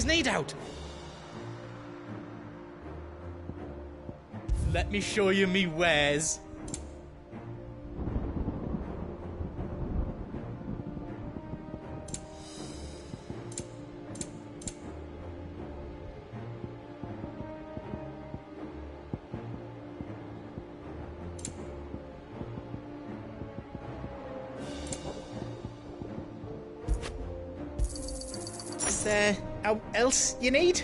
Sneed out. Let me show you me wares. Is there else you need?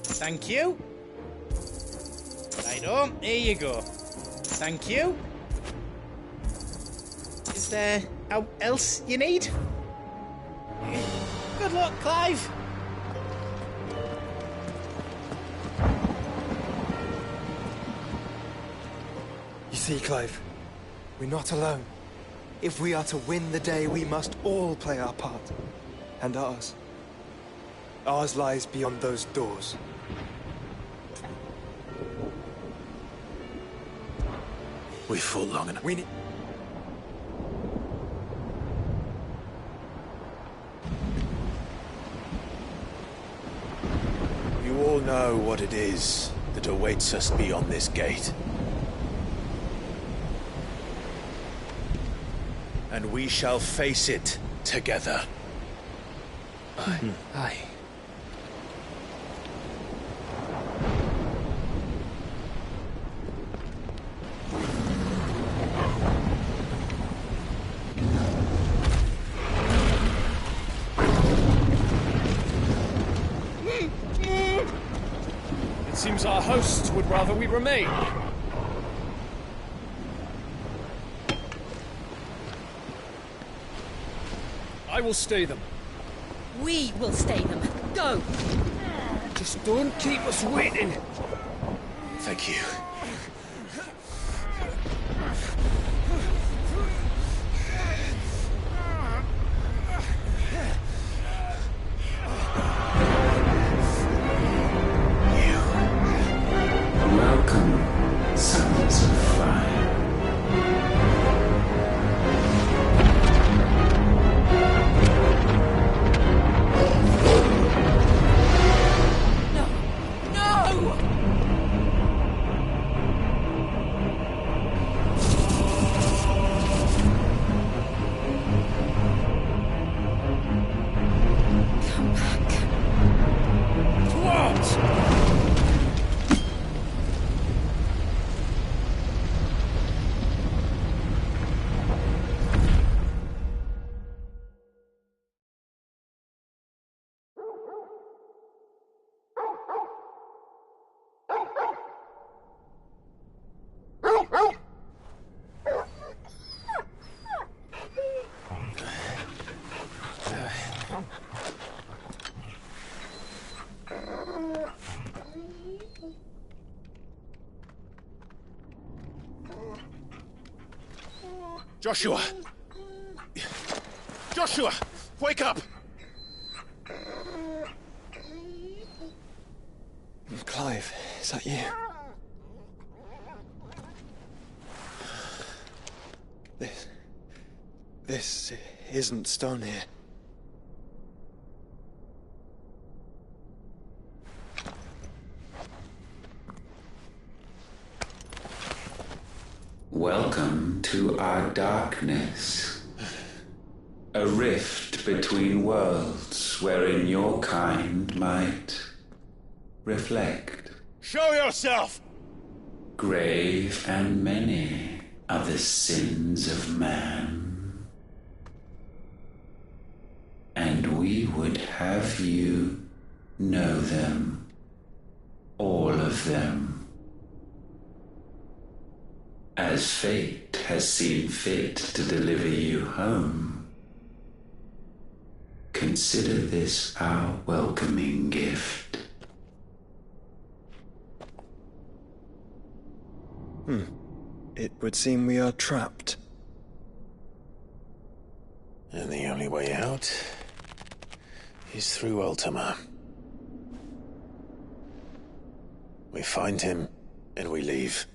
Thank you. Righto, here you go. Thank you. Is there else you need? Good luck, Clive. You see, Clive, we're not alone. If we are to win the day, we must all play our part. And ours. Ours lies beyond those doors. We fought long enough. We need... You all know what it is that awaits us beyond this gate. And we shall face it together. Aye. It seems our hosts would rather we remain. I will stay them. We will stay them. Go! Just don't keep us waiting. Thank you. Welcome, sons of fire. Joshua! Joshua! Wake up! Clive, is that you? This isn't stone here. Welcome to our darkness. A rift between worlds wherein your kind might reflect. Show yourself! Grave and many are the sins of man. And we would have you know them, all of them. As fate has seen fit to deliver you home, consider this our welcoming gift. It would seem we are trapped. And the only way out is through Ultima. We find him, and we leave.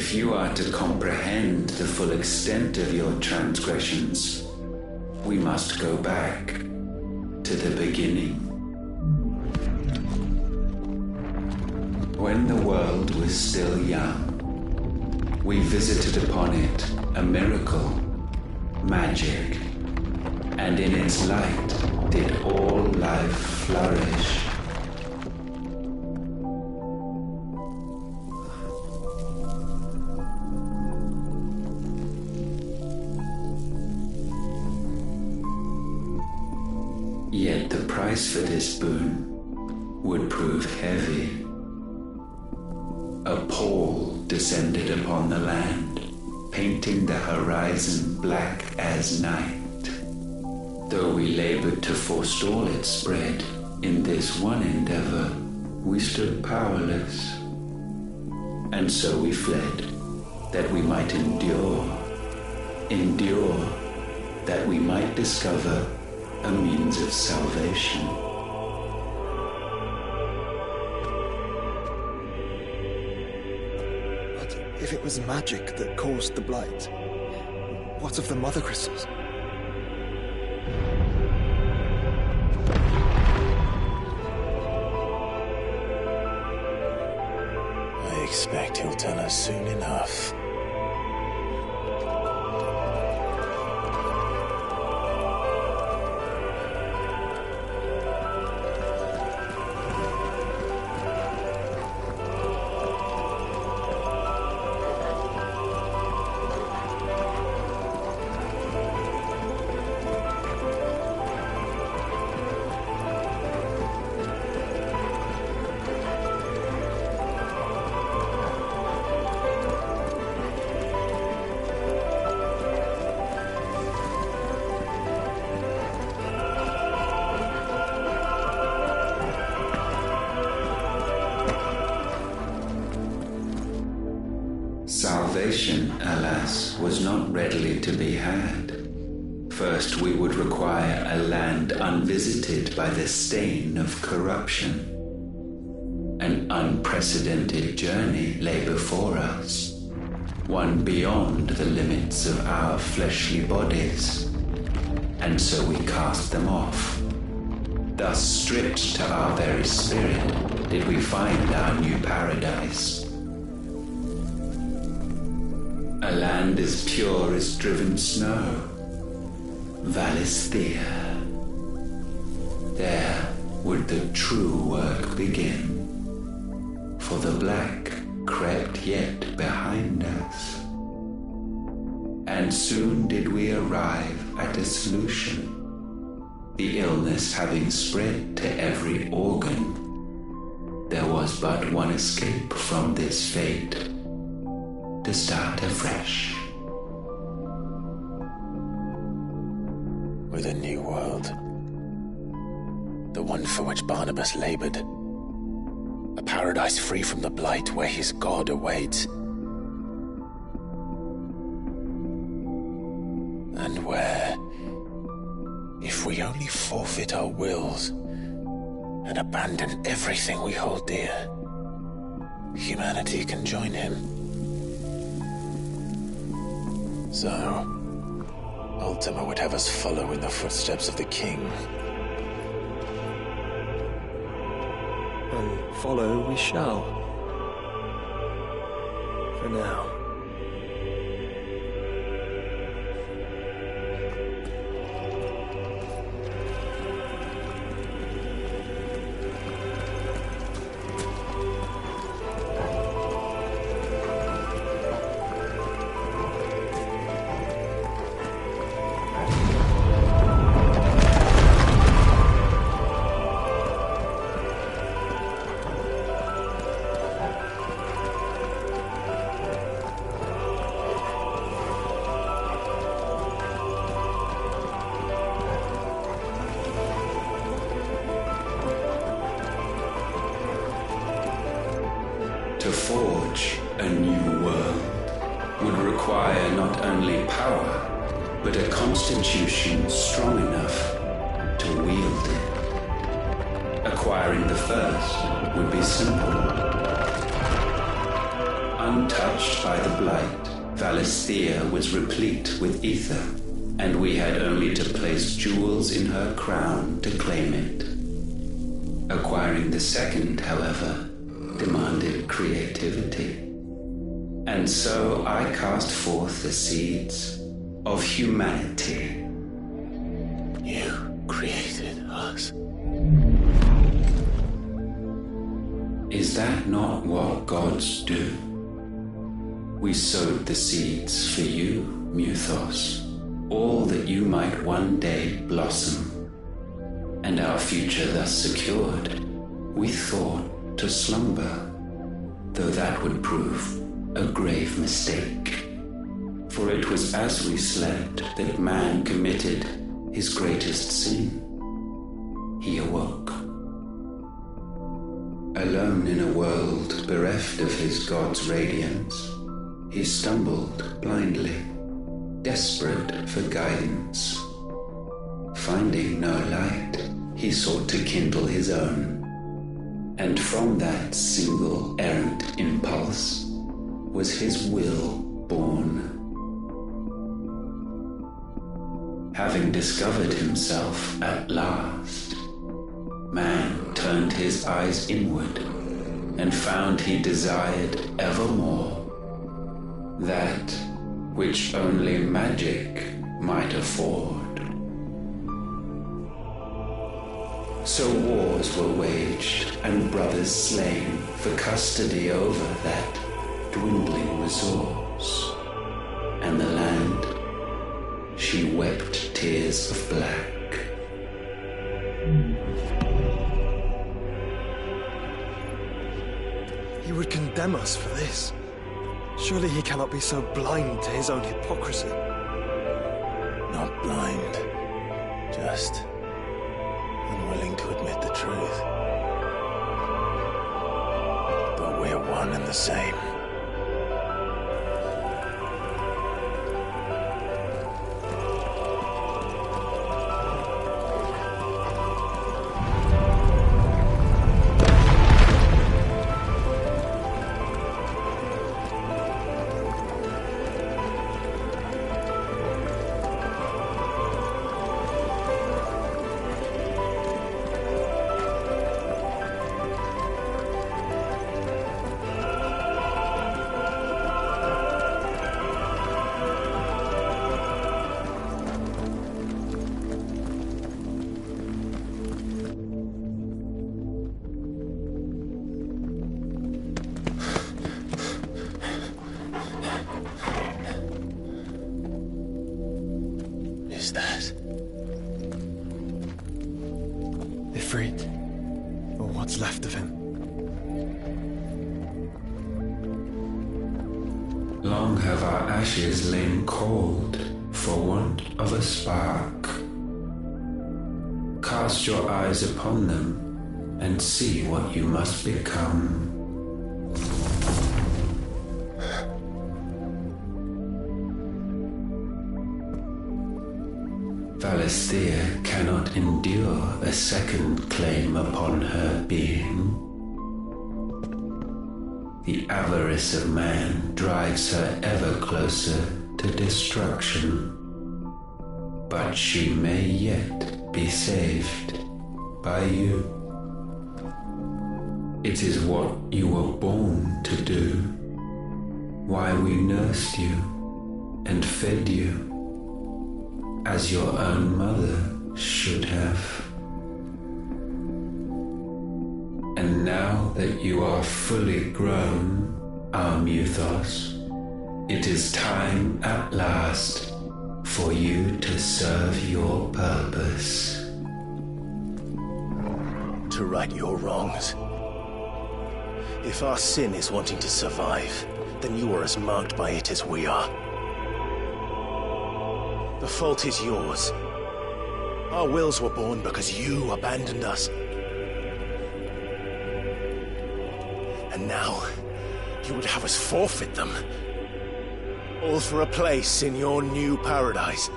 If you are to comprehend the full extent of your transgressions, we must go back to the beginning. When the world was still young, we visited upon it a miracle, magic, and in its light did all life flourish. Yet the price for this boon would prove heavy. A pall descended upon the land, painting the horizon black as night. Though we labored to forestall its spread, in this one endeavor we stood powerless. And so we fled, that we might endure, that we might discover a means of salvation. But if it was magic that caused the blight, what of the mother crystals? I expect he'll tell us soon enough. Salvation, alas, was not readily to be had. First, we would require a land unvisited by the stain of corruption. An unprecedented journey lay before us, one beyond the limits of our fleshly bodies. And so we cast them off. Thus, stripped to our very spirit, did we find our new paradise. A land as pure as driven snow, Valisthea. There would the true work begin, for the black crept yet behind us. And soon did we arrive at a solution, the illness having spread to every organ. There was but one escape from this fate, to start afresh. With a new world. The one for which Barnabas labored. A paradise free from the blight where his God awaits. And where, if we only forfeit our wills and abandon everything we hold dear, humanity can join him. So, Ultima would have us follow in the footsteps of the king. And follow we shall. For now. To forge a new world would require not only power, but a constitution strong enough to wield it. Acquiring the first would be simple. Untouched by the blight, Valisthea was replete with ether, and we had only to place jewels in her crown to claim it. Acquiring the second, however, demanded creativity. And so I cast forth the seeds of humanity. You created us. Is that not what gods do? We sowed the seeds for you, Muthos, all that you might one day blossom. And our future thus secured, we thought to slumber, though that would prove a grave mistake. For it was as we slept that man committed his greatest sin. He awoke. Alone in a world bereft of his god's radiance, he stumbled blindly, desperate for guidance. Finding no light, he sought to kindle his own, and from that single errant impulse was his will born. Having discovered himself at last, man turned his eyes inward and found he desired evermore that which only magic might afford. So wars were waged and brothers slain for custody over that dwindling resource, and the land, she wept tears of black. He would condemn us for this. Surely he cannot be so blind to his own hypocrisy. Not blind, just unwilling to admit the truth. But we're one and the same. Ifrit, or what's left of him. Long have our ashes lain cold for want of a spark. Cast your eyes upon them and see what you must become. Valisthea cannot endure a second claim upon her being. The avarice of man drives her ever closer to destruction. But she may yet be saved by you. It is what you were born to do, why we nursed you and fed you, as your own mother should have. And now that you are fully grown, our Muthos, it is time at last for you to serve your purpose. To right your wrongs. If our sin is wanting to survive, then you are as marked by it as we are. The fault is yours. Our wills were born because you abandoned us. And now, you would have us forfeit them. All for a place in your new paradise.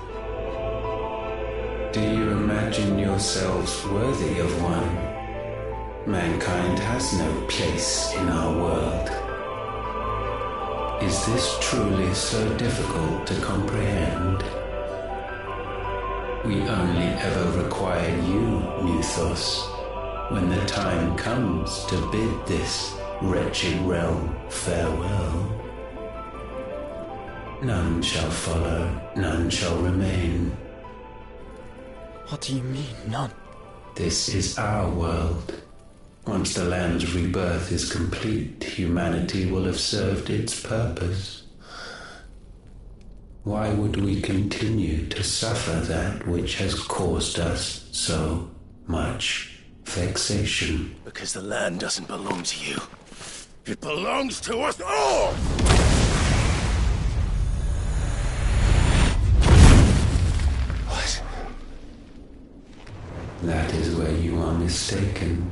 Do you imagine yourselves worthy of one? Mankind has no place in our world. Is this truly so difficult to comprehend? We only ever require you, Muthos, when the time comes to bid this wretched realm farewell. None shall follow, none shall remain. What do you mean, none? This is our world. Once the land's rebirth is complete, humanity will have served its purpose. Why would we continue to suffer that which has caused us so much vexation? Because the land doesn't belong to you. It belongs to us all! What? That is where you are mistaken.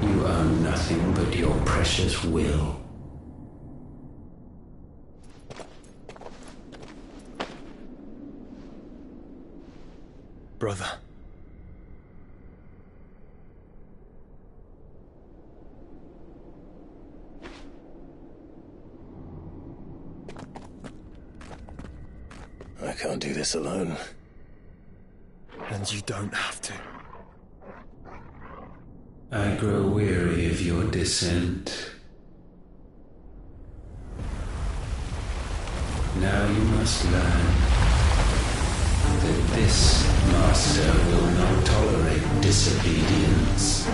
You own nothing but your precious will. Brother. I can't do this alone. And you don't have to. I grow weary of your dissent. Now you must learn that this master will not tolerate disobedience.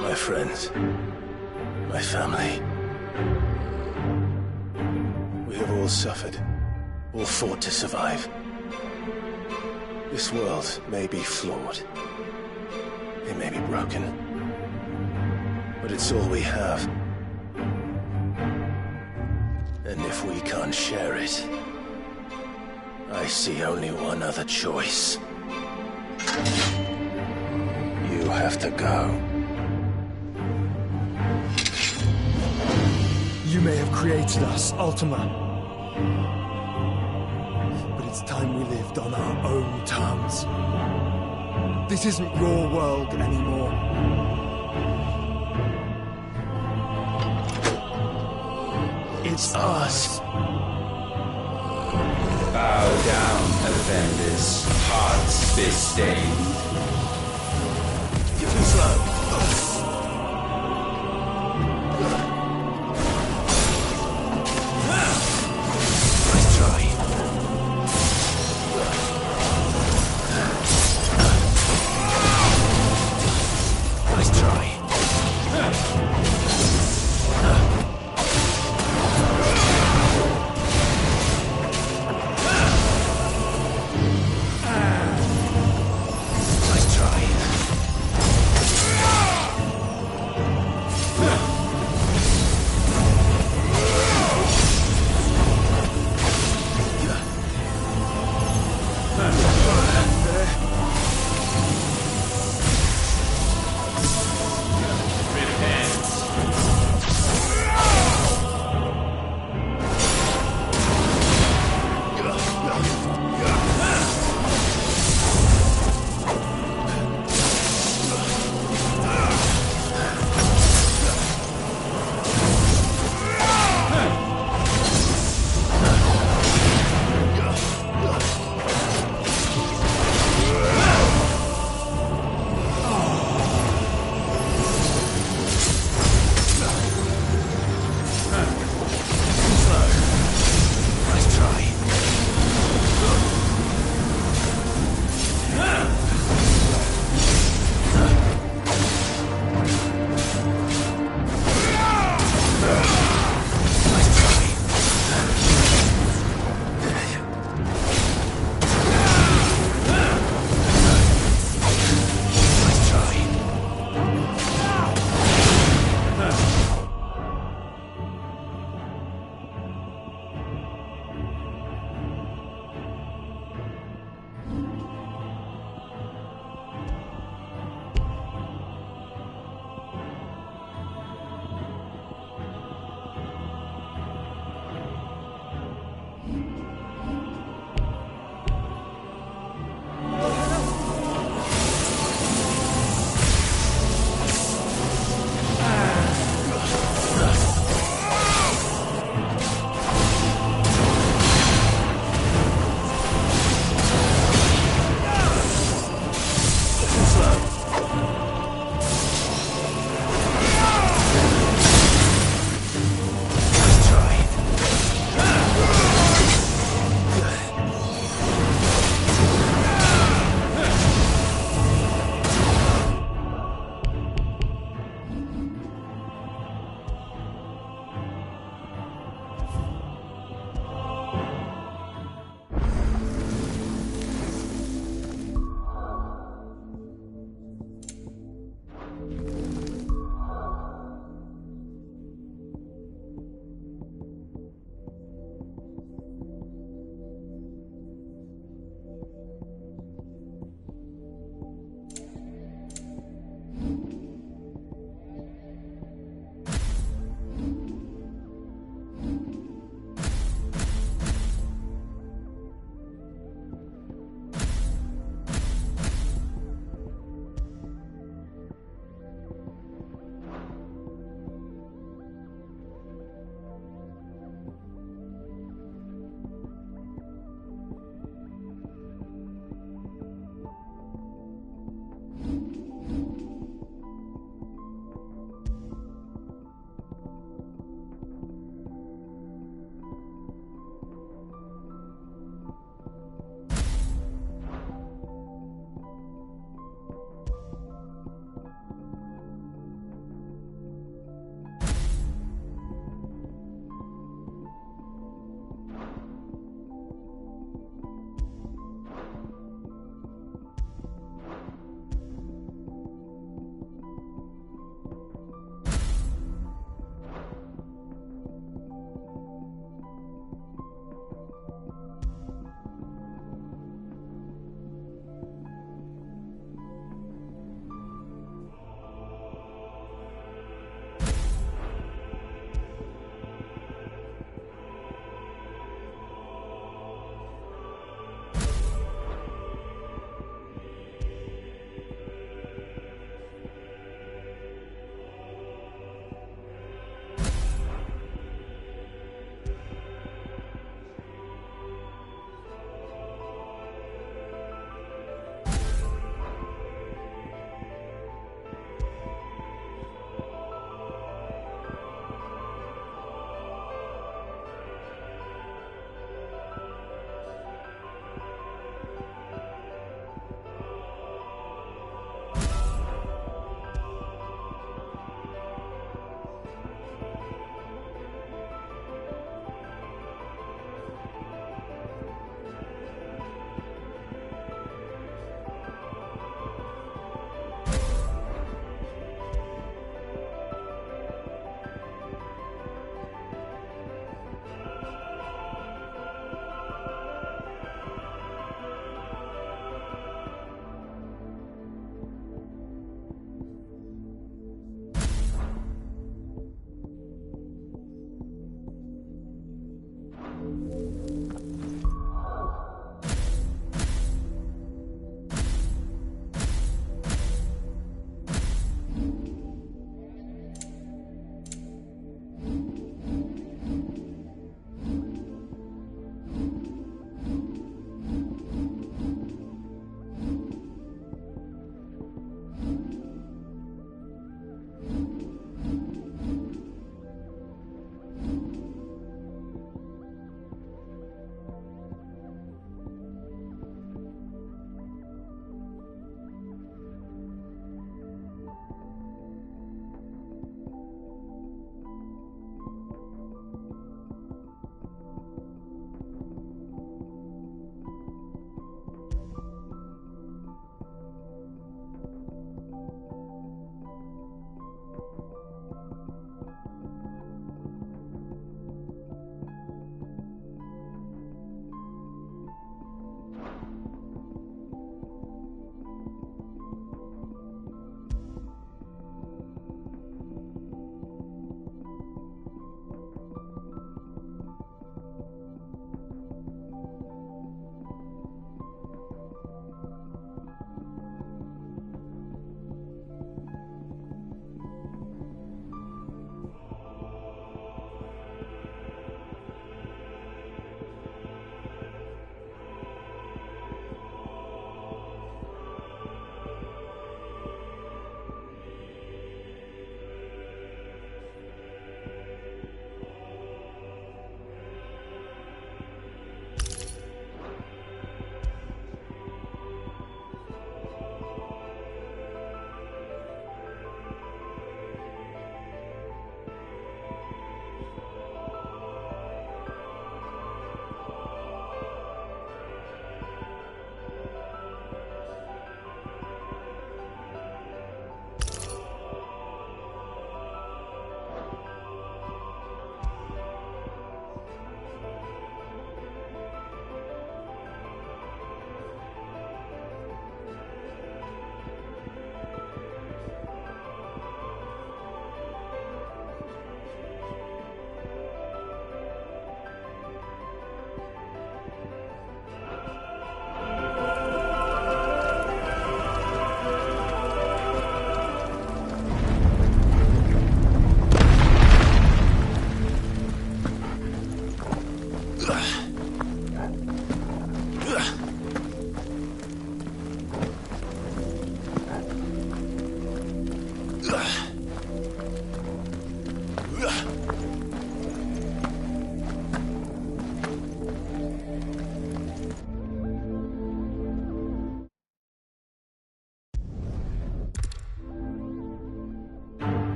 My friends, my family. We have all suffered, all fought to survive. This world may be flawed. It may be broken. But it's all we have. And if we can't share it, I see only one other choice. You have to go. You may have created us, Ultima. But it's time we lived on our own terms. This isn't your world anymore. It's ours. Bow down, offenders, hearts bestained. You're too slow. Nice try. Nice try.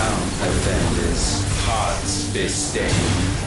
Crown offenders, hearts disdain.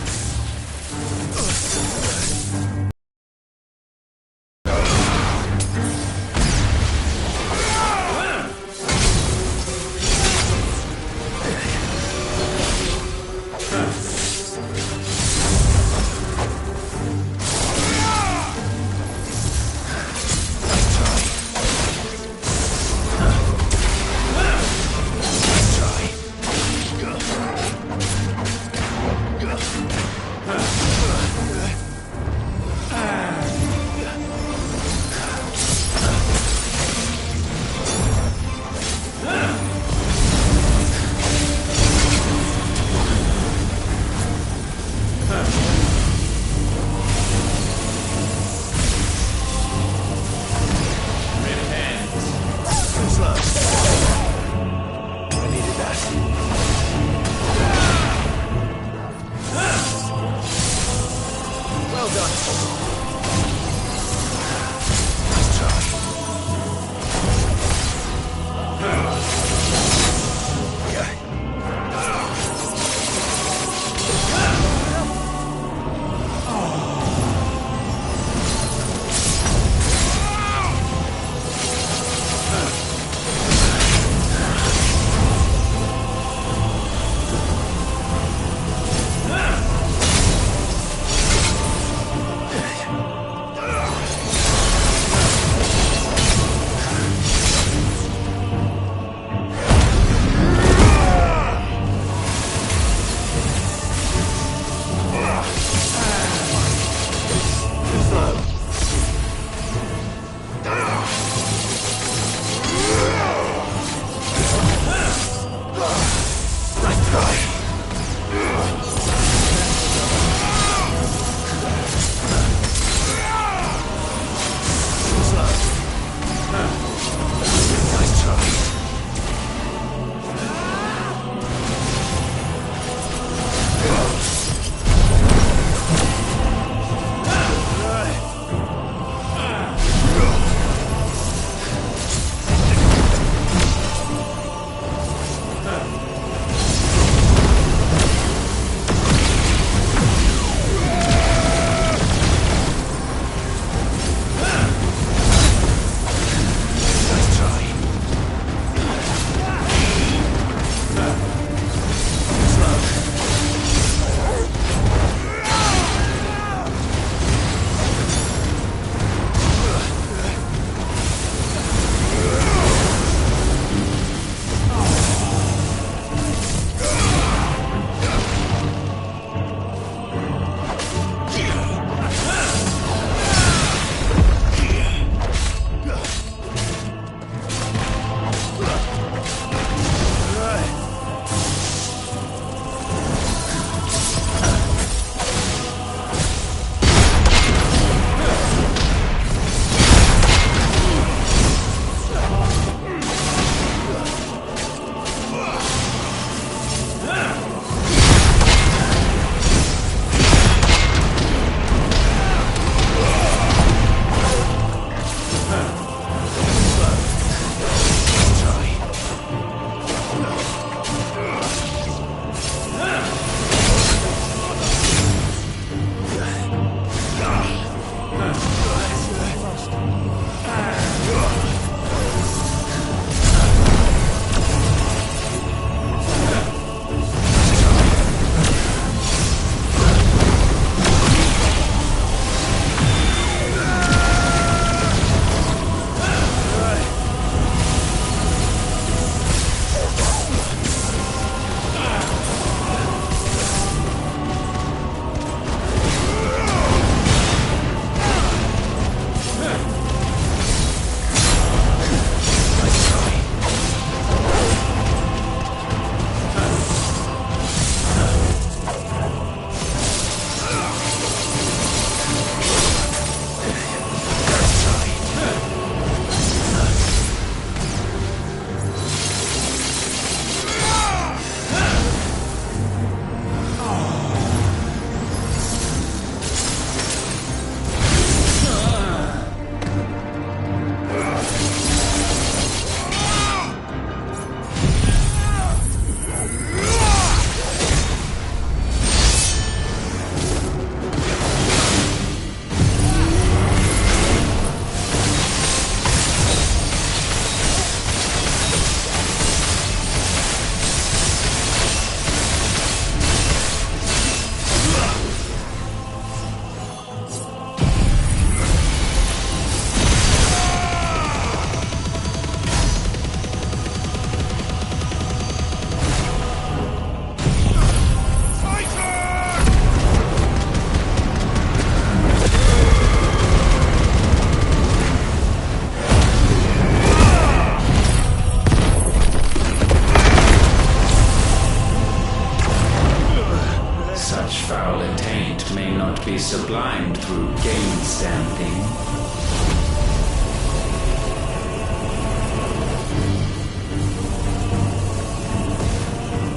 be sublimed through game stamping.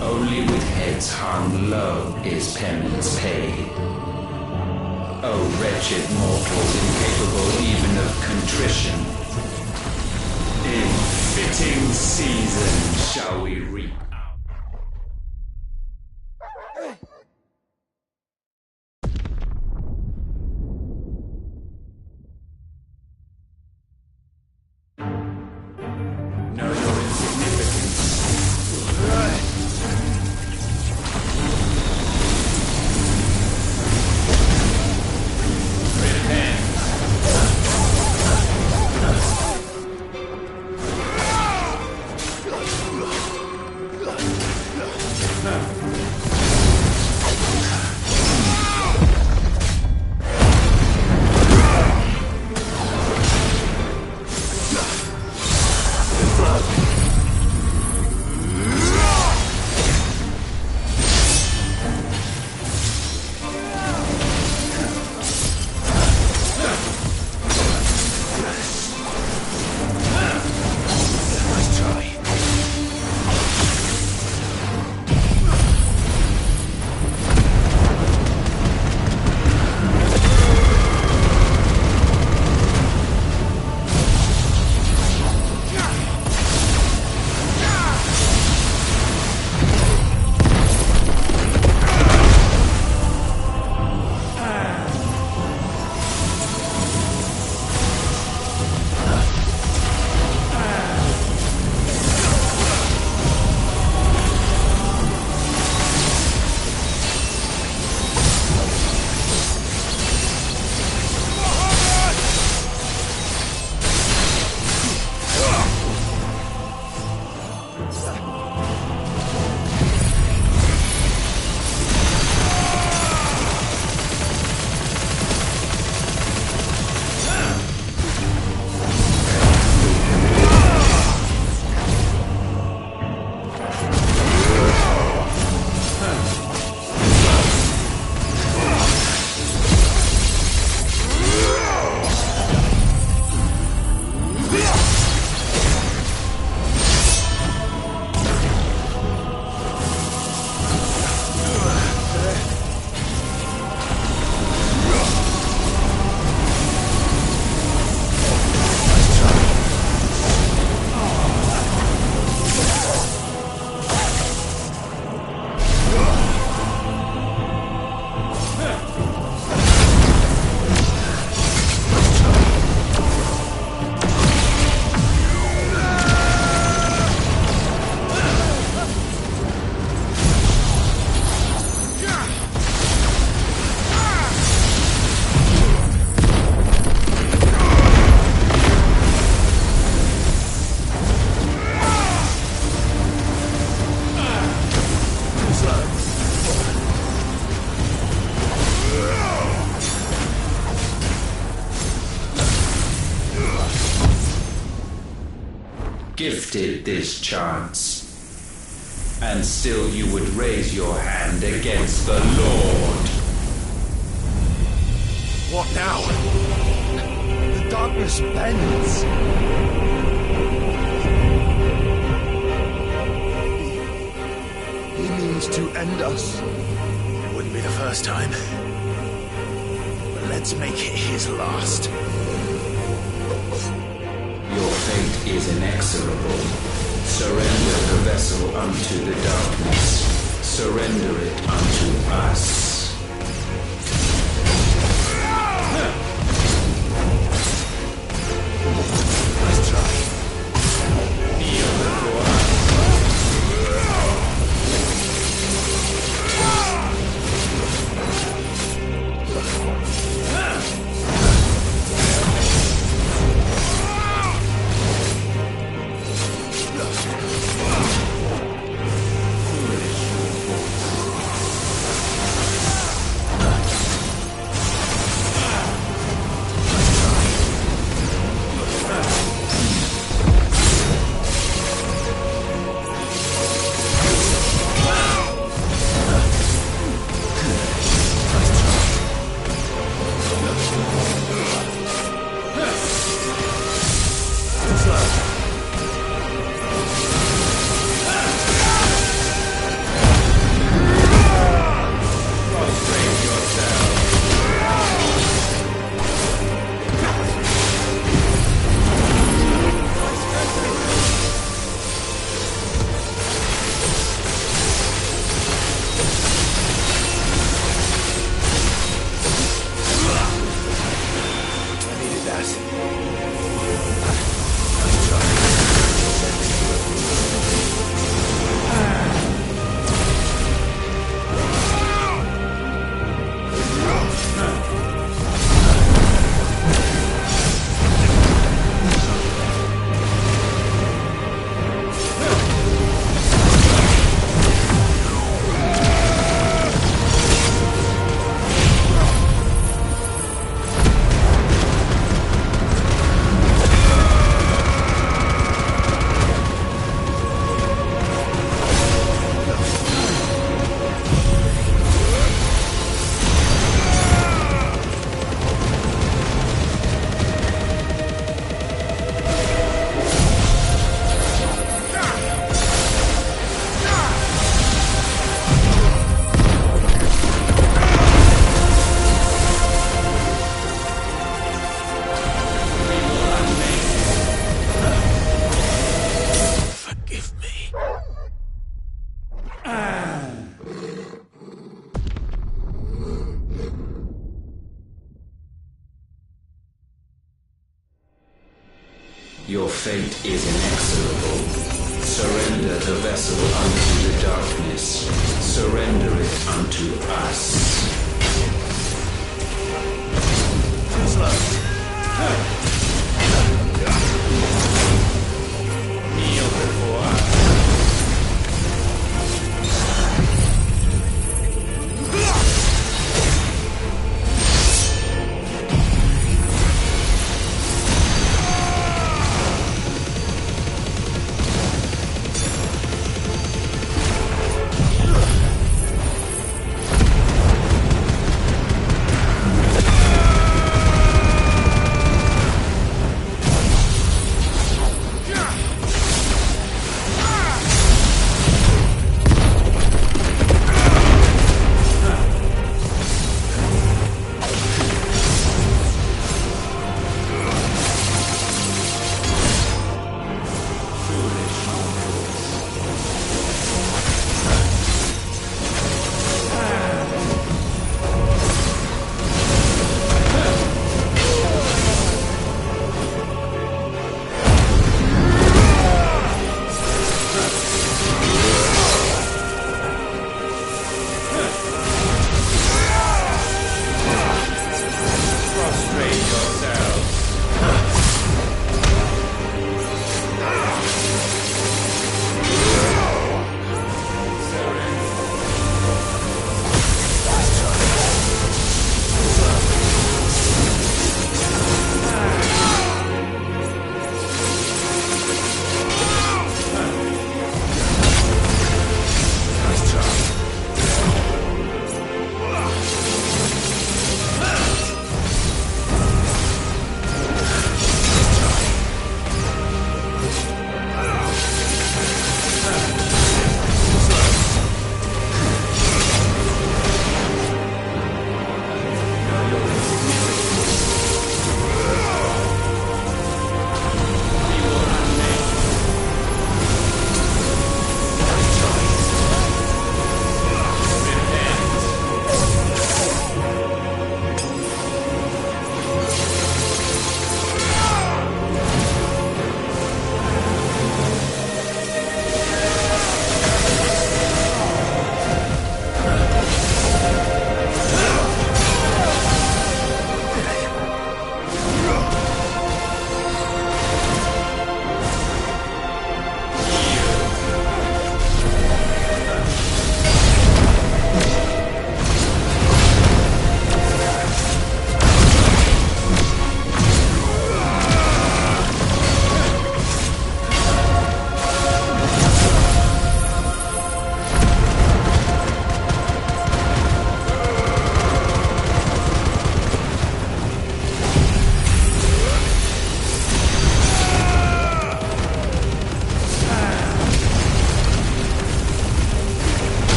Only with heads hung low is penance paid. O wretched mortals incapable even of contrition, in fitting season shall we reap. Know your insignificance. Gifted this chance, and still you would raise your hand against the Lord. What now? The darkness bends. He means to end us. It wouldn't be the first time. But let's make it his last. Your fate is inexorable. Surrender the vessel unto the darkness. Surrender it unto us. Let's try. Kneel before us. Your fate is inexorable. Surrender the vessel unto the darkness. Surrender it unto us. Too slow. Kneel before us.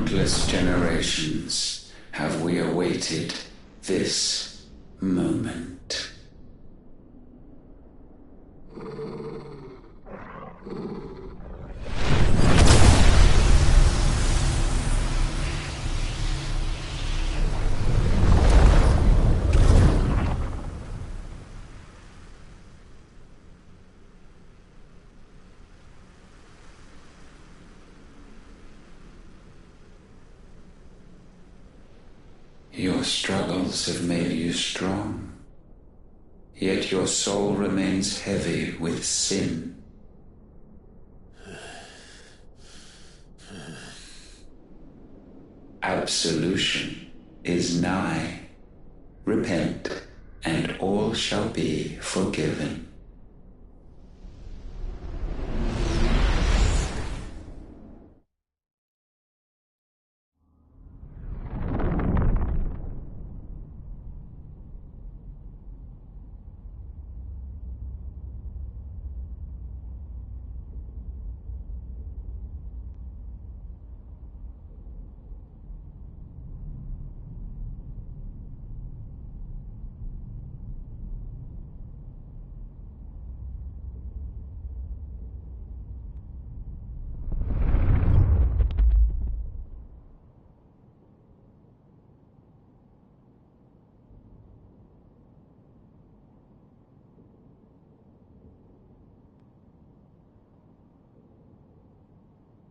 countless generations have we awaited this moment. Your struggles have made you strong, yet your soul remains heavy with sin. Absolution is nigh. Repent, and all shall be forgiven.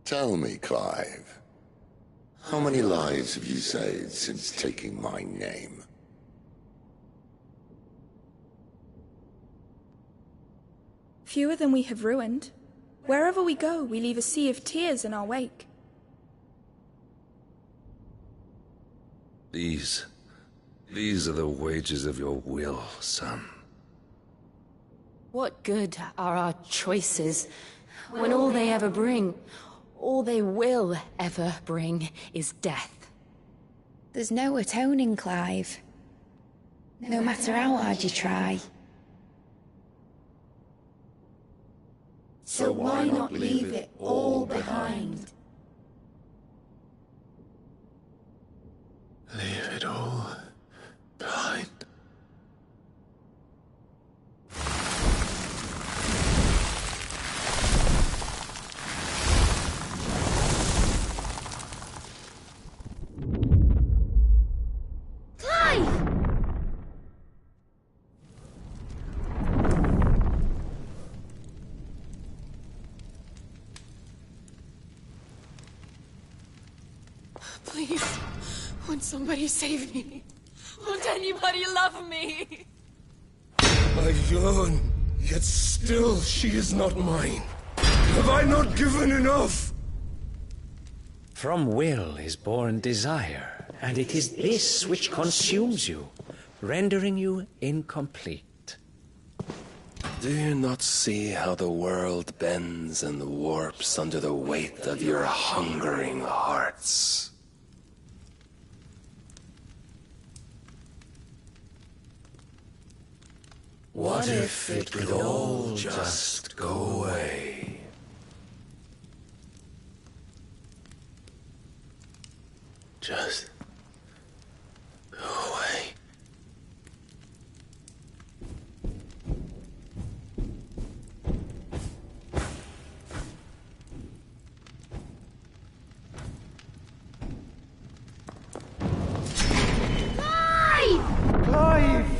Tell me, Clive, how many lives have you saved since taking my name? Fewer than we have ruined. Wherever we go, we leave a sea of tears in our wake. These are the wages of your will, son. What good are our choices when all they ever bring, all they will ever bring, is death? There's no atoning, Clive. No matter how hard you try. So why not leave it all behind? Leave it all behind. Please, won't somebody save me? Won't anybody love me? I yearn, yet still she is not mine. Have I not given enough? From will is born desire, and it is this which consumes you, rendering you incomplete. Do you not see how the world bends and warps under the weight of your hungering hearts? What if it could all just go away? Just go away. Clive!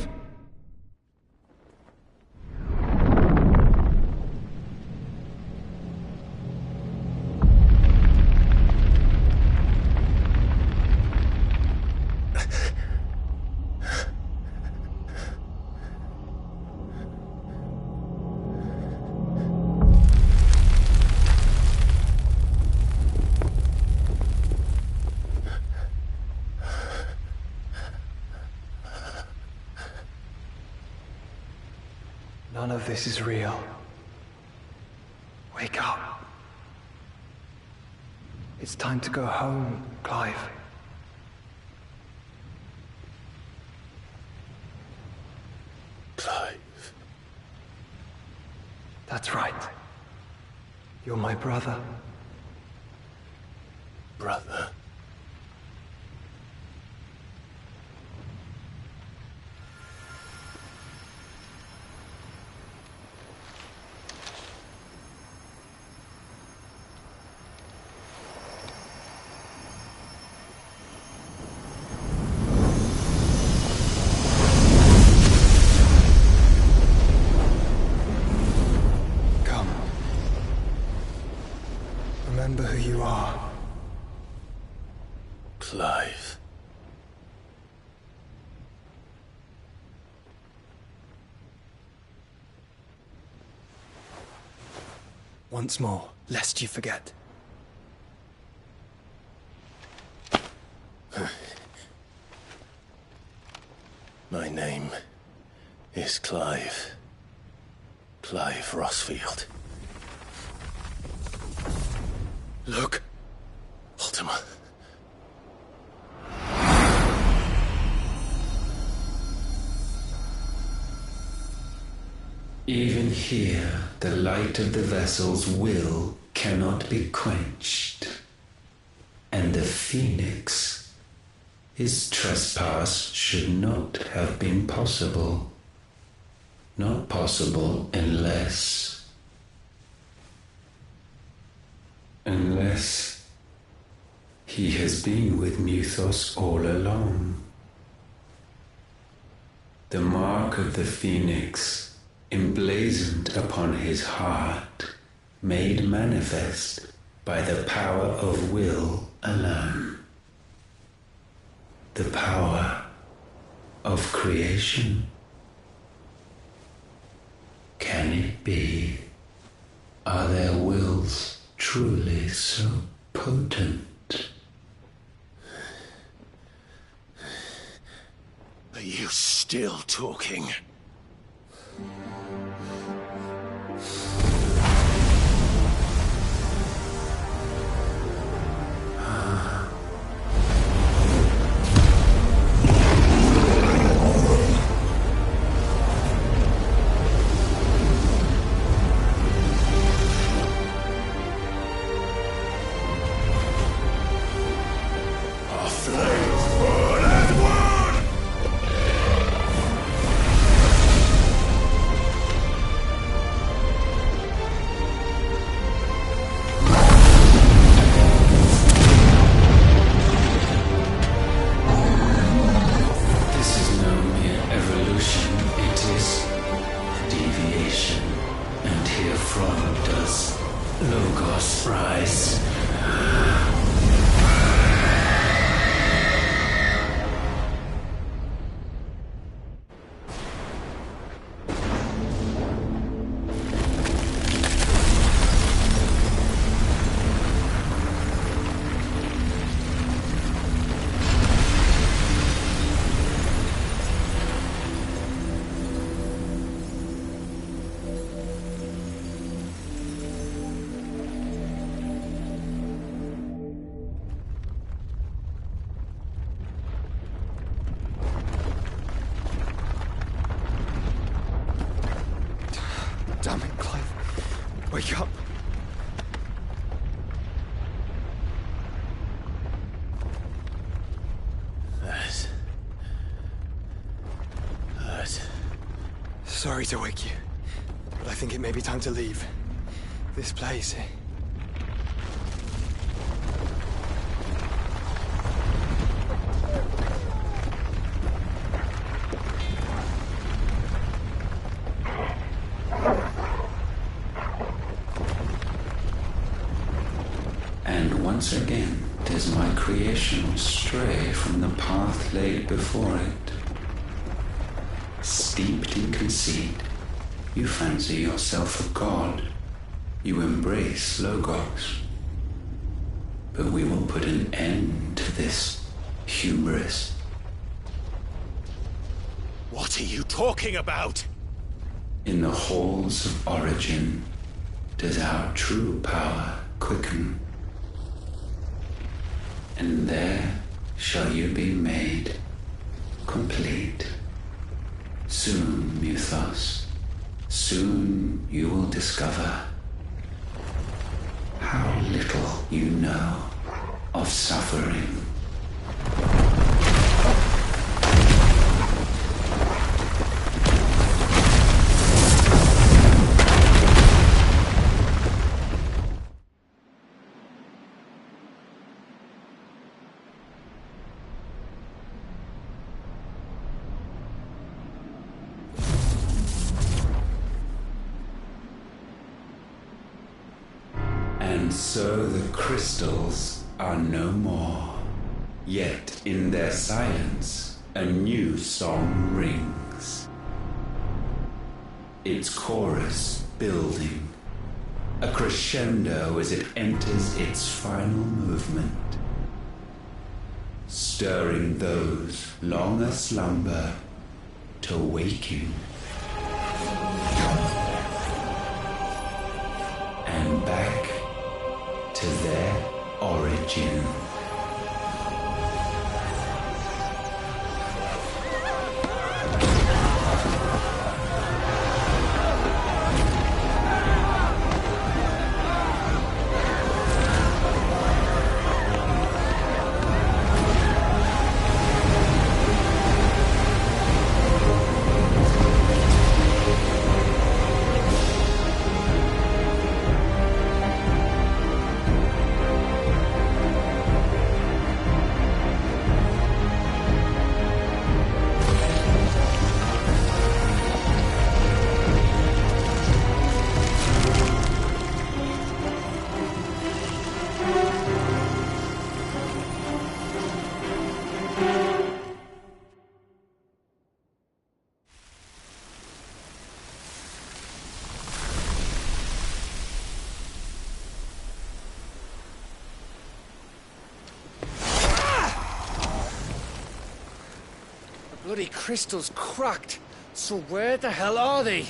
None of this is real. Wake up. It's time to go home, Clive. Clive. That's right. You're my brother. Brother. once more, lest you forget. My name is Clive. Clive Rossfield. Look. Ultima. Even here, the light of the vessel's will cannot be quenched. And the Phoenix, his trespass should not have been possible. Not possible unless he has been with Mythos all along. The mark of the Phoenix, emblazoned upon his heart, made manifest by the power of will alone. The power of creation. Can it be? Are their wills truly so potent? Are you still talking? Damn it, Clive. Wake up. Hurt. Sorry to wake you, but I think it may be time to leave. This place. And once again does my creation stray from the path laid before it. Steeped in conceit, you fancy yourself a god. You embrace Logos. But we will put an end to this hubris. What are you talking about? In the halls of origin does our true power quicken. And there shall you be made complete. Soon, Mythos, soon you will discover how little you know of suffering. And so the crystals are no more. Yet in their silence, a new song rings. Its chorus building, a crescendo as it enters its final movement, stirring those long aslumber to waking, and back to their origin. Bloody crystal's cracked. So where the hell are they?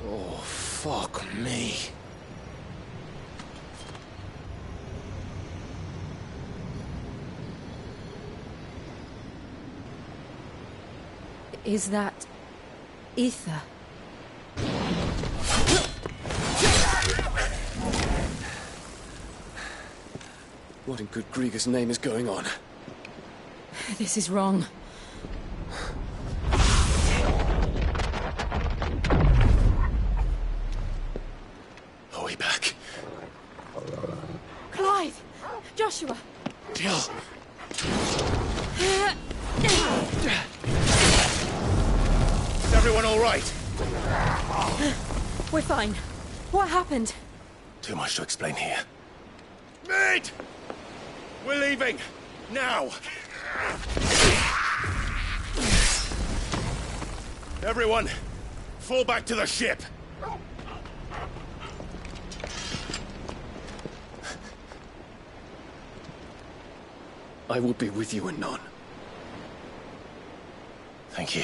Oh, fuck me. Is that ether? What in good Grieger's name is going on? This is wrong. Are we back? Clive! Joshua! Jill! Is everyone all right? We're fine. What happened? Too much to explain here. Mate! We're leaving! Now! Everyone, fall back to the ship! I will be with you anon. Thank you.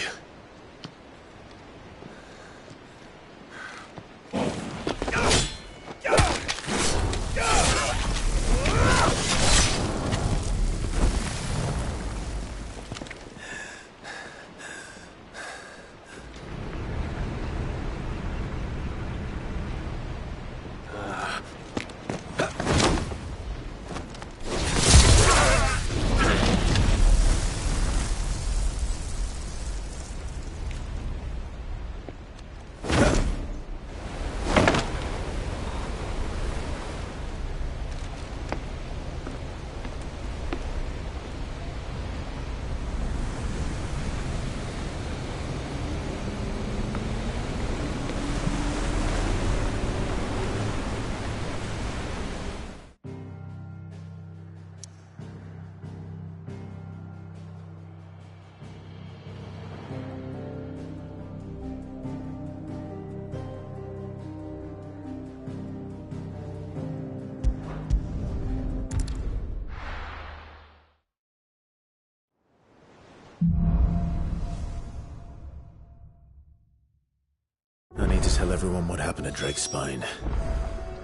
I need to tell everyone what happened at Drake's Spine.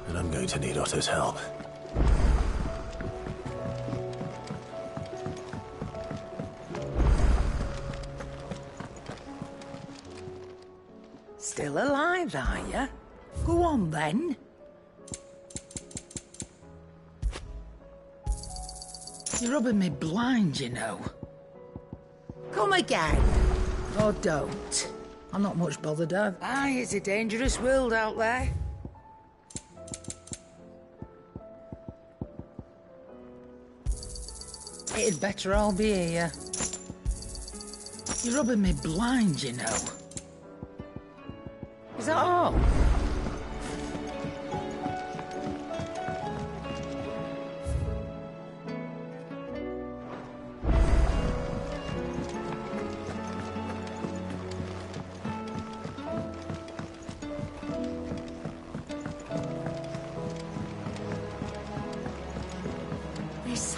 And I'm going to need Otto's help. Still alive, are you? Go on, then. You're rubbing me blind, you know. Come again. Or don't. I'm not much bothered of. Aye, it's a dangerous world out there. It'd better all be here. You're rubbing me blind, you know. Is that all?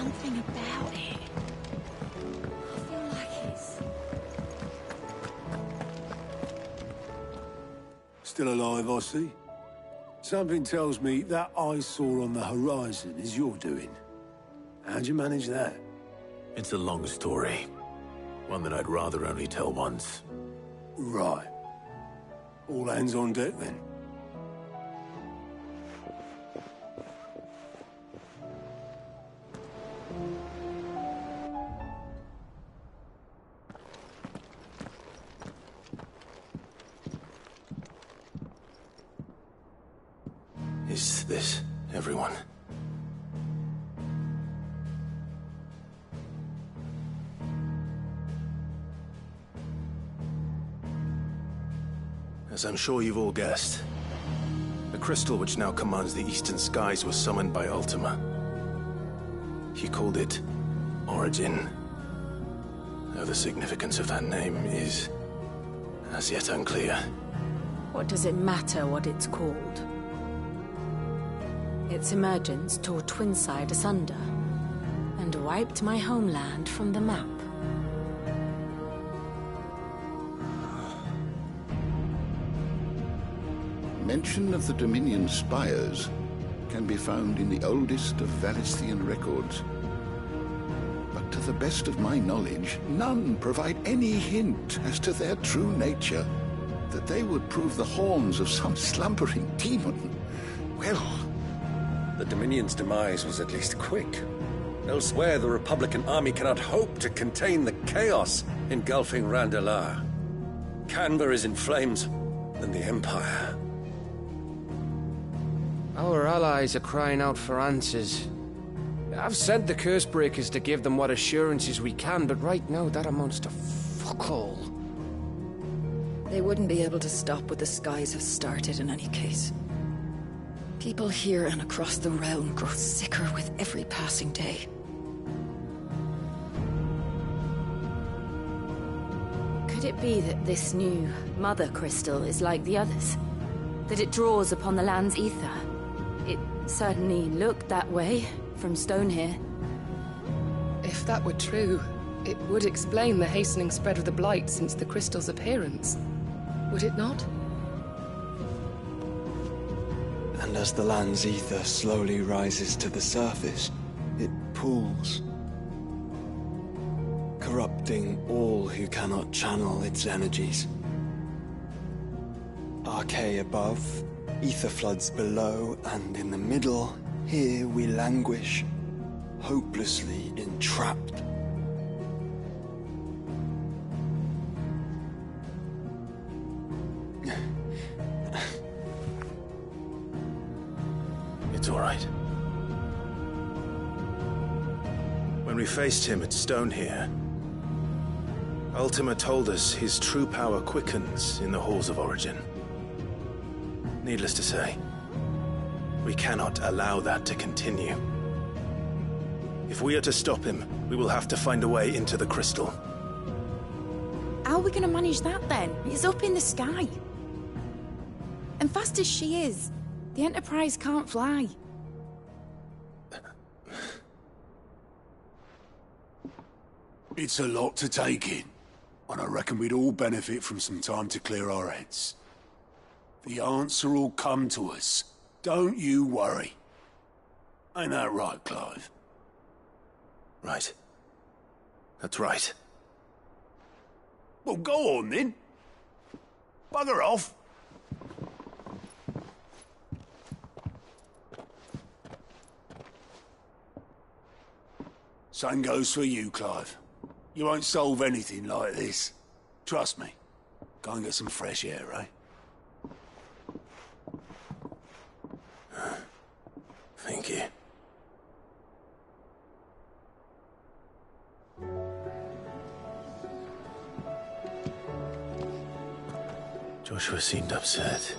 something about it. I feel like it's... Still alive, I see. Something tells me that eyesore on the horizon is your doing. How'd you manage that? It's a long story. One that I'd rather only tell once. Right. All hands on deck, then. Is this everyone? As I'm sure you've all guessed, the crystal which now commands the eastern skies was summoned by Ultima. He called it Origin. Though the significance of that name is as yet unclear. What does it matter what it's called? Its emergence tore Twinside asunder, and wiped my homeland from the map. Mention of the Dominion spires can be found in the oldest of Valisthian records. But to the best of my knowledge, none provide any hint as to their true nature. That they would prove the horns of some slumbering demon. Well... The Dominion's demise was at least quick. Elsewhere, the Republican army cannot hope to contain the chaos engulfing Randalar. Canberra is in flames, and the Empire. Our allies are crying out for answers. I've sent the Cursebreakers to give them what assurances we can, but right now that amounts to fuck all. They wouldn't be able to stop what the skies have started in any case. People here and across the realm grow sicker with every passing day. Could it be that this new Mother Crystal is like the others? That it draws upon the land's ether? It certainly looked that way from Stonehere. If that were true, it would explain the hastening spread of the Blight since the crystal's appearance. Would it not? And as the land's ether slowly rises to the surface, it pools, corrupting all who cannot channel its energies. Archay above, ether floods below, and in the middle, here we languish, hopelessly entrapped. It's all right. When we faced him at Stonehere, Ultima told us his true power quickens in the halls of Origin. Needless to say, we cannot allow that to continue. If we are to stop him, we will have to find a way into the crystal. How are we going to manage that then? It's up in the sky. And fast as she is, the Enterprise can't fly. It's a lot to take in, and I reckon we'd all benefit from some time to clear our heads. The answer will come to us. Don't you worry. Ain't that right, Clive? Right. That's right. Well, go on then. Bugger off. Same goes for you, Clive. You won't solve anything like this. Trust me. Go and get some fresh air, eh? Thank you. Joshua seemed upset.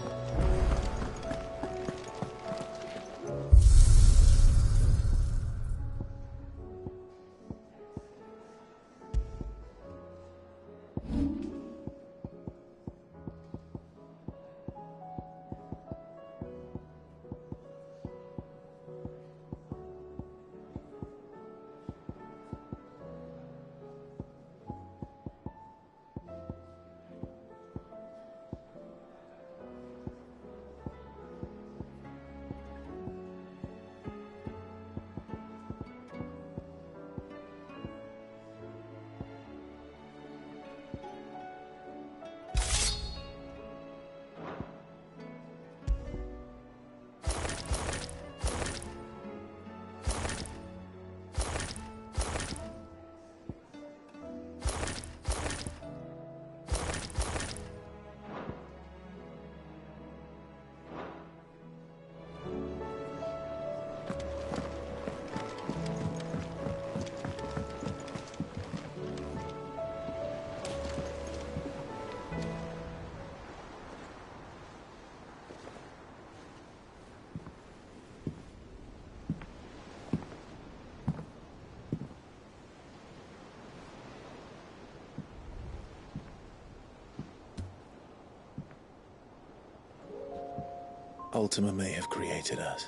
Ultima may have created us,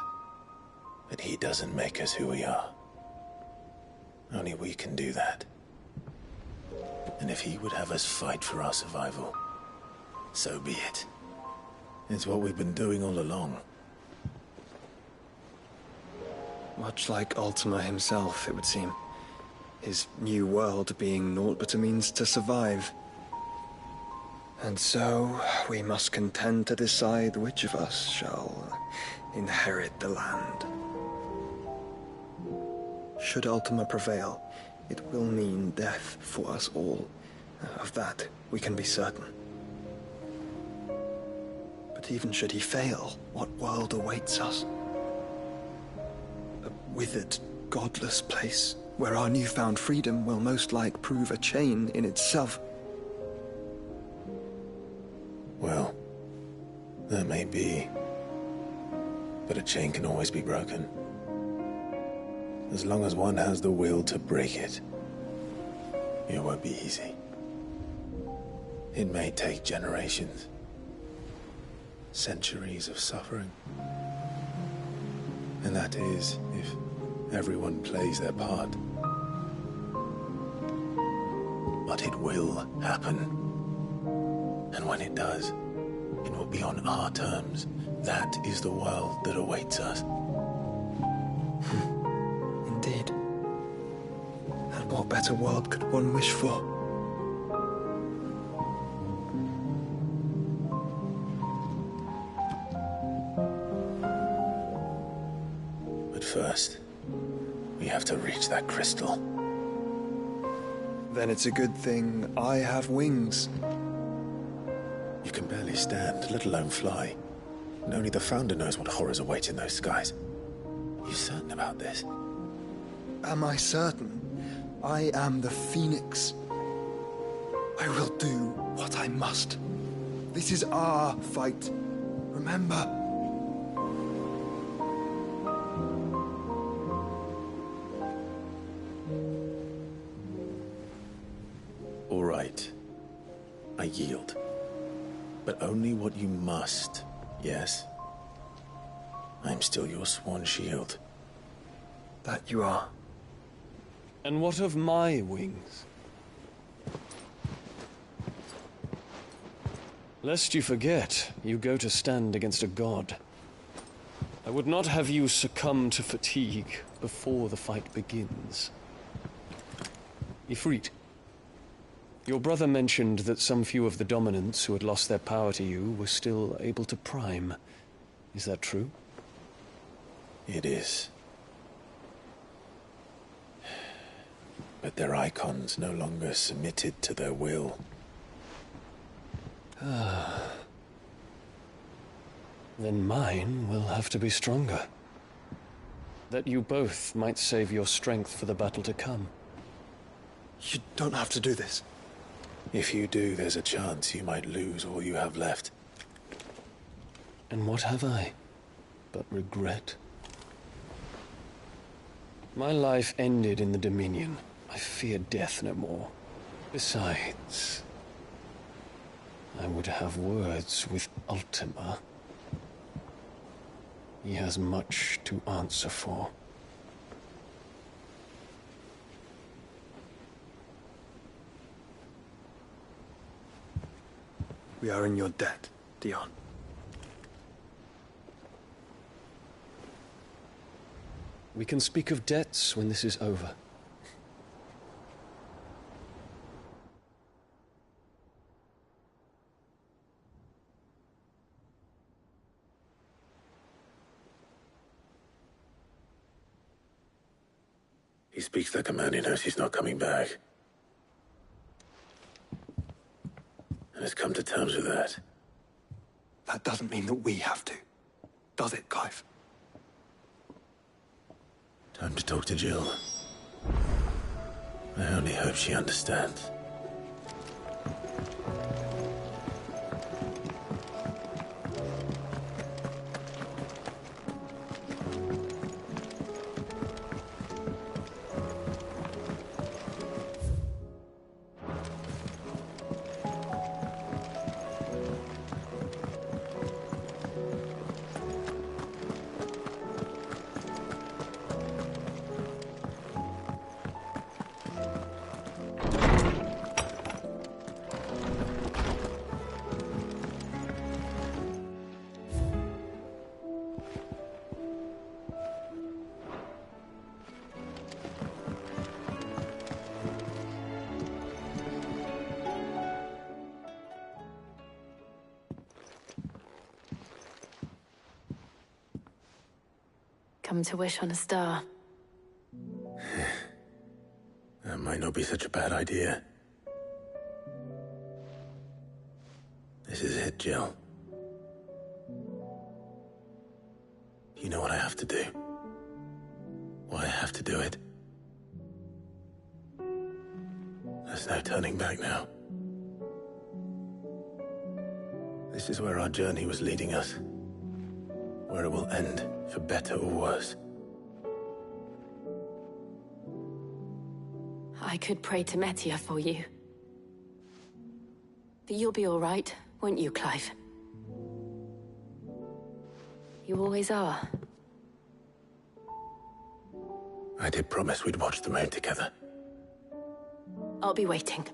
but he doesn't make us who we are. Only we can do that. And if he would have us fight for our survival, so be it. It's what we've been doing all along. Much like Ultima himself, it would seem. His new world being naught but a means to survive. And so, we must contend to decide which of us shall inherit the land. Should Ultima prevail, it will mean death for us all. Of that, we can be certain. But even should he fail, what world awaits us? A withered, godless place, where our newfound freedom will most like prove a chain in itself. Well, that may be. But a chain can always be broken. As long as one has the will to break it. It won't be easy. It may take generations. Centuries of suffering. And that is, if everyone plays their part. But it will happen. And when it does, it will be on our terms. That is the world that awaits us. Indeed. And what better world could one wish for? But first, we have to reach that crystal. Then it's a good thing I have wings. You can barely stand, let alone fly. And only the Founder knows what horrors await in those skies. Are you certain about this? Am I certain? I am the Phoenix. I will do what I must. This is our fight. Remember. All right. I yield. But only what you must, yes? I'm still your swan shield. That you are. And what of my wings? Lest you forget, you go to stand against a god. I would not have you succumb to fatigue before the fight begins. Ifrit, your brother mentioned that some few of the dominants who had lost their power to you were still able to prime. Is that true? It is. But their icons no longer submitted to their will. Then mine will have to be stronger. That you both might save your strength for the battle to come. You don't have to do this. If you do, there's a chance you might lose all you have left. And what have I but regret? My life ended in the Dominion. I fear death no more. Besides, I would have words with Ultima. He has much to answer for. We are in your debt, Dion. We can speak of debts when this is over. He speaks like a man who knows he's not coming back. And has come to terms with that. That doesn't mean that we have to. Does it, Clive? Time to talk to Jill. I only hope she understands. come to wish on a star. That might not be such a bad idea. This is it, Jill. You know what I have to do. Why I have to do it. There's no turning back now. This is where our journey was leading us. Where it will end, for better or worse. I could pray to Metia for you. But you'll be all right, won't you, Clive? You always are. I did promise we'd watch the moon together. I'll be waiting.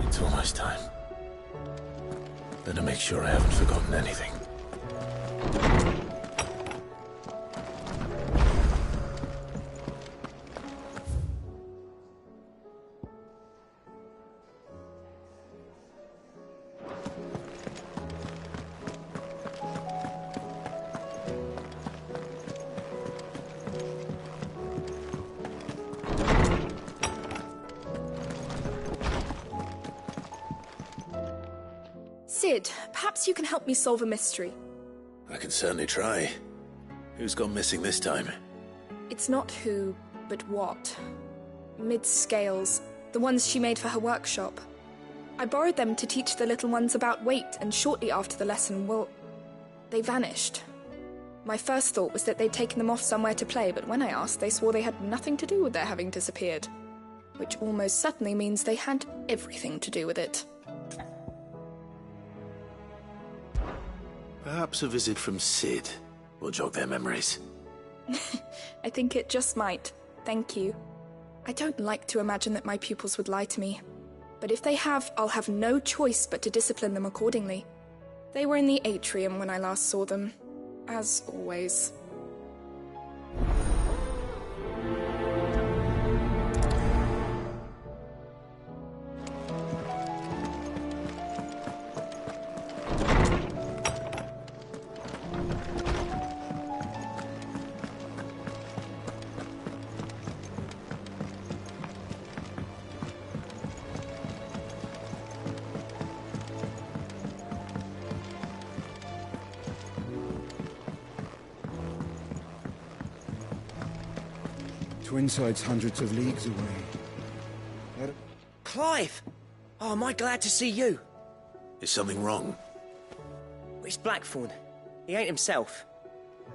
It's almost time. Better make sure I haven't forgotten anything. Cid, perhaps you can help me solve a mystery. I can certainly try. Who's gone missing this time? It's not who, but what. Mid's scales, the ones she made for her workshop. I borrowed them to teach the little ones about weight, and shortly after the lesson, well, they vanished. My first thought was that they'd taken them off somewhere to play, but when I asked, they swore they had nothing to do with their having disappeared. Which almost certainly means they had everything to do with it. Perhaps a visit from Cid will jog their memories. I think it just might. Thank you. I don't like to imagine that my pupils would lie to me. But if they have, I'll have no choice but to discipline them accordingly. They were in the atrium when I last saw them. As always. Twinside's hundreds of leagues away. Clive! Oh, am I glad to see you? Is something wrong? It's Blackthorn. He ain't himself.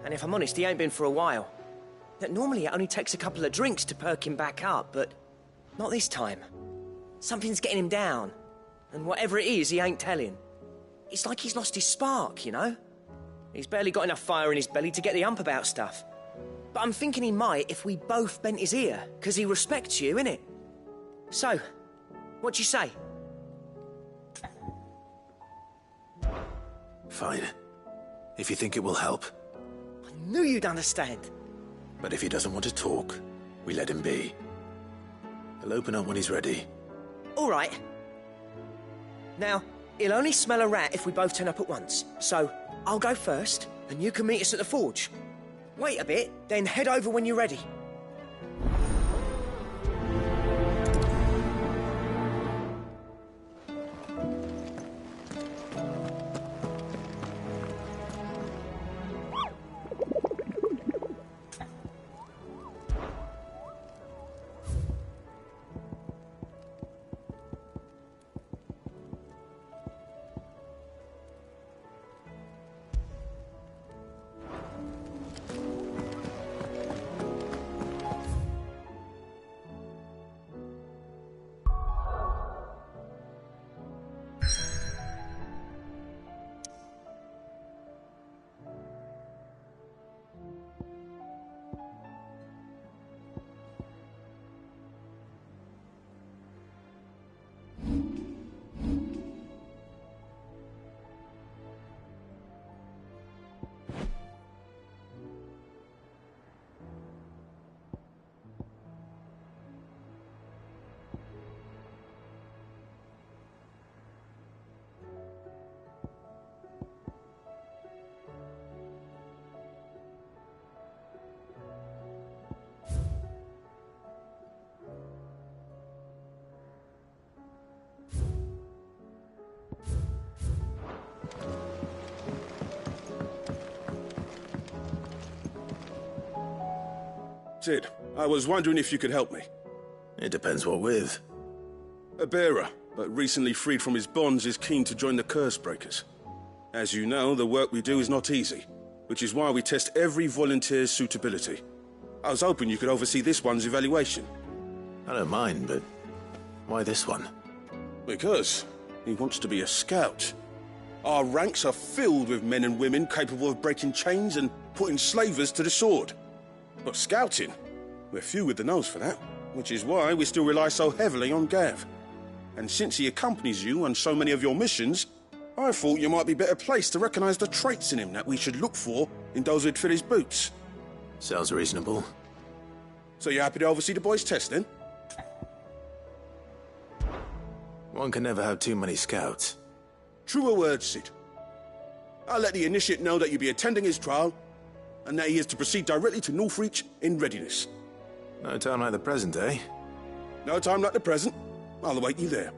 And if I'm honest, he ain't been for a while. Normally it only takes a couple of drinks to perk him back up, but not this time. Something's getting him down. And whatever it is, he ain't telling. It's like he's lost his spark, you know? He's barely got enough fire in his belly to get the ump about stuff. But I'm thinking he might if we both bent his ear, because he respects you, innit? So, what do you say? Fine. If you think it will help. I knew you'd understand. But if he doesn't want to talk, we let him be. He'll open up when he's ready. All right. Now, he'll only smell a rat if we both turn up at once. So, I'll go first, and you can meet us at the forge. Wait a bit, then head over when you're ready. Cid, I was wondering if you could help me. It depends what with. A bearer, but recently freed from his bonds, is keen to join the Cursebreakers. As you know, the work we do is not easy, which is why we test every volunteer's suitability. I was hoping you could oversee this one's evaluation. I don't mind, but why this one? Because he wants to be a scout. Our ranks are filled with men and women capable of breaking chains and putting slavers to the sword. But scouting, we're few with the nose for that, which is why we still rely so heavily on Gav. And since he accompanies you on so many of your missions, I thought you might be better placed to recognize the traits in him that we should look for in those who'd fill his boots. Sounds reasonable. So you happy to oversee the boys' test, then? One can never have too many scouts. Truer words, Cid. I'll let the initiate know that you'll be attending his trial, and that he is to proceed directly to Northreach in readiness. No time like the present, eh? No time like the present. I'll await you there.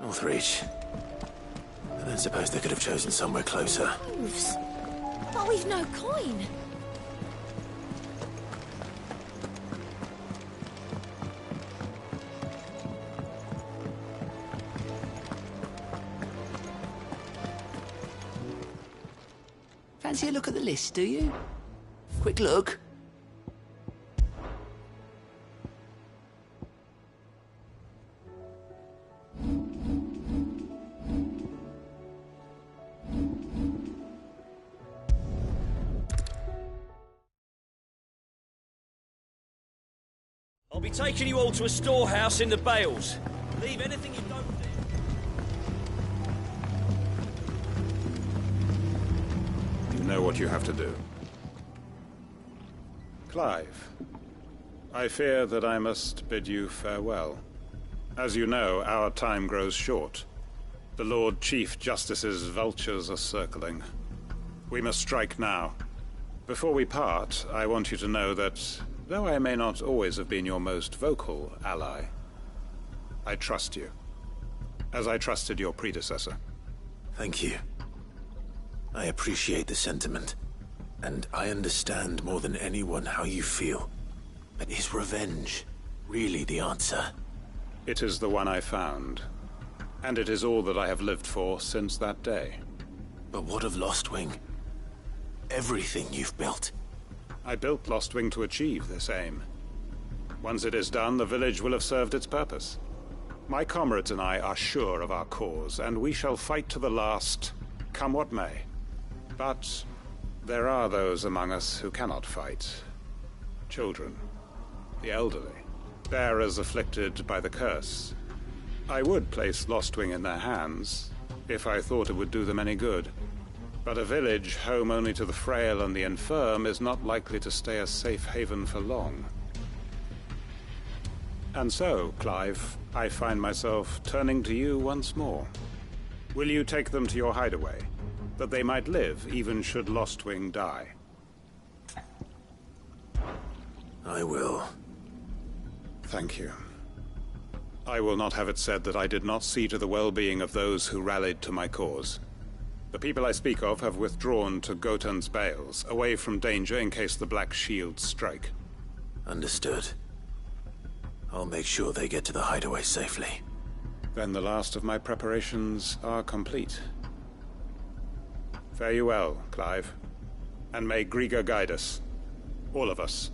Northreach. I don't suppose they could have chosen somewhere closer. Moves. But we've no coin. Fancy a look at the list, do you? Quick look. I'll be taking you all to a storehouse in the Bales. Leave anything you don't You know what you have to do. Clive, I fear that I must bid you farewell. As you know, our time grows short. The Lord Chief Justice's vultures are circling. We must strike now. Before we part, I want you to know that, though I may not always have been your most vocal ally, I trust you, as I trusted your predecessor. Thank you. I appreciate the sentiment, and I understand more than anyone how you feel. But is revenge really the answer? It is the one I found, and it is all that I have lived for since that day. But what of Lostwing? Everything you've built. I built Lostwing to achieve this aim. Once it is done, the village will have served its purpose. My comrades and I are sure of our cause, and we shall fight to the last, come what may. But there are those among us who cannot fight. Children, the elderly, bearers afflicted by the curse. I would place Lostwing in their hands, if I thought it would do them any good. But a village home only to the frail and the infirm is not likely to stay a safe haven for long. And so, Clive, I find myself turning to you once more. Will you take them to your hideaway, that they might live even should Lostwing die? I will. Thank you. I will not have it said that I did not see to the well-being of those who rallied to my cause. The people I speak of have withdrawn to Gotan's Bales, away from danger in case the Black Shields strike. Understood. I'll make sure they get to the hideaway safely. Then the last of my preparations are complete. Fare you well, Clive. And may Griga guide us. All of us.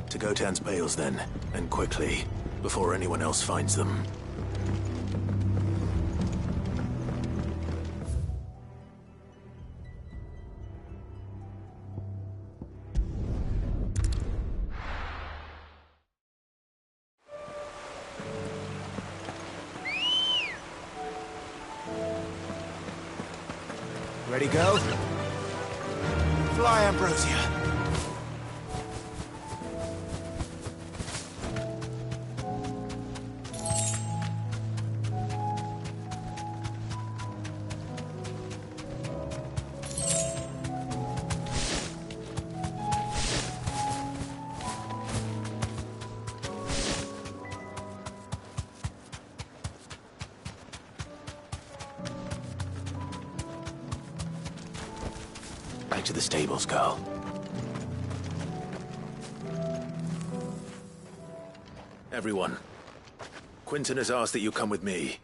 To Gotan's Bales, then, and quickly, before anyone else finds them. Ready, go? Fly, Ambrosia. to the stables, Carl. Everyone, Quinton has asked that you come with me.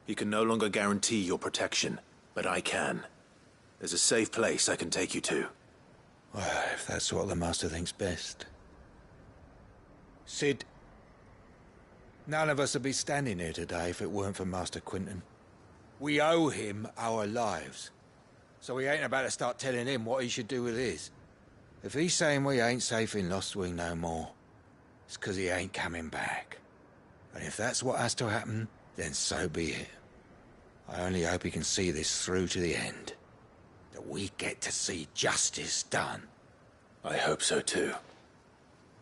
He can no longer guarantee your protection, but I can. There's a safe place I can take you to. Well, if that's what the Master thinks best. Cid, none of us would be standing here today if it weren't for Master Quinton. We owe him our lives. So we ain't about to start telling him what he should do with his. If he's saying we ain't safe in Lostwing no more, it's 'cause he ain't coming back. And if that's what has to happen, then so be it. I only hope he can see this through to the end. That we get to see justice done. I hope so too.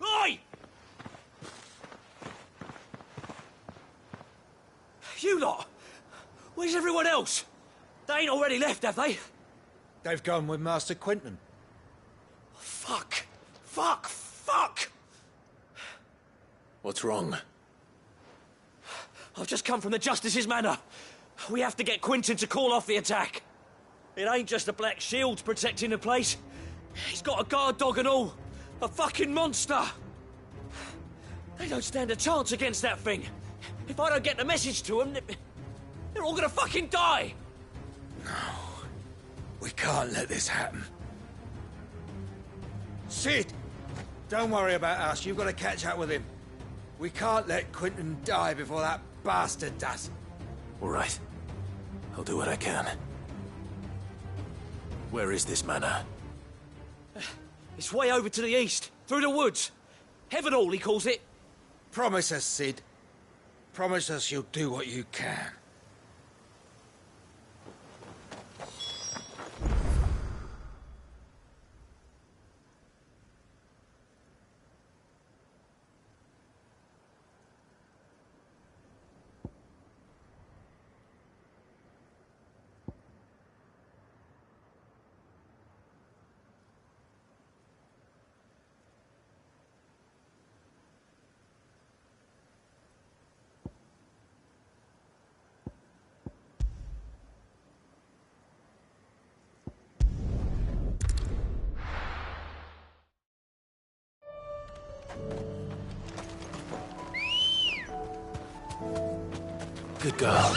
Oi! You lot! Where's everyone else? They ain't already left, have they? They've gone with Master Quinton. Fuck! Fuck! Fuck! What's wrong? I've just come from the Justice's Manor. We have to get Quinton to call off the attack. It ain't just the Black Shields protecting the place. He's got a guard dog and all. A fucking monster. They don't stand a chance against that thing. If I don't get the message to them, they're all gonna fucking die. We can't let this happen. Cid! Don't worry about us. You've got to catch up with him. We can't let Quinton die before that bastard does. All right. I'll do what I can. Where is this manor? It's way over to the east, through the woods. Heavenhall, he calls it. Promise us, Cid. Promise us you'll do what you can. Good girl.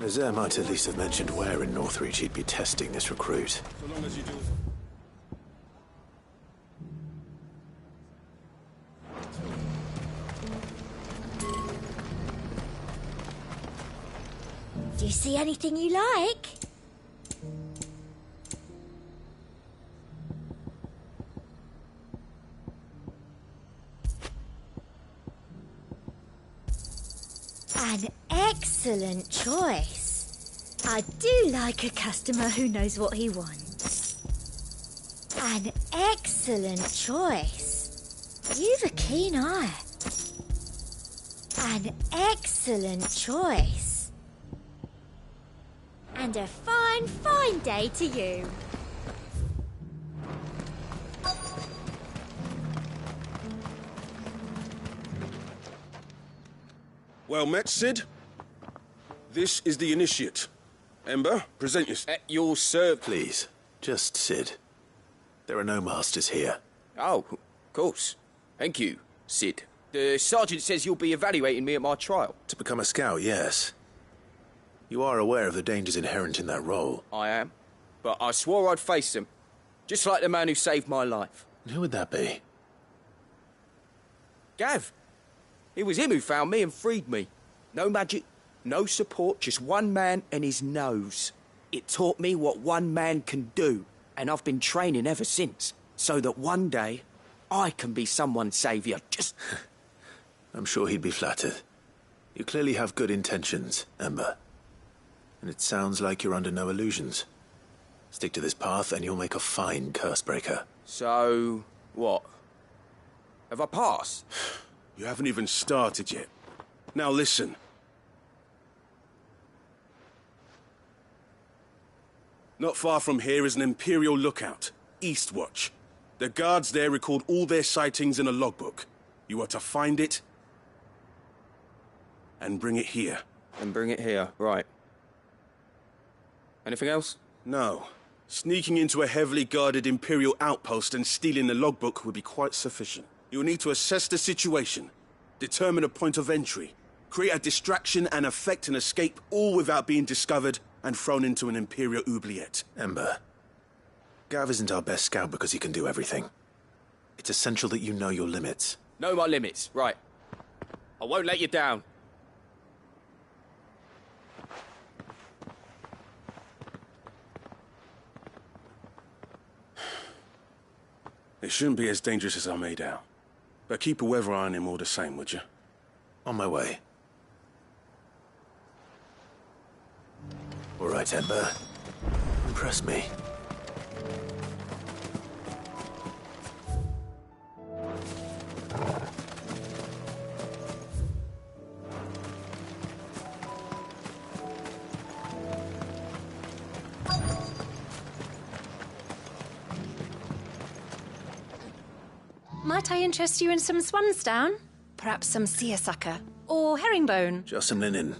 Nazaire might at least have mentioned where in Northreach he'd be testing this recruit. So long as you do. Do you see anything you like? An excellent choice. I do like a customer who knows what he wants. An excellent choice. You've a keen eye. An excellent choice. And a fine, fine day to you. Well met, Cid. This is the initiate. Ember, present yourself. At your serve. Please, just Cid. There are no masters here. Oh, of course. Thank you, Cid. The sergeant says you'll be evaluating me at my trial. To become a scout, yes. You are aware of the dangers inherent in that role. I am. But I swore I'd face them. Just like the man who saved my life. Who would that be? Gav. It was him who found me and freed me. No magic, no support, just one man and his nose. It taught me what one man can do, and I've been training ever since. So that one day, I can be someone's saviour. Just... I'm sure he'd be flattered. You clearly have good intentions, Ember. And it sounds like you're under no illusions. Stick to this path and you'll make a fine Cursebreaker. So, what? Have I passed? You haven't even started yet. Now listen. Not far from here is an Imperial lookout, Eastwatch. The guards there record all their sightings in a logbook. You are to find it and bring it here. And bring it here, right. Anything else? No. Sneaking into a heavily guarded Imperial outpost and stealing the logbook would be quite sufficient. You'll need to assess the situation, determine a point of entry, create a distraction and effect an escape, all without being discovered and thrown into an Imperial oubliette. Ember, Gav isn't our best scout because he can do everything. It's essential that you know your limits. Know my limits, right. I won't let you down. It shouldn't be as dangerous as I made out. But keep a weather eye on him all the same, would you? On my way. All right, Ember. Impress me. Might I interest you in some swansdown? Perhaps some seersucker? Or herringbone? Just some linen.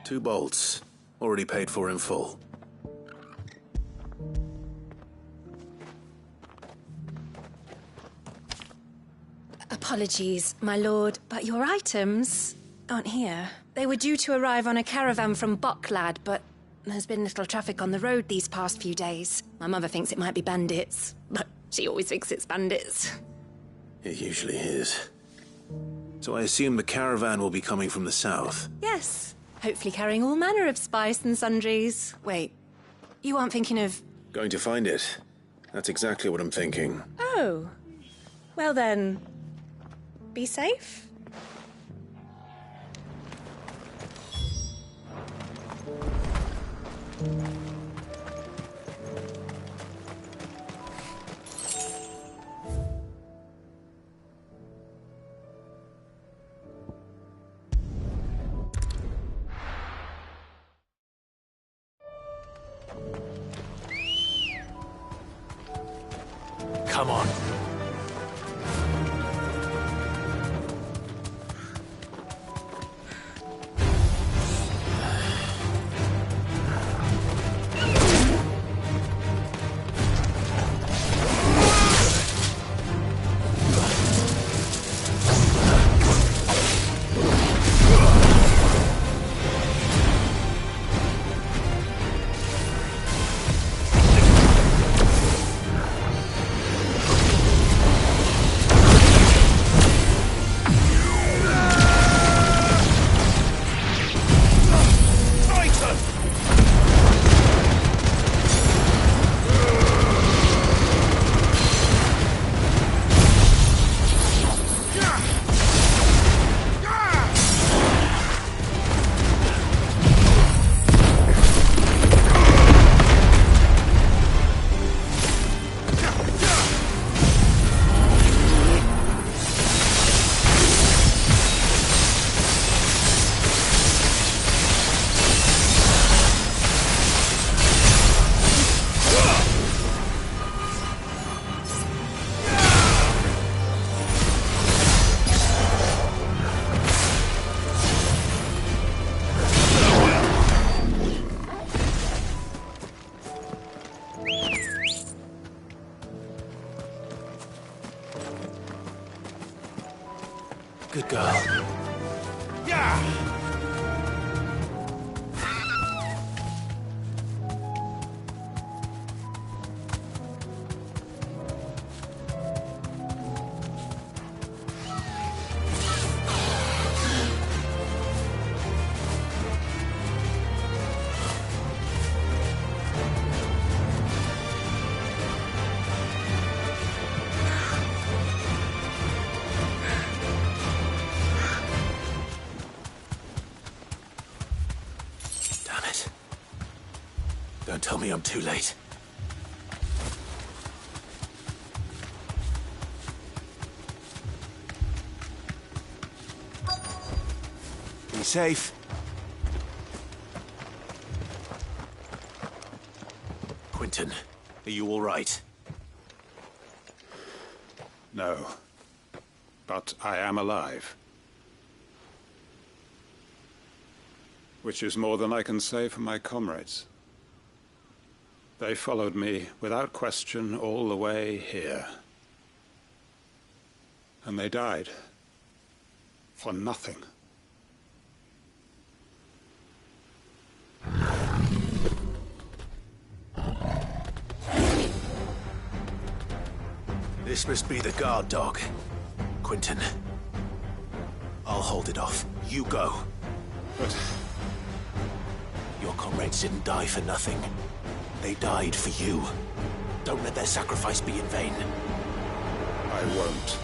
2 bolts. Already paid for in full. Apologies, my lord, but your items aren't here. They were due to arrive on a caravan from Bucklad, but there's been little traffic on the road these past few days. My mother thinks it might be bandits, but she always thinks it's bandits. It usually is. So I assume the caravan will be coming from the south. Yes, hopefully carrying all manner of spice and sundries. Wait, you aren't thinking of... Going to find it. That's exactly what I'm thinking. Oh. Well then, be safe. Come on. Good girl. Don't tell me I'm too late. Be safe. Quentin, are you all right? No. But I am alive. Which is more than I can say for my comrades. They followed me without question all the way here. And they died. For nothing. This must be the guard dog. Quentin. I'll hold it off. You go. But... your comrades didn't die for nothing. They died for you. Don't let their sacrifice be in vain. I won't.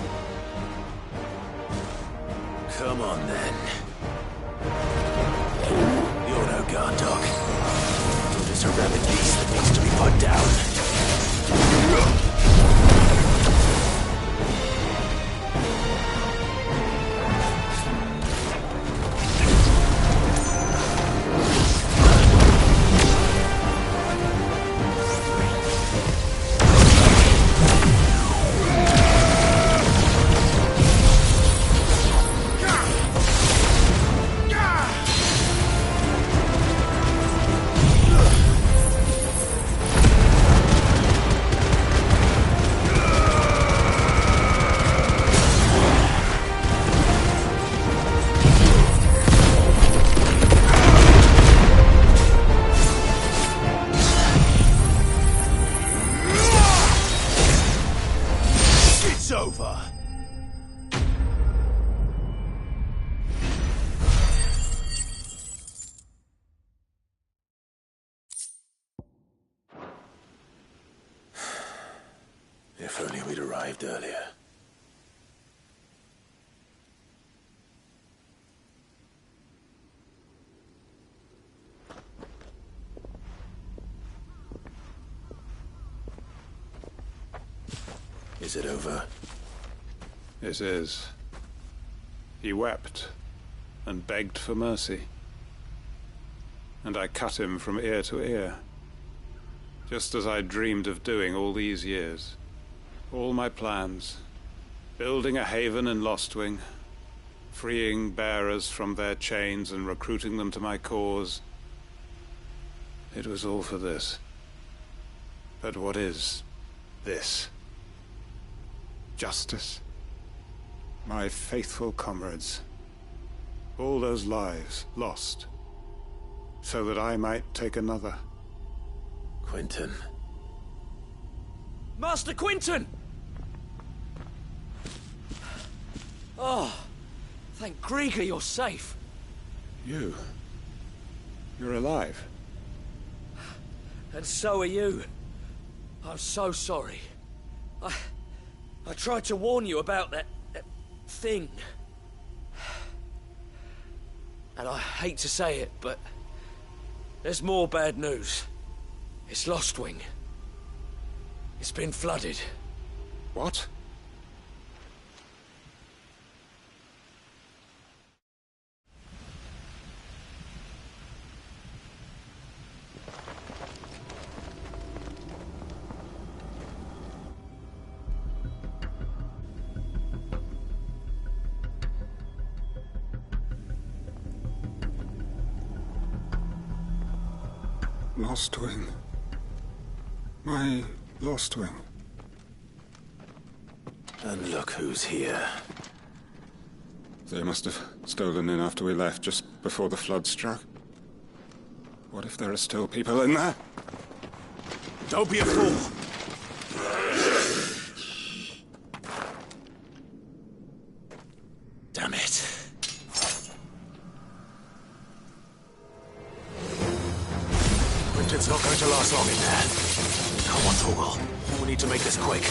Come on, then. You're no guard dog. You're just a rabid beast that needs to be put down. If only we'd arrived earlier. Is it over? It is. He wept and begged for mercy. And I cut him from ear to ear. Just as I dreamed of doing all these years. All my plans. Building a haven in Lostwing. Freeing bearers from their chains and recruiting them to my cause. It was all for this. But what is this? Justice? My faithful comrades. All those lives lost. So that I might take another. Quentin. Master Quentin! Oh, thank Grieger you're safe. You're alive. And so are you. I'm so sorry. I tried to warn you about that thing. And I hate to say it, but there's more bad news. It's Lostwing. It's been flooded. What? Lostwing. My Lostwing. And look who's here. They must have stolen in after we left, just before the flood struck. What if there are still people in there? Don't be a fool! Damn it. Quentin's not going to last long in there. Come on, Torgal. We need to make this quick.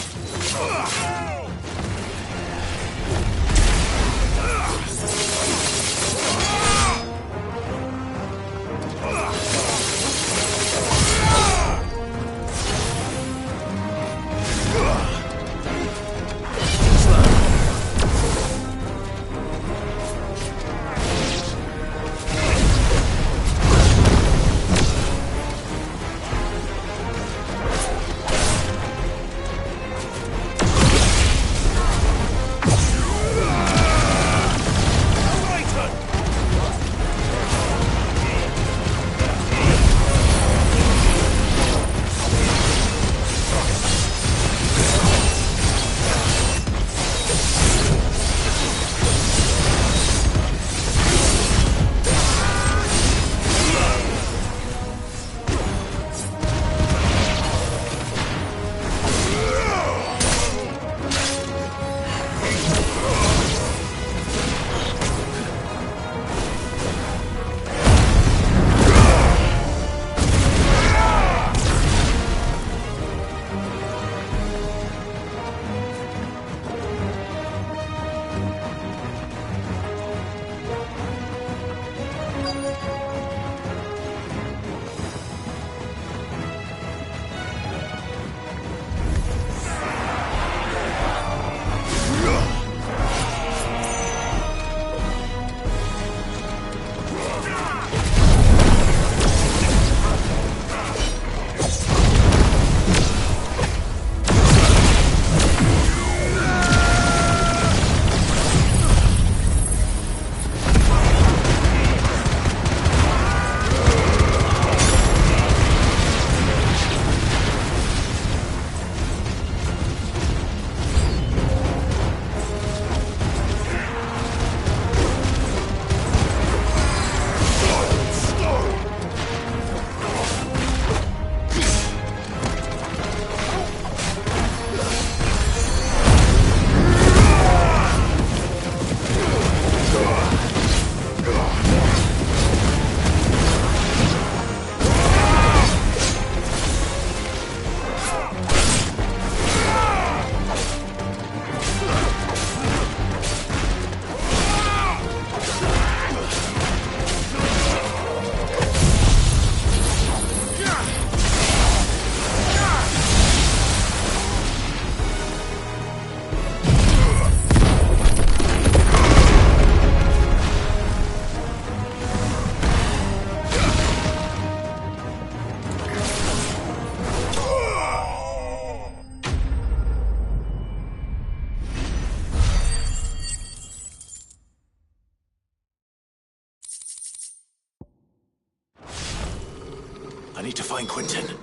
I need to find Quentin.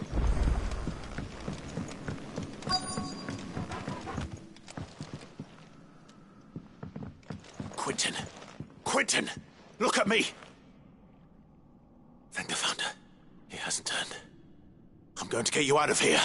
Quentin! Quentin! Look at me! Thank the Founder. He hasn't turned. I'm going to get you out of here.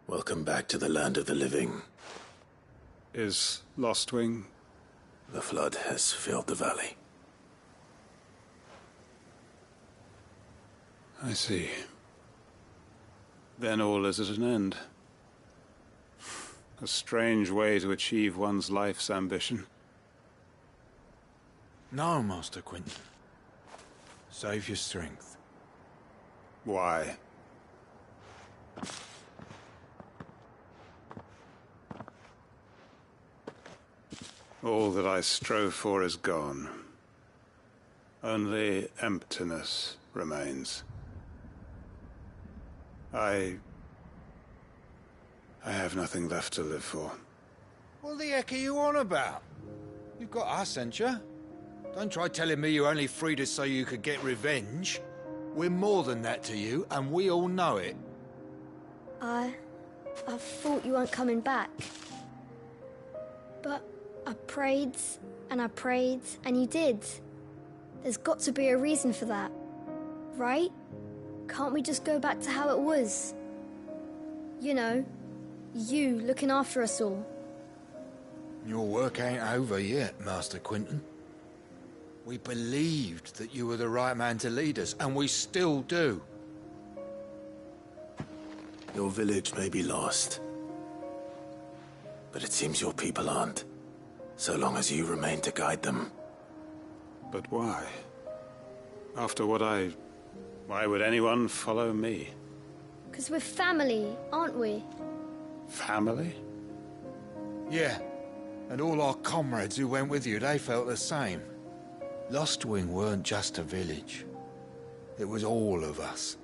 Welcome back to the land of the living. Is Lostwing? The flood has filled the valley. I see. Then all is at an end. A strange way to achieve one's life's ambition. No, Master Quentin. Save your strength. Why? All that I strove for is gone. Only emptiness remains. I have nothing left to live for. What the heck are you on about? You've got us, ain't you? Don't try telling me you only freed us so you could get revenge. We're more than that to you, and we all know it. I thought you weren't coming back. But I prayed, and you did. There's got to be a reason for that, right? Can't we just go back to how it was? You know, you looking after us all. Your work ain't over yet, Master Quentin. We believed that you were the right man to lead us, and we still do. Your village may be lost, but it seems your people aren't. So long as you remain to guide them. But why? After what why would anyone follow me? 'Cause we're family, aren't we? Family? Yeah. And all our comrades who went with you, they felt the same. Lostwing weren't just a village. It was all of us.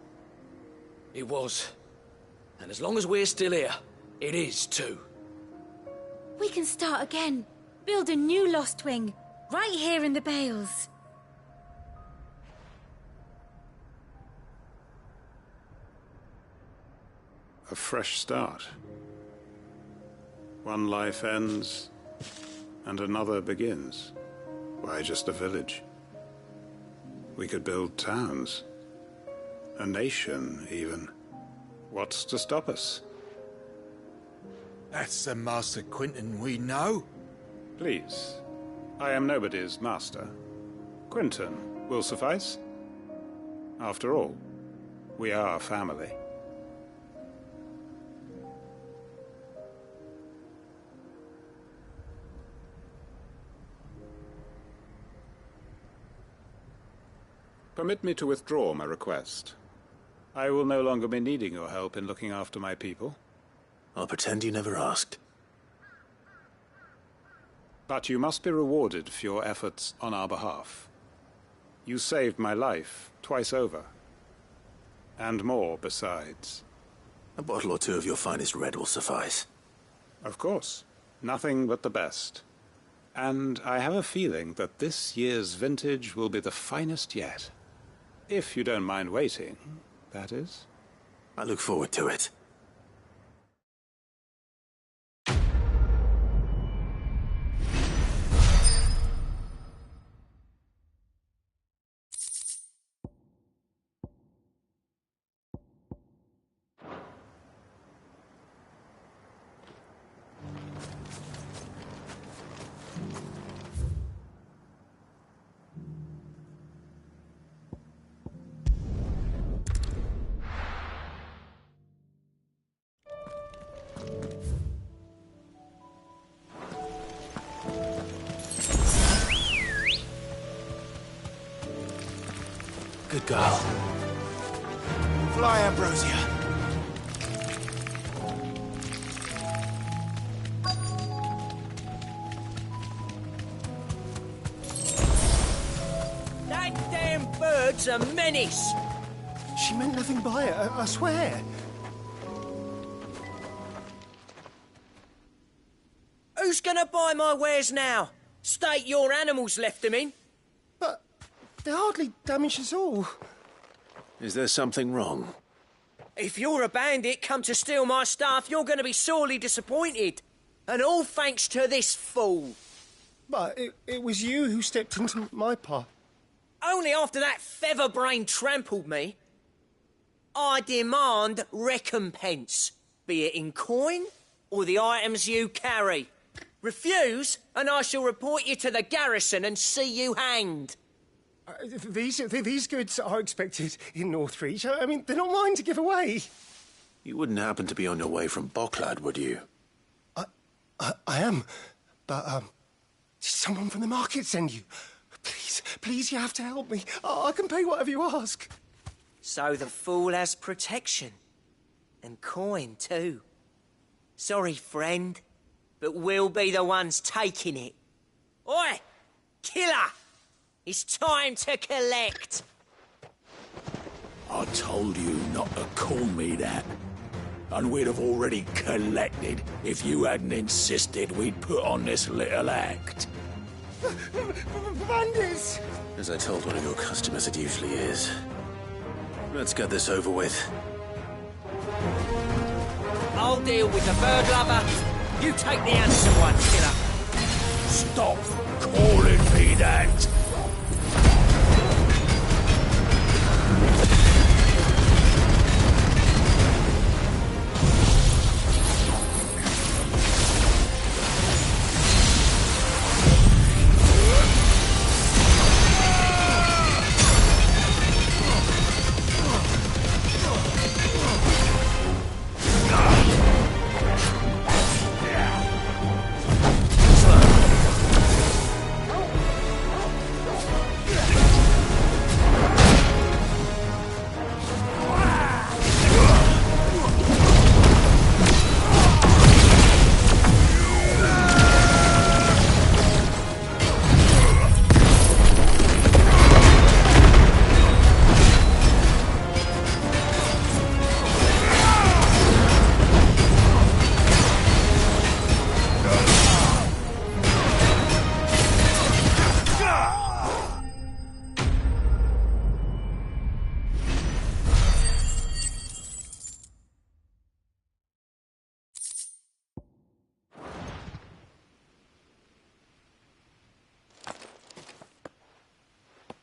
It was. And as long as we're still here, it is too. We can start again. Build a new Lostwing, right here in the Bales. A fresh start. One life ends, and another begins. Why just a village? We could build towns. A nation, even. What's to stop us? That's the Master Quentin we know. Please. I am nobody's master. Quentin will suffice. After all, we are family. Permit me to withdraw my request. I will no longer be needing your help in looking after my people. I'll pretend you never asked. But you must be rewarded for your efforts on our behalf. You saved my life twice over. And more besides. A bottle or two of your finest red will suffice. Of course. Nothing but the best. And I have a feeling that this year's vintage will be the finest yet. If you don't mind waiting, that is. I look forward to it. Good girl. Fly, Ambrosia. God's a menace! She meant nothing by it, I swear. Who's gonna buy my wares now? State your animals left them in. But they hardly damaged us all. Is there something wrong? If you're a bandit come to steal my stuff, you're gonna be sorely disappointed. And all thanks to this fool. But it was you who stepped into my path. Only after that feather-brain trampled me. I demand recompense, be it in coin or the items you carry. Refuse, and I shall report you to the garrison and see you hanged. These goods are expected in Northreach. I mean, they're not mine to give away. You wouldn't happen to be on your way from Bocklad, would you? I am, but did someone from the market send you? Please, you have to help me. I can pay whatever you ask. So the fool has protection. And coin, too. Sorry, friend, but we'll be the ones taking it. Oi! Killer! It's time to collect! I told you not to call me that. And we'd have already collected if you hadn't insisted we'd put on this little act. Bandits! As I told one of your customers, it usually is. Let's get this over with. I'll deal with the bird lover. You take the handsome one, killer. Stop calling me that!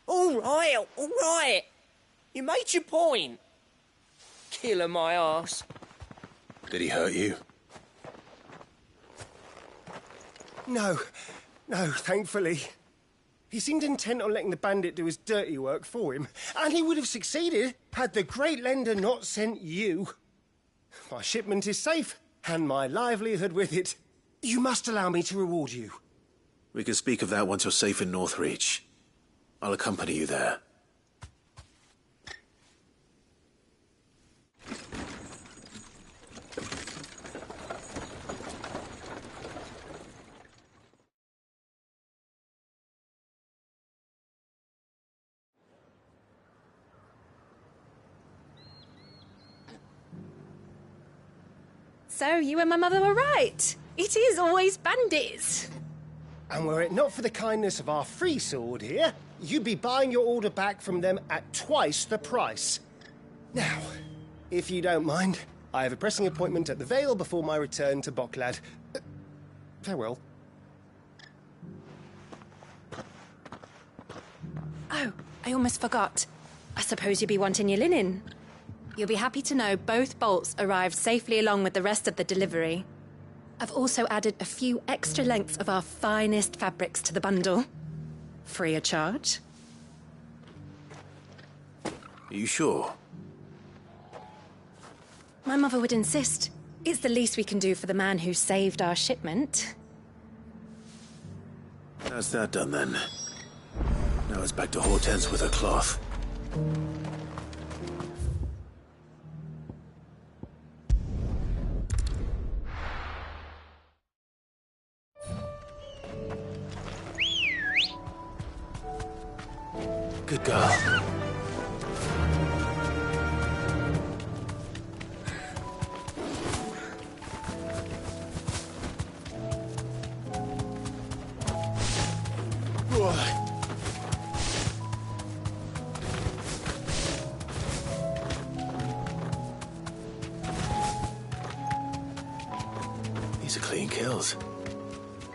All right. You made your point. Killer my arse. Did he hurt you? No, thankfully. He seemed intent on letting the bandit do his dirty work for him, and he would have succeeded had the Great Lender not sent you. My shipment is safe, and my livelihood with it. You must allow me to reward you. We can speak of that once you're safe in Northreach. I'll accompany you there. So, you and my mother were right. It is always bandits. And were it not for the kindness of our free sword here, you'd be buying your order back from them at twice the price. Now, if you don't mind, I have a pressing appointment at the Vale before my return to Bocklad. Farewell. Oh, I almost forgot. I suppose you'll be wanting your linen. You'll be happy to know both bolts arrived safely along with the rest of the delivery. I've also added a few extra lengths of our finest fabrics to the bundle. Free of charge. Are you sure? My mother would insist. It's the least we can do for the man who saved our shipment. That's that done then. Now it's back to Hortense with her cloth. Good girl. These are clean kills.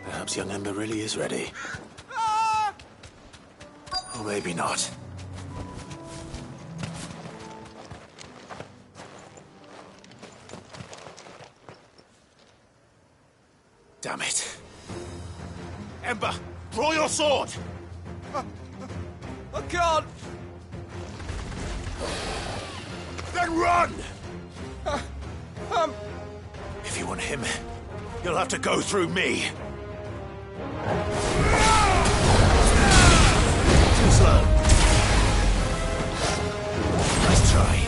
Perhaps young Ember really is ready. Or maybe not. Damn it. Ember, draw your sword! I can't! Then run! If you want him, you'll have to go through me. Too slow. Nice try.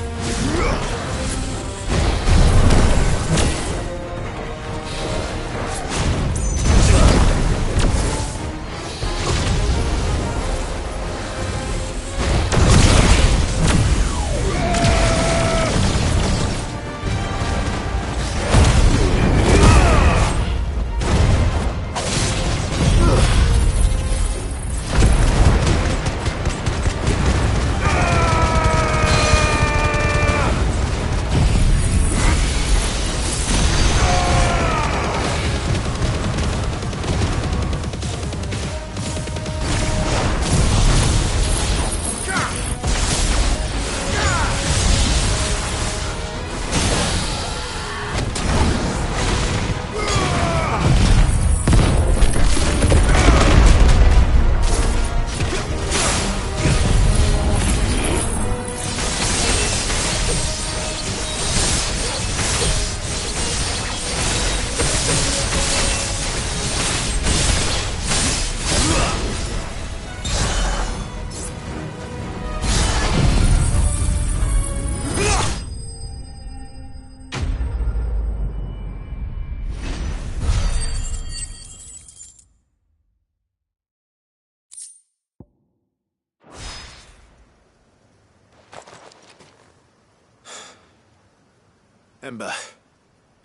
Ember,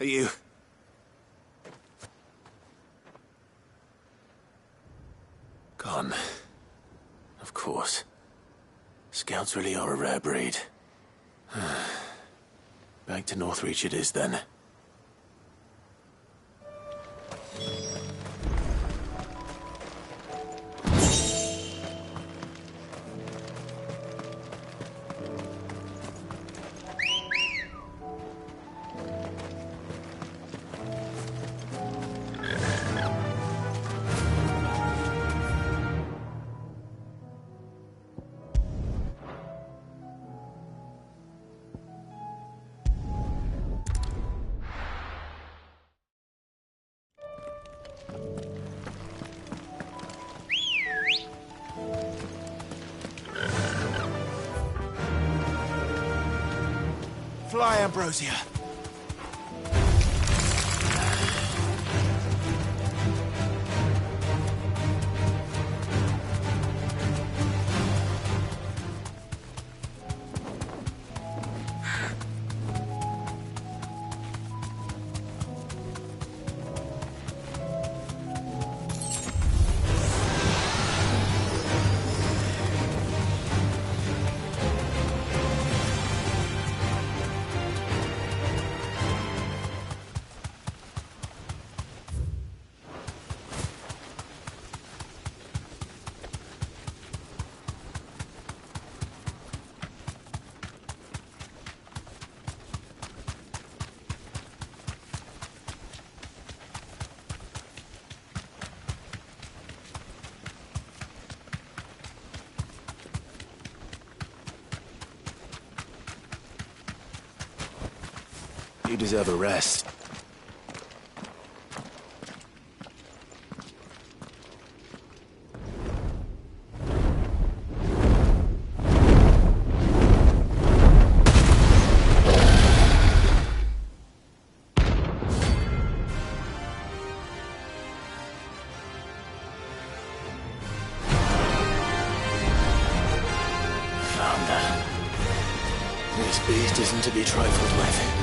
are you... Gone. Of course. Scouts really are a rare breed. Back to Northreach it is, then. Fly, Ambrosia. You deserve a rest. Flounder. This beast isn't to be trifled with.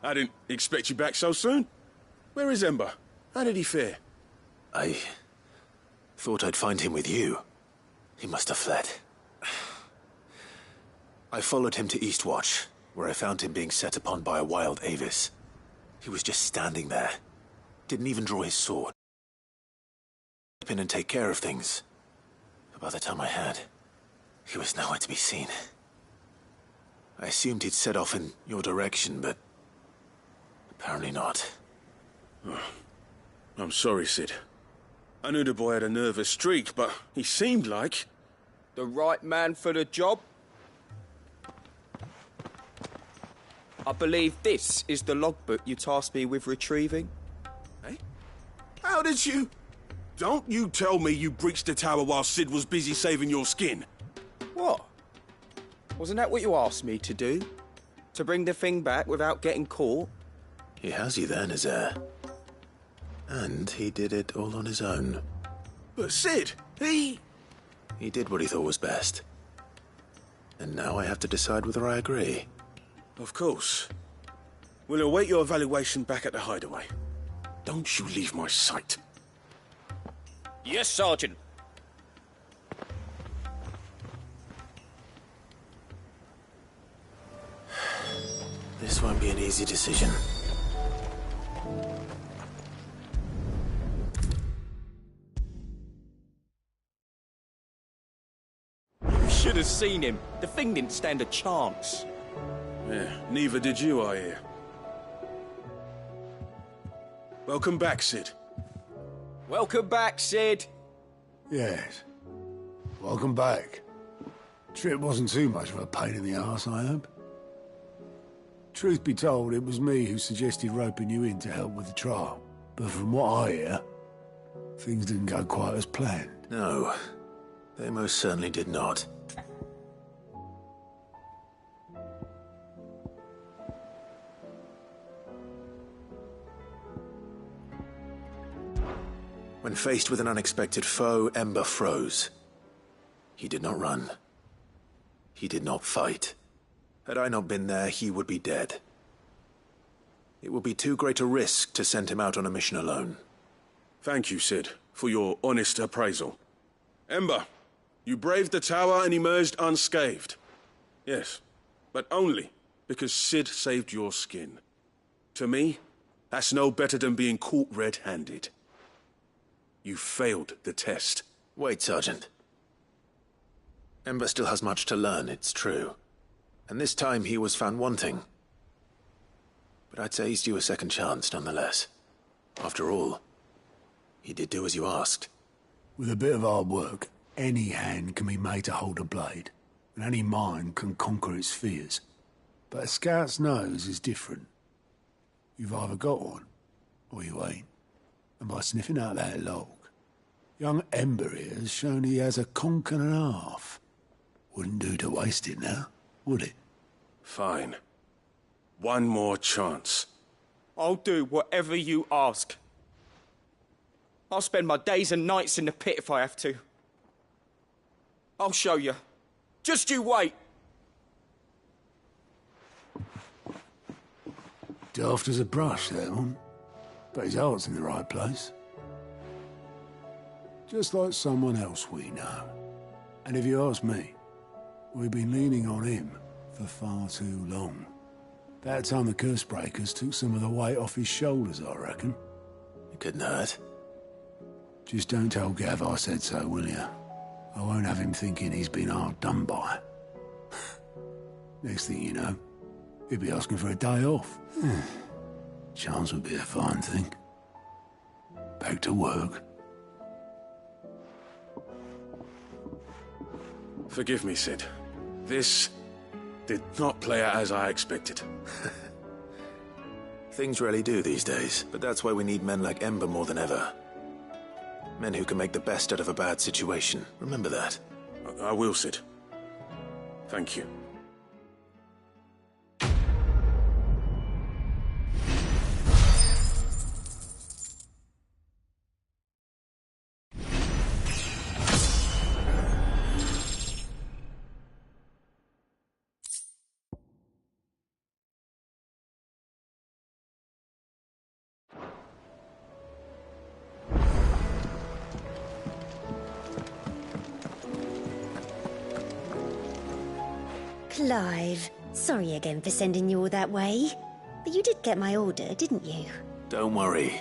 I didn't expect you back so soon. Where is Ember? How did he fare? I thought I'd find him with you. He must have fled. I followed him to Eastwatch, where I found him being set upon by a wild Avis. He was just standing there. Didn't even draw his sword. Step in and take care of things. But by the time I had, he was nowhere to be seen. I assumed he'd set off in your direction, but apparently not. Oh, I'm sorry, Sid. I knew the boy had a nervous streak, but he seemed like... The right man for the job? I believe this is the logbook you tasked me with retrieving. Eh? How did you... Don't you tell me you breached the tower while Sid was busy saving your skin. What? Wasn't that what you asked me to do? To bring the thing back without getting caught? He has you there, Nazaire. And he did it all on his own. But Sid, he did what he thought was best. And now I have to decide whether I agree. Of course. We'll await your evaluation back at the hideaway. Don't you leave my sight. Yes, Sergeant. This won't be an easy decision. You should have seen him. The thing didn't stand a chance. Yeah, neither did you, I hear. Welcome back, Sid. Welcome back, Sid. Yes. Welcome back. Trip wasn't too much of a pain in the arse, I hope. Truth be told, it was me who suggested roping you in to help with the trial. But from what I hear, things didn't go quite as planned. No, they most certainly did not. When faced with an unexpected foe, Ember froze. He did not run. He did not fight. Had I not been there, he would be dead. It would be too great a risk to send him out on a mission alone. Thank you, Sid, for your honest appraisal. Ember, you braved the tower and emerged unscathed. Yes, but only because Sid saved your skin. To me, that's no better than being caught red-handed. You failed the test. Wait, Sergeant. Ember still has much to learn, it's true. And this time he was found wanting. But I'd say he's due a second chance, nonetheless. After all, he did do as you asked. With a bit of hard work, any hand can be made to hold a blade, and any mind can conquer its fears. But a scout's nose is different. You've either got one, or you ain't. And by sniffing out that log, young Ember here has shown he has a conch and a half. Wouldn't do to waste it now, would it? Fine. One more chance. I'll do whatever you ask. I'll spend my days and nights in the pit if I have to. I'll show you. Just you wait. Daft as a brush, that one. But his heart's in the right place. Just like someone else we know. And if you ask me, we've been leaning on him for far too long. That time the Cursebreakers took some of the weight off his shoulders, I reckon. It couldn't hurt. Just don't tell Gav I said so, will you? I won't have him thinking he's been hard done by. Next thing you know, he'll be asking for a day off. Chance would be a fine thing. Back to work. Forgive me, Sid. This did not play out as I expected. Things rarely do these days, but that's why we need men like Ember more than ever. Men who can make the best out of a bad situation. Remember that. I will, Sid. Thank you. Clive, sorry again for sending you all that way. But you did get my order, didn't you? Don't worry.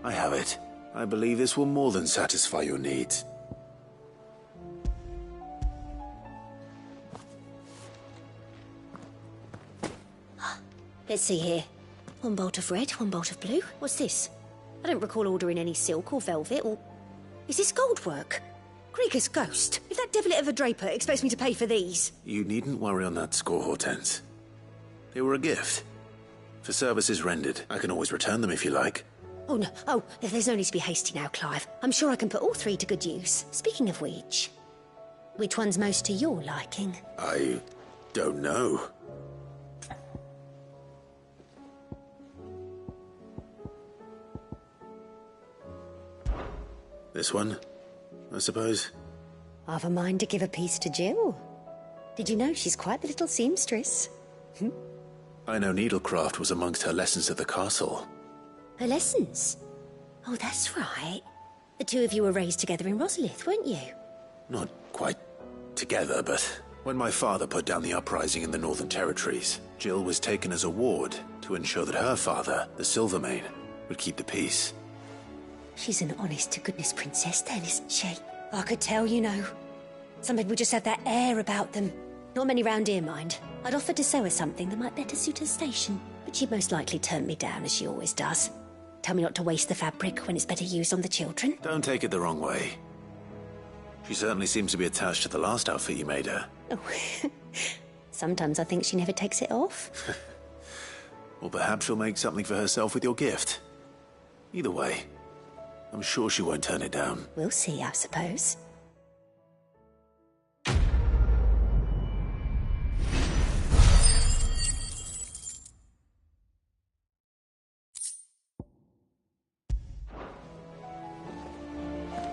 I have it. I believe this will more than satisfy your needs. Let's see here. One bolt of red, one bolt of blue. What's this? I don't recall ordering any silk or velvet or... Is this gold work? Krieger's ghost. If that devilet of a draper expects me to pay for these... You needn't worry on that score, Hortense. They were a gift. For services rendered. I can always return them if you like. Oh, no. Oh, there's no need to be hasty now, Clive. I'm sure I can put all three to good use. Speaking of which one's most to your liking? I don't know. This one, I suppose. I've a mind to give a piece to Jill. Did you know she's quite the little seamstress? I know needlecraft was amongst her lessons at the castle. Her lessons? Oh, that's right. The two of you were raised together in Rosalith, weren't you? Not quite together, but when my father put down the uprising in the Northern Territories, Jill was taken as a ward to ensure that her father, the Silvermane, would keep the peace. She's an honest-to-goodness princess then, isn't she? I could tell, you know. Some people just have that air about them. Not many round here, mind. I'd offered to sew her something that might better suit her station, but she'd most likely turn me down, as she always does. Tell me not to waste the fabric when it's better used on the children. Don't take it the wrong way. She certainly seems to be attached to the last outfit you made her. Oh, sometimes I think she never takes it off. Or perhaps she'll make something for herself with your gift. Either way, I'm sure she won't turn it down. We'll see, I suppose.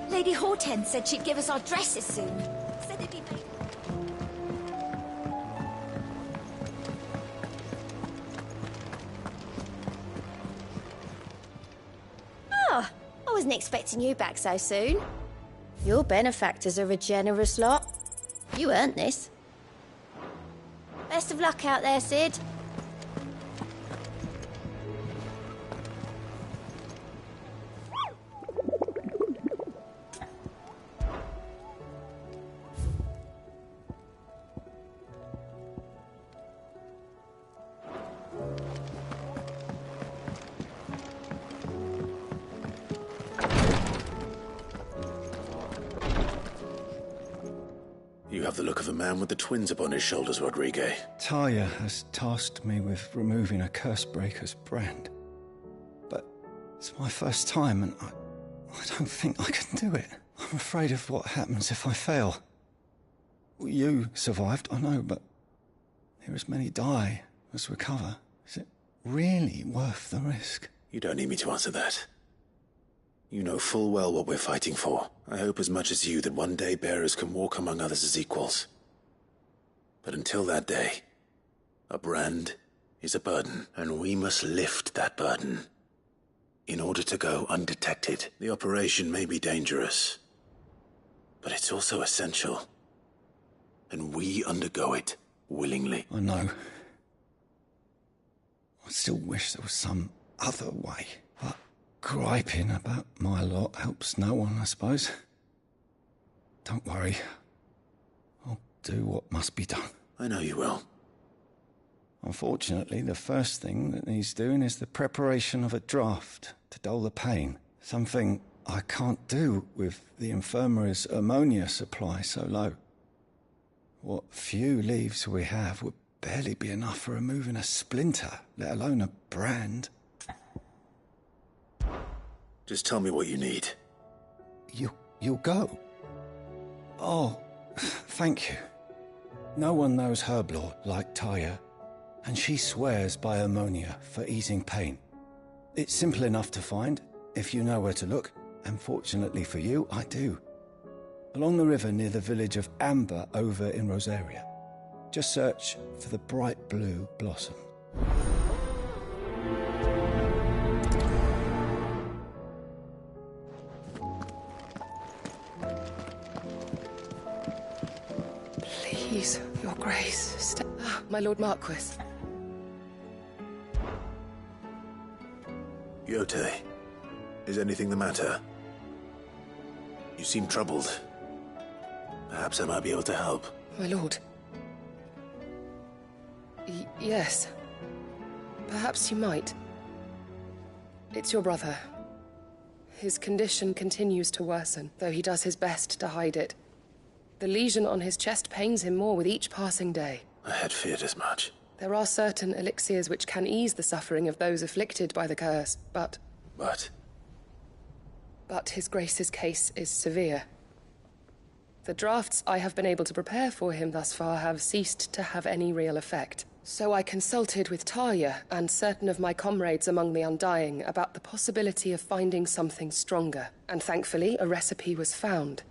Lady Hortense said she'd give us our dresses soon. Said they'd be made... Oh, I wasn't expecting you back so soon. Your benefactors are a generous lot. You earned this. Best of luck out there, Sid. You have the look of a man with the twins upon his shoulders, Rodrigue. Talia has tasked me with removing a Cursebreaker's brand. But it's my first time, and I don't think I can do it. I'm afraid of what happens if I fail. You survived, I know, but there as many die as recover. Is it really worth the risk? You don't need me to answer that. You know full well what we're fighting for. I hope as much as you that one day bearers can walk among others as equals. But until that day, a brand is a burden, and we must lift that burden. In order to go undetected, the operation may be dangerous, but it's also essential. And we undergo it willingly. I know. I still wish there was some other way, but griping about my lot helps no one, I suppose. Don't worry. I'll do what must be done. I know you will. Unfortunately, the first thing that needs doing is the preparation of a draft to dull the pain. Something I can't do with the infirmary's ammonia supply so low. What few leaves we have would barely be enough for removing a splinter, let alone a brand. Just tell me what you need. You'll go? Oh, thank you. No one knows Herblore like Talia, and she swears by ammonia for easing pain. It's simple enough to find, if you know where to look, and fortunately for you, I do. Along the river near the village of Amber over in Rosaria. Just search for the bright blue blossom. Please, your Grace, my Lord Marquis. Yote, is anything the matter? You seem troubled. Perhaps I might be able to help. My lord. Yes. Perhaps you might. It's your brother. His condition continues to worsen, though he does his best to hide it. The lesion on his chest pains him more with each passing day. I had feared as much. There are certain elixirs which can ease the suffering of those afflicted by the curse, but... But His Grace's case is severe. The drafts I have been able to prepare for him thus far have ceased to have any real effect. So I consulted with Talia and certain of my comrades among the Undying about the possibility of finding something stronger, and thankfully a recipe was found.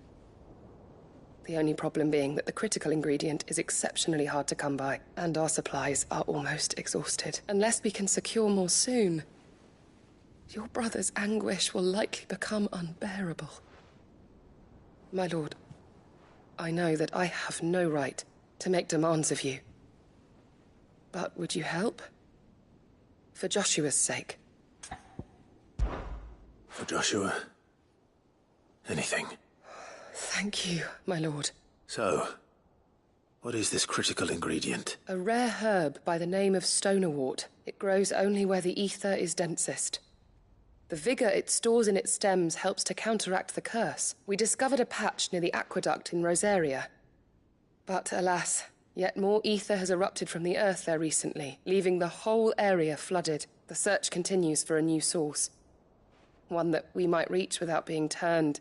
The only problem being that the critical ingredient is exceptionally hard to come by, and our supplies are almost exhausted. Unless we can secure more soon, your brother's anguish will likely become unbearable. My lord, I know that I have no right to make demands of you. But would you help? For Joshua's sake. For Joshua? Anything. Thank you, my lord. So, what is this critical ingredient? A rare herb by the name of stonerwort. It grows only where the ether is densest. The vigor it stores in its stems helps to counteract the curse. We discovered a patch near the aqueduct in Rosaria. But alas, yet more ether has erupted from the earth there recently, leaving the whole area flooded. The search continues for a new source. One that we might reach without being turned.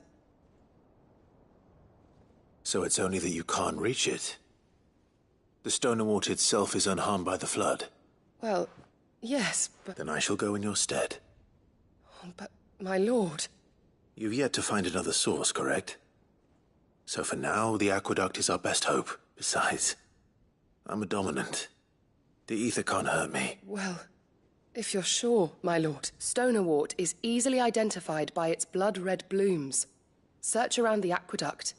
So it's only that you can't reach it? The stonerwort itself is unharmed by the flood? Well, yes, but... Then I shall go in your stead. But, my lord... You've yet to find another source, correct? So for now, the aqueduct is our best hope. Besides, I'm a dominant. The ether can't hurt me. Well, if you're sure, my lord, stonerwort is easily identified by its blood-red blooms. Search around the aqueduct,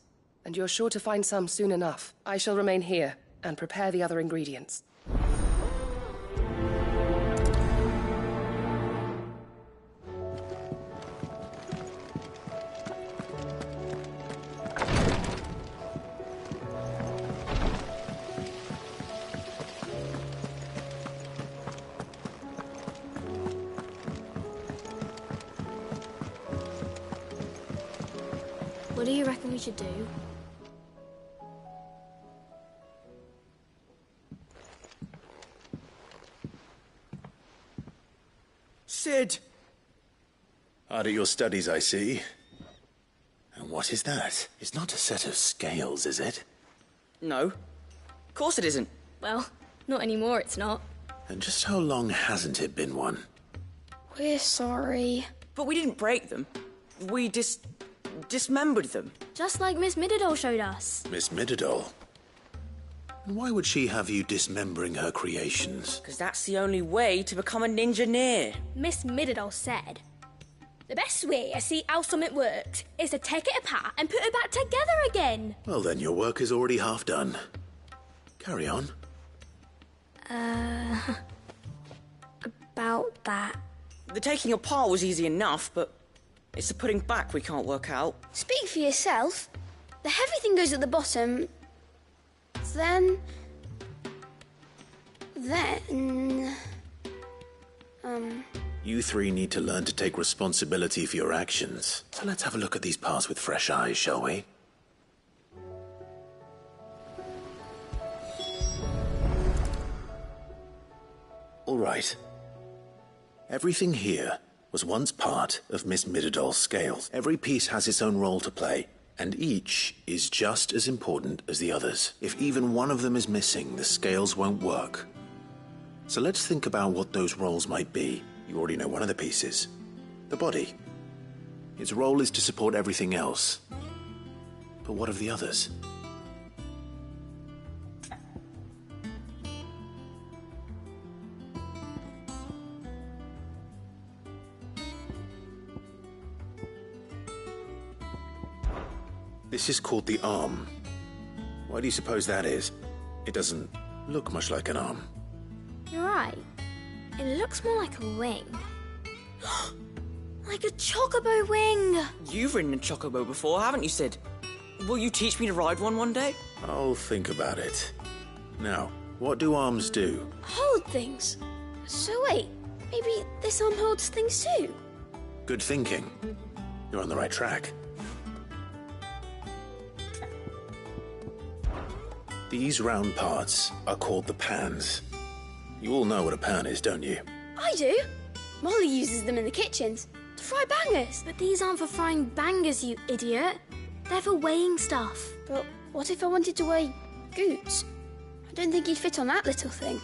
and you're sure to find some soon enough. I shall remain here and prepare the other ingredients. What do you reckon we should do? Sid! Hard at your studies, I see. And what is that? It's not a set of scales, is it? No. Of course it isn't. Well, not anymore, it's not. And just how long hasn't it been one? We're sorry. But we didn't break them. We dismembered them. Just like Miss Mididol showed us. Miss Mididol? And why would she have you dismembering her creations? Because that's the only way to become a ninja-neer. Miss Mididol said, the best way to see how something works is to take it apart and put it back together again. Well then, your work is already half done. Carry on. About that. The taking apart was easy enough, but it's the putting back we can't work out. Speak for yourself. The heavy thing goes at the bottom. Then... You three need to learn to take responsibility for your actions. So let's have a look at these parts with fresh eyes, shall we? All right. Everything here was once part of Miss Mididol's scales. Every piece has its own role to play, and each is just as important as the others. If even one of them is missing, the scales won't work. So let's think about what those roles might be. You already know one of the pieces. The body. Its role is to support everything else. But what of the others? This is called the arm. Why do you suppose that is? It doesn't look much like an arm. You're right. It looks more like a wing. Like a chocobo wing! You've ridden a chocobo before, haven't you, Sid? Will you teach me to ride one day? I'll think about it. Now, what do arms do? Hold things. So wait, maybe this arm holds things too? Good thinking. You're on the right track. These round parts are called the pans. You all know what a pan is, don't you? I do. Molly uses them in the kitchens to fry bangers. But these aren't for frying bangers, you idiot. They're for weighing stuff. But what if I wanted to weigh Goots? I don't think he'd fit on that little thing.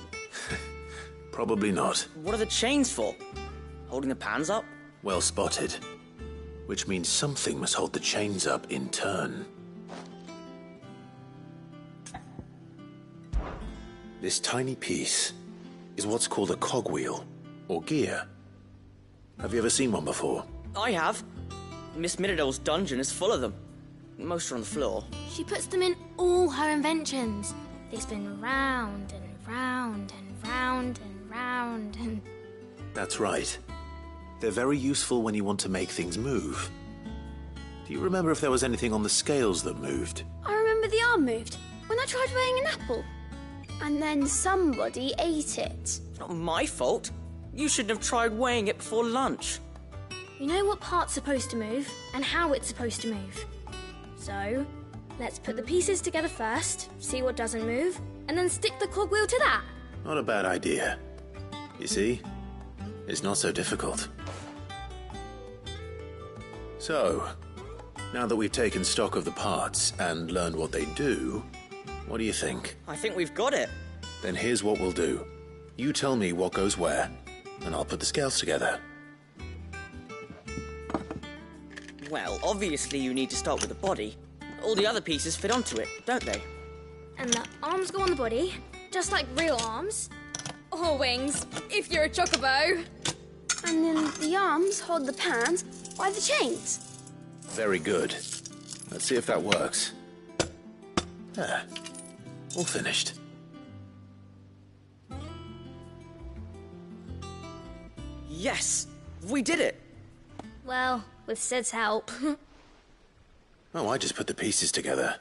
Probably not. What are the chains for? Holding the pans up? Well spotted. Which means something must hold the chains up in turn. This tiny piece is what's called a cogwheel, or gear. Have you ever seen one before? I have. Miss Middledale's dungeon is full of them. Most are on the floor. She puts them in all her inventions. They spin round and round and round and round and... That's right. They're very useful when you want to make things move. Do you remember if there was anything on the scales that moved? I remember the arm moved when I tried weighing an apple. And then somebody ate it. It's not my fault. You shouldn't have tried weighing it before lunch. You know what part's supposed to move and how it's supposed to move. So, let's put the pieces together first, see what doesn't move, and then stick the cogwheel to that. Not a bad idea. You see? It's not so difficult. So, now that we've taken stock of the parts and learned what they do, what do you think? I think we've got it. Then here's what we'll do. You tell me what goes where, and I'll put the scales together. Well, obviously you need to start with the body. All the other pieces fit onto it, don't they? And the arms go on the body, just like real arms. Or wings, if you're a chocobo. And then the arms hold the pans by the chains. Very good. Let's see if that works. There. All finished. Yes! We did it! Well, with Sid's help. Oh, I just put the pieces together.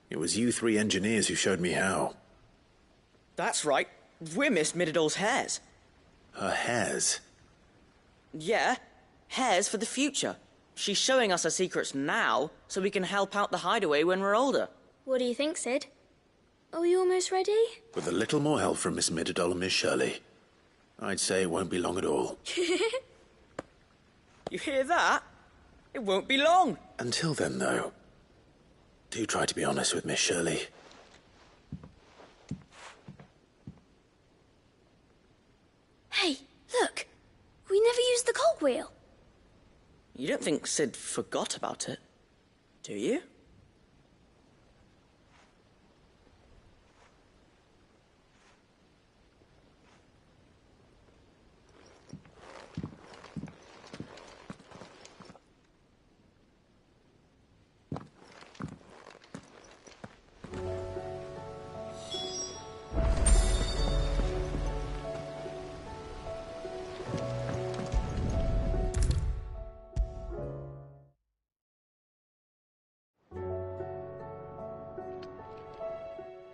It was you three engineers who showed me how. That's right. We're Miss Middledale's hares. Her hares? Yeah, hares for the future. She's showing us her secrets now, so we can help out the hideaway when we're older. What do you think, Sid? Are we almost ready? With a little more help from Miss Middledale and Miss Shirley, I'd say it won't be long at all. You hear that? It won't be long. Until then, though, do try to be honest with Miss Shirley. Hey, look! We never used the cogwheel. You don't think Sid forgot about it, do you?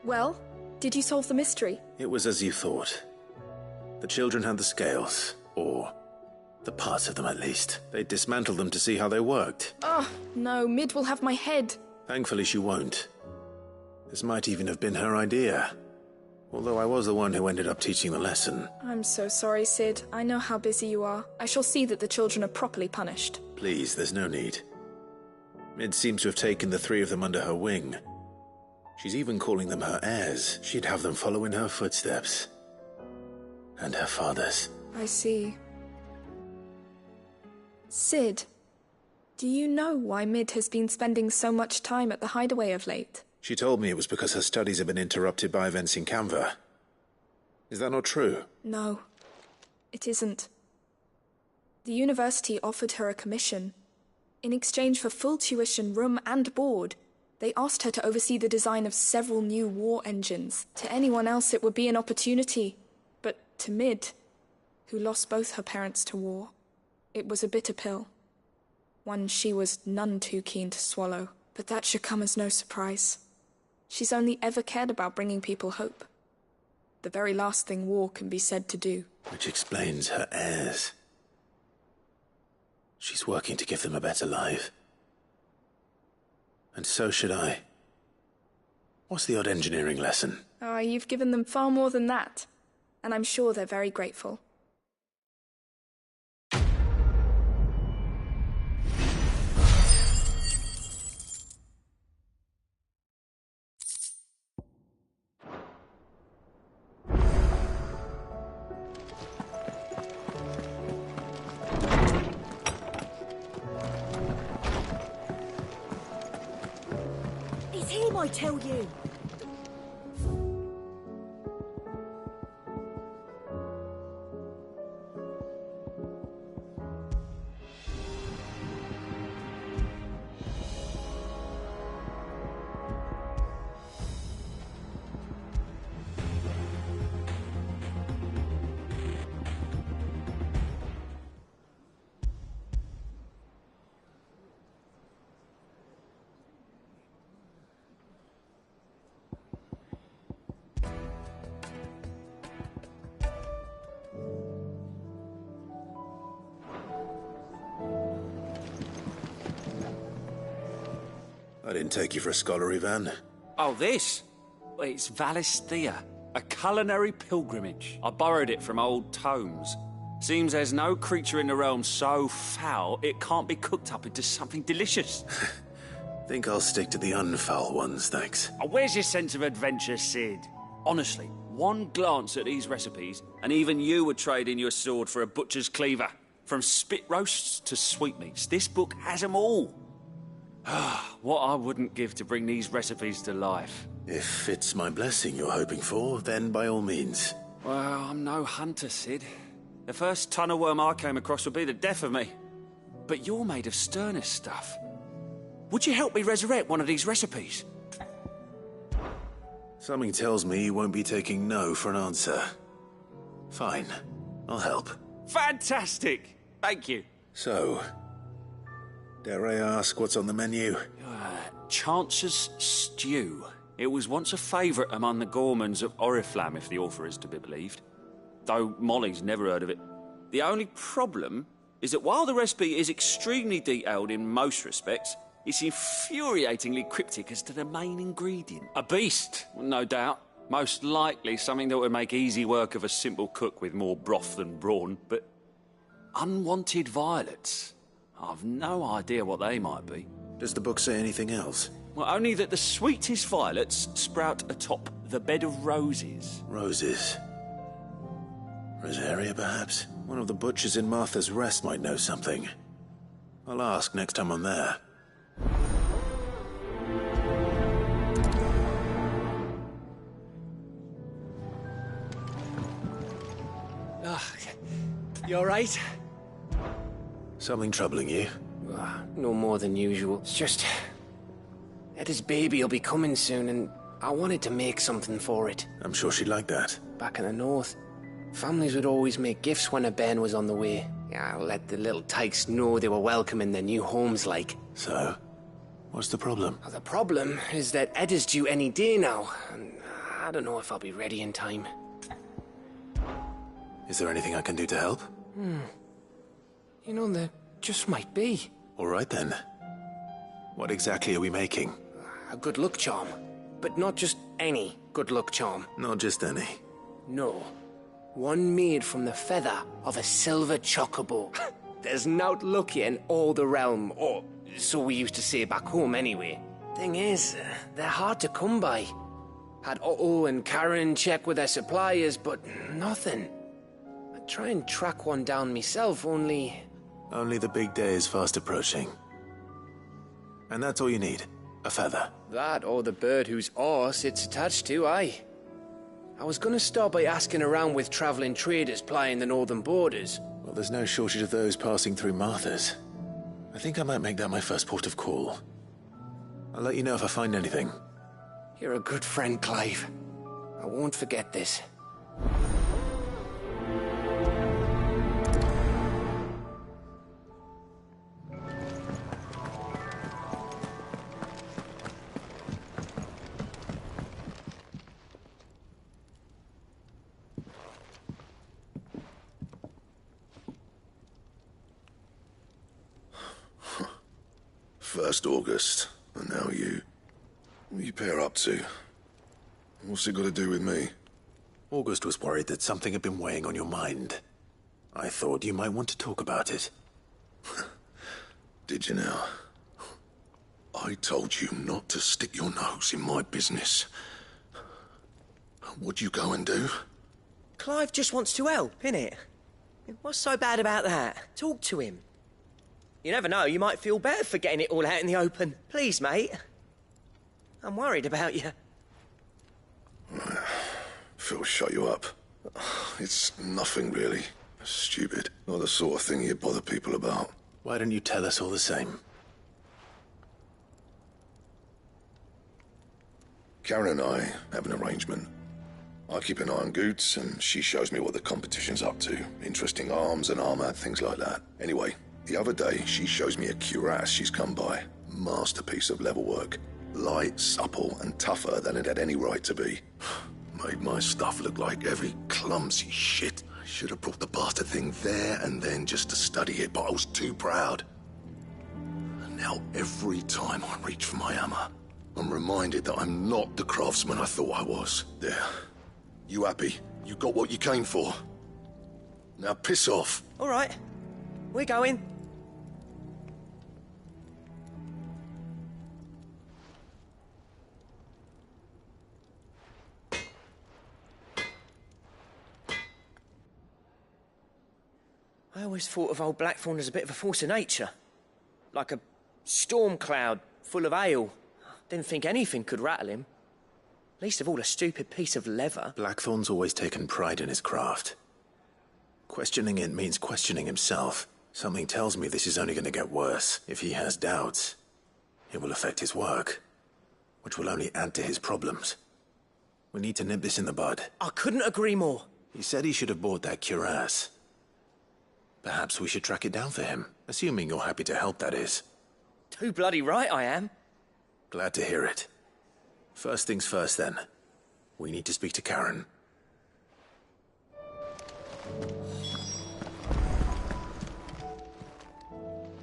Well, did you solve the mystery? It was as you thought. The children had the scales, or the parts of them at least. They dismantled them to see how they worked. Oh, no, Mid will have my head. Thankfully she won't. This might even have been her idea. Although I was the one who ended up teaching the lesson. I'm so sorry, Sid. I know how busy you are. I shall see that the children are properly punished. Please, there's no need. Mid seems to have taken the three of them under her wing. She's even calling them her heirs. She'd have them follow in her footsteps. And her father's. I see. Sid, do you know why Mid has been spending so much time at the hideaway of late? She told me it was because her studies have been interrupted by events in Canva. Is that not true? No, it isn't. The university offered her a commission. In exchange for full tuition, room and board, They asked her to oversee the design of several new war engines. To anyone else, it would be an opportunity. But to Mid, who lost both her parents to war, it was a bitter pill. One she was none too keen to swallow. But that should come as no surprise. She's only ever cared about bringing people hope. The very last thing war can be said to do. Which explains her heirs. She's working to give them a better life. And so should I. What's the odd engineering lesson? Oh, you've given them far more than that. And I'm sure they're very grateful. It's him, I tell you. I didn't take you for a scholar, Ivan. Oh, this? Well, it's Valisthea, a culinary pilgrimage. I borrowed it from old tomes. Seems there's no creature in the realm so foul it can't be cooked up into something delicious. Think I'll stick to the unfoul ones, thanks. Oh, where's your sense of adventure, Sid? Honestly, one glance at these recipes, and even you would trade in your sword for a butcher's cleaver. From spit roasts to sweetmeats, this book has them all. What I wouldn't give to bring these recipes to life. If it's my blessing you're hoping for, then by all means. Well, I'm no hunter, Sid. The first tunnel worm I came across would be the death of me. But you're made of sterner stuff. Would you help me resurrect one of these recipes? Something tells me you won't be taking no for an answer. Fine, I'll help. Fantastic! Thank you. So, dare I ask what's on the menu? Chance's Stew. It was once a favourite among the Gormans of Oriflamme, if the author is to be believed. Though Molly's never heard of it. The only problem is that while the recipe is extremely detailed in most respects, it's infuriatingly cryptic as to the main ingredient. A beast, no doubt. Most likely something that would make easy work of a simple cook with more broth than brawn, but unwanted violets. I've no idea what they might be. Does the book say anything else? Well, only that the sweetest violets sprout atop the bed of roses. Roses? Rosaria, perhaps? One of the butchers in Martha's Rest might know something. I'll ask next time I'm there. You alright? Something troubling you? No more than usual. It's just... Etta's baby will be coming soon, and I wanted to make something for it. I'm sure she'd like that. Back in the north, families would always make gifts when a bairn was on the way. Yeah, let the little tykes know they were welcome in their new homes, like. So, what's the problem? Well, the problem is that Etta's due any day now, and I don't know if I'll be ready in time. Is there anything I can do to help? You know, there just might be. All right, then. What exactly are we making? A good luck charm. But not just any good luck charm. Not just any. No. One made from the feather of a silver chocobo. There's nowt luckier in all the realm, or so we used to say back home anyway. Thing is, they're hard to come by. Had Otto and Karen check with their suppliers, but nothing. I'd try and track one down myself, only... Only the big day is fast approaching. And that's all you need? A feather? That, or the bird whose horse it's attached to, aye. I was gonna start by asking around with travelling traders plying the northern borders. Well, there's no shortage of those passing through Martha's. I think I might make that my first port of call. I'll let you know if I find anything. You're a good friend, Clive. I won't forget this. First August, and now you. What are you pair up to? What's it got to do with me? August was worried that something had been weighing on your mind. I thought you might want to talk about it. Did you now? I told you not to stick your nose in my business. What'd you go and do? Clive just wants to help, innit? What's so bad about that? Talk to him. You never know, you might feel better for getting it all out in the open. Please, mate. I'm worried about you. Phil shut you up. It's nothing, really. Stupid. Not the sort of thing you bother people about. Why don't you tell us all the same? Karen and I have an arrangement. I keep an eye on Goots, and she shows me what the competition's up to. Interesting arms and armor, things like that. Anyway, the other day, she shows me a cuirass she's come by. Masterpiece of level work. Light, supple, and tougher than it had any right to be. Made my stuff look like every clumsy shit. I should have brought the bastard thing there and then just to study it, but I was too proud. And now every time I reach for my hammer, I'm reminded that I'm not the craftsman I thought I was. There. You happy? You got what you came for? Now piss off. All right. We're going. I always thought of old Blackthorn as a bit of a force of nature. Like a storm cloud full of ale. Didn't think anything could rattle him. Least of all a stupid piece of leather. Blackthorn's always taken pride in his craft. Questioning it means questioning himself. Something tells me this is only going to get worse. If he has doubts, it will affect his work, which will only add to his problems. We need to nip this in the bud. I couldn't agree more. He said he should have bought that cuirass. Perhaps we should track it down for him, assuming you're happy to help, that is. Too bloody right I am. Glad to hear it. First things first, then. We need to speak to Karen.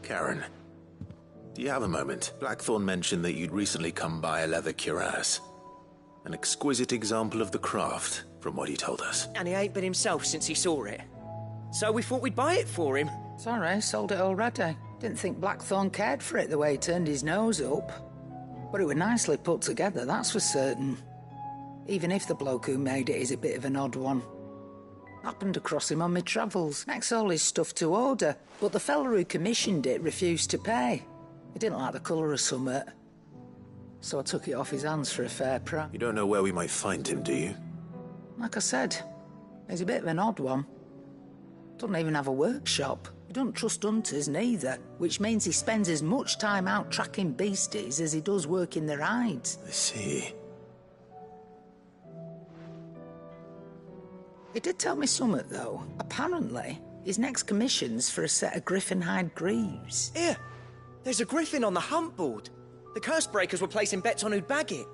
Karen, do you have a moment? Blackthorn mentioned that you'd recently come by a leather cuirass. An exquisite example of the craft, from what he told us. And he ain't been himself since he saw it. So we thought we'd buy it for him. Sorry, sold it already. Didn't think Blackthorn cared for it the way he turned his nose up. But it was nicely put together, that's for certain. Even if the bloke who made it is a bit of an odd one. Happened across him on my travels. Next all his stuff to order, but the fella who commissioned it refused to pay. He didn't like the colour of summit. So I took it off his hands for a fair price. You don't know where we might find him, do you? Like I said, he's a bit of an odd one. Doesn't even have a workshop. He don't trust hunters neither, which means he spends as much time out tracking beasties as he does working their hides. I see. He did tell me something, though. Apparently, his next commission's for a set of griffin hide greaves. Here, there's a griffin on the hunt board. The curse breakers were placing bets on who'd bag it.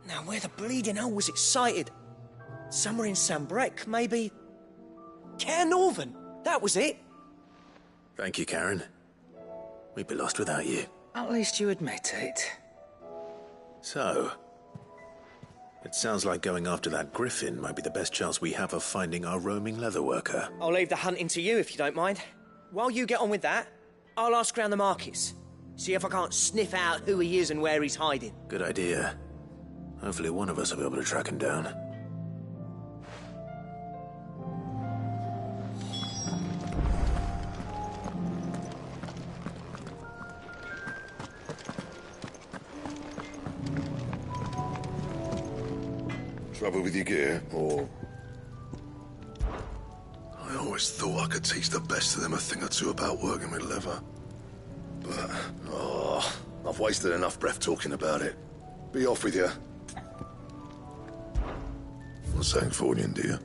Now, where the bleeding hell was it sighted? Somewhere in Sambrec, maybe... Caernarvon, that was it. Thank you, Karen. We'd be lost without you. At least you admit it. So, it sounds like going after that griffin might be the best chance we have of finding our roaming leatherworker. I'll leave the hunting to you if you don't mind. While you get on with that, I'll ask around the markets. See if I can't sniff out who he is and where he's hiding. Good idea. Hopefully one of us will be able to track him down. Trouble with your gear, or... I always thought I could teach the best of them a thing or two about working with leather. But, I've wasted enough breath talking about it. Be off with you. Not Sancfordian, do you?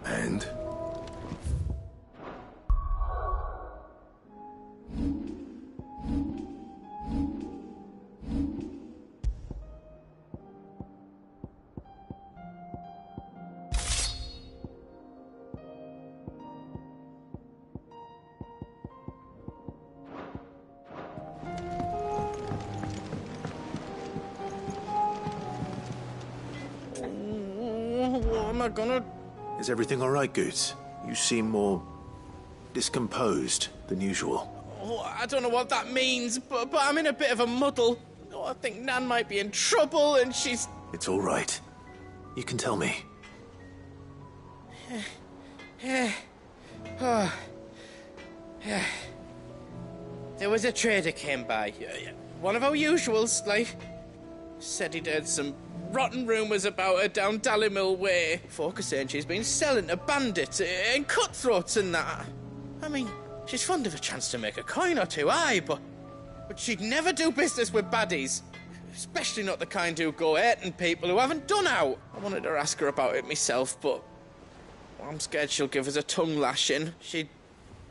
And? What am I gonna... Is everything all right, Goots? You seem more discomposed than usual. Oh, I don't know what that means, but I'm in a bit of a muddle. Oh, I think Nan might be in trouble and she's... It's all right. You can tell me. There was a trader came by. One of our usuals, like. Said he'd heard some rotten rumours about her down Dallymill Way. Folk are saying she's been selling to bandits and cutthroats and that. I mean, she's fond of a chance to make a coin or two, aye, but she'd never do business with baddies. Especially not the kind who go hating people who haven't done out. I wanted to ask her about it myself, but I'm scared she'll give us a tongue lashing. She'd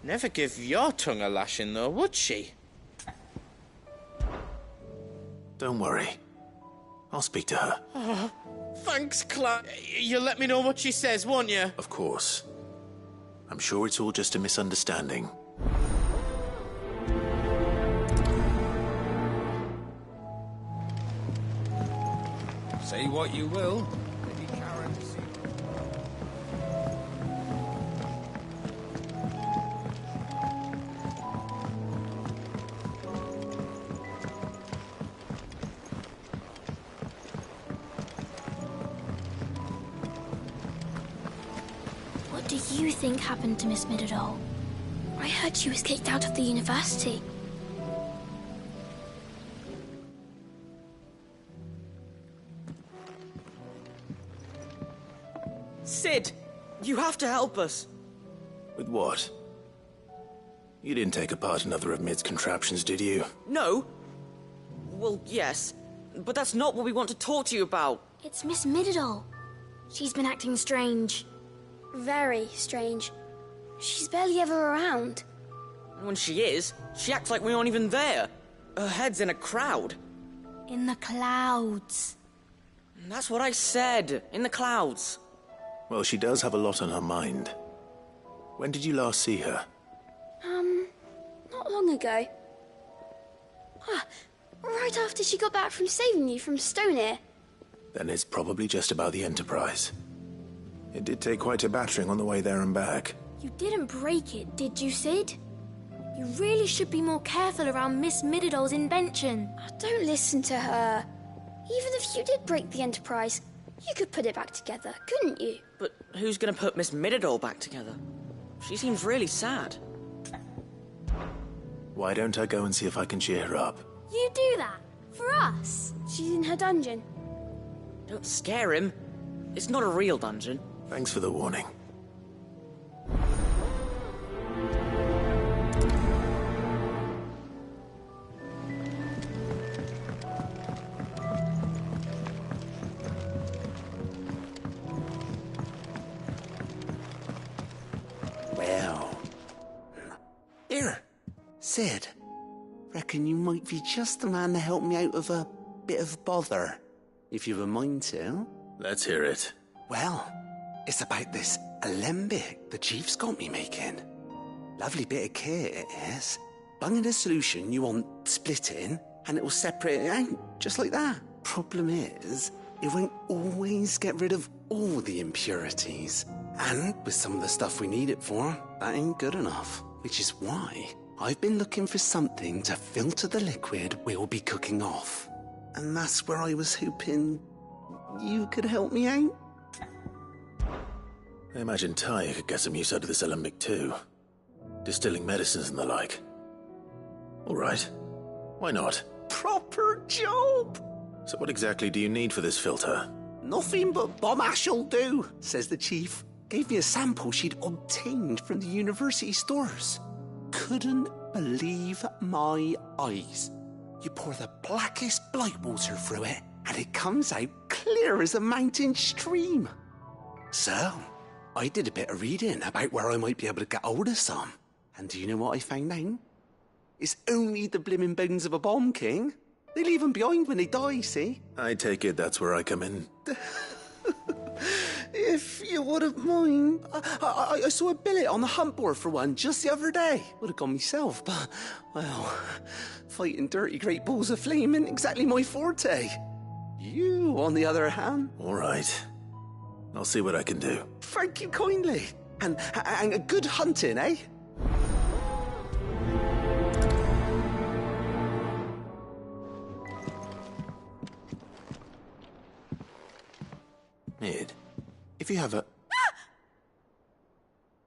never give your tongue a lashing, though, would she? Don't worry. I'll speak to her. Oh, thanks, Clark. You'll let me know what she says, won't you? Of course. I'm sure it's all just a misunderstanding. Say what you will. Lady Karen... What do you think happened to Miss Middledore? I heard she was kicked out of the university. Sid, you have to help us. With what? You didn't take apart another of Mid's contraptions, did you? No. Well, yes. But that's not what we want to talk to you about. It's Miss Middledore. She's been acting strange. Very strange. She's barely ever around. When she is, she acts like we aren't even there. Her head's in a crowd. In the clouds. That's what I said. In the clouds. Well, she does have a lot on her mind. When did you last see her? Not long ago. Right after she got back from saving you from Stonear. Then it's probably just about the Enterprise. It did take quite a battering on the way there and back. You didn't break it, did you, Sid? You really should be more careful around Miss Middeldore's invention. Don't listen to her. Even if you did break the Enterprise, you could put it back together, couldn't you? But who's gonna put Miss Middledore back together? She seems really sad. Why don't I go and see if I can cheer her up? You do that? For us? She's in her dungeon. Don't scare him. It's not a real dungeon. Thanks for the warning. Well. Here, Sid. Reckon you might be just the man to help me out of a bit of bother, if you've a mind to. Let's hear it. Well, it's about this alembic the chief's got me making. Lovely bit of kit it is. Bunging a solution you want splitting, and it will separate it out, just like that. Problem is, it won't always get rid of all the impurities. And with some of the stuff we need it for, that ain't good enough. Which is why I've been looking for something to filter the liquid we'll be cooking off. And that's where I was hoping you could help me out. I imagine Ty could get some use out of this alembic too. Distilling medicines and the like. All right. Why not? Proper job! So what exactly do you need for this filter? Nothing but bomb ash'll do, says the chief. Gave me a sample she'd obtained from the university stores. Couldn't believe my eyes. You pour the blackest blight water through it, and it comes out clear as a mountain stream. So, I did a bit of reading about where I might be able to get hold of some. And do you know what I found out? It's only the blimmin' bones of a bomb king. They leave them behind when they die, see? I take it that's where I come in. If you wouldn't mind. I saw a billet on the hunt board for one just the other day. Would have gone myself, but, well, fighting dirty great balls of flame ain't exactly my forte. You, on the other hand... All right. I'll see what I can do. Thank you kindly. And a good hunting, eh? Mid, if you have a...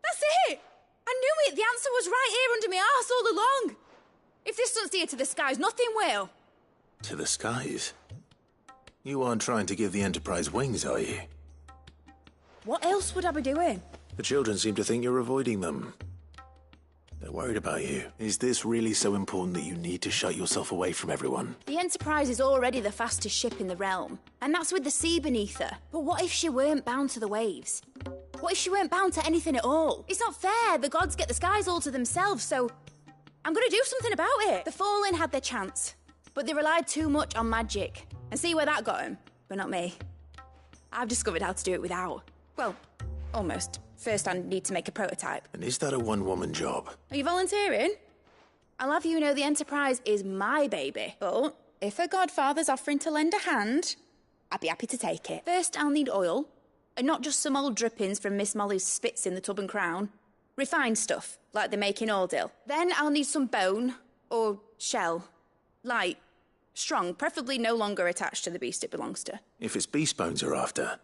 That's it! I knew it! The answer was right here under my arse all along! If this doesn't steer to the skies, nothing will. To the skies? You aren't trying to give the Enterprise wings, are you? What else would I be doing? The children seem to think you're avoiding them. They're worried about you. Is this really so important that you need to shut yourself away from everyone? The Enterprise is already the fastest ship in the realm, and that's with the sea beneath her. But what if she weren't bound to the waves? What if she weren't bound to anything at all? It's not fair. The gods get the skies all to themselves, so I'm gonna do something about it. The Fallen had their chance, but they relied too much on magic. And see where that got them, but not me. I've discovered how to do it without. Well, almost. First, I need to make a prototype. And is that a one-woman job? Are you volunteering? I'll have you know the Enterprise is my baby. But if her godfather's offering to lend a hand, I'd be happy to take it. First, I'll need oil, and not just some old drippings from Miss Molly's spits in the Tub and Crown. Refined stuff, like they make in Ordil. Then I'll need some bone, or shell. Light, strong, preferably no longer attached to the beast it belongs to. If it's beast bones you're after,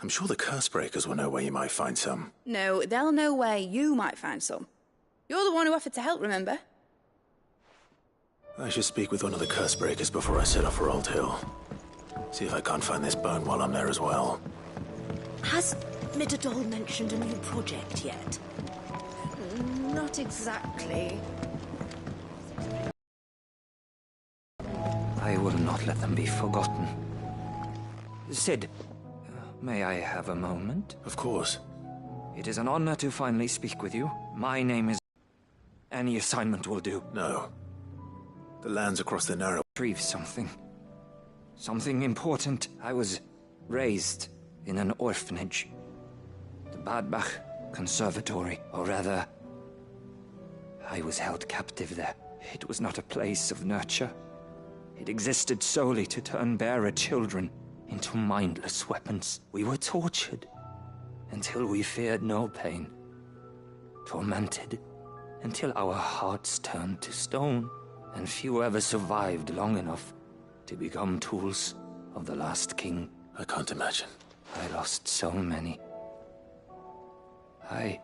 I'm sure the Cursebreakers will know where you might find some. No, they'll know where you might find some. You're the one who offered to help, remember? I should speak with one of the Cursebreakers before I set off for Old Hill. See if I can't find this bone while I'm there as well. Has Midadol mentioned a new project yet? Not exactly. I will not let them be forgotten. Sid, may I have a moment? Of course. It is an honor to finally speak with you. My name is... Any assignment will do. No. The lands across the Narrow... Retrieve something. Something important. I was raised in an orphanage. The Badbach Conservatory, or rather... I was held captive there. It was not a place of nurture. It existed solely to turn bearer children into mindless weapons. We were tortured until we feared no pain. Tormented until our hearts turned to stone, and few ever survived long enough to become tools of the last king. I can't imagine. I lost so many. I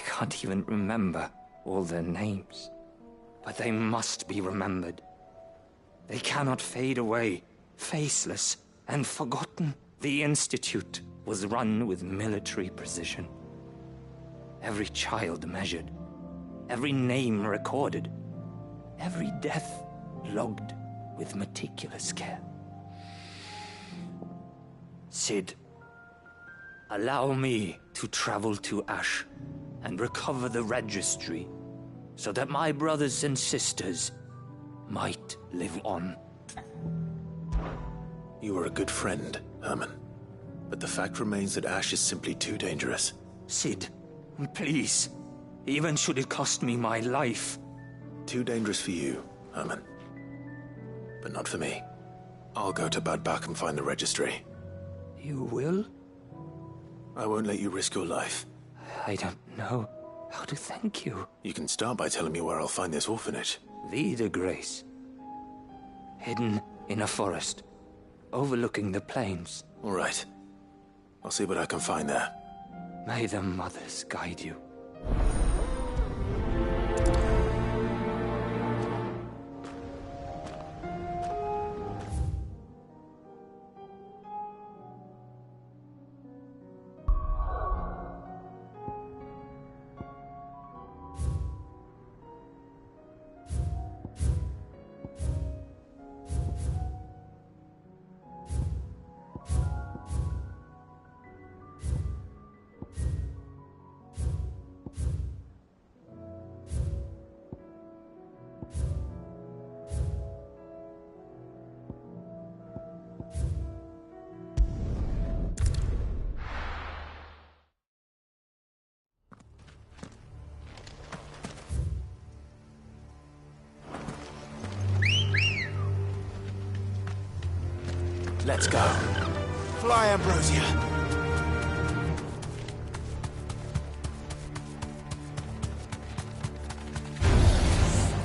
can't even remember all their names. But they must be remembered. They cannot fade away, faceless and forgotten. The Institute was run with military precision. Every child measured, every name recorded, every death logged with meticulous care. Sid, allow me to travel to Ash and recover the registry so that my brothers and sisters might live on. You are a good friend, Herman. But the fact remains that Ash is simply too dangerous. Sid, please. Even should it cost me my life. Too dangerous for you, Herman. But not for me. I'll go to Bad Bach and find the registry. You will? I won't let you risk your life. I don't know how to thank you. You can start by telling me where I'll find this orphanage. Vida Grace. Hidden in a forest, overlooking the plains. All right. I'll see what I can find there. May the mothers guide you. Let's go. Fly, Ambrosia.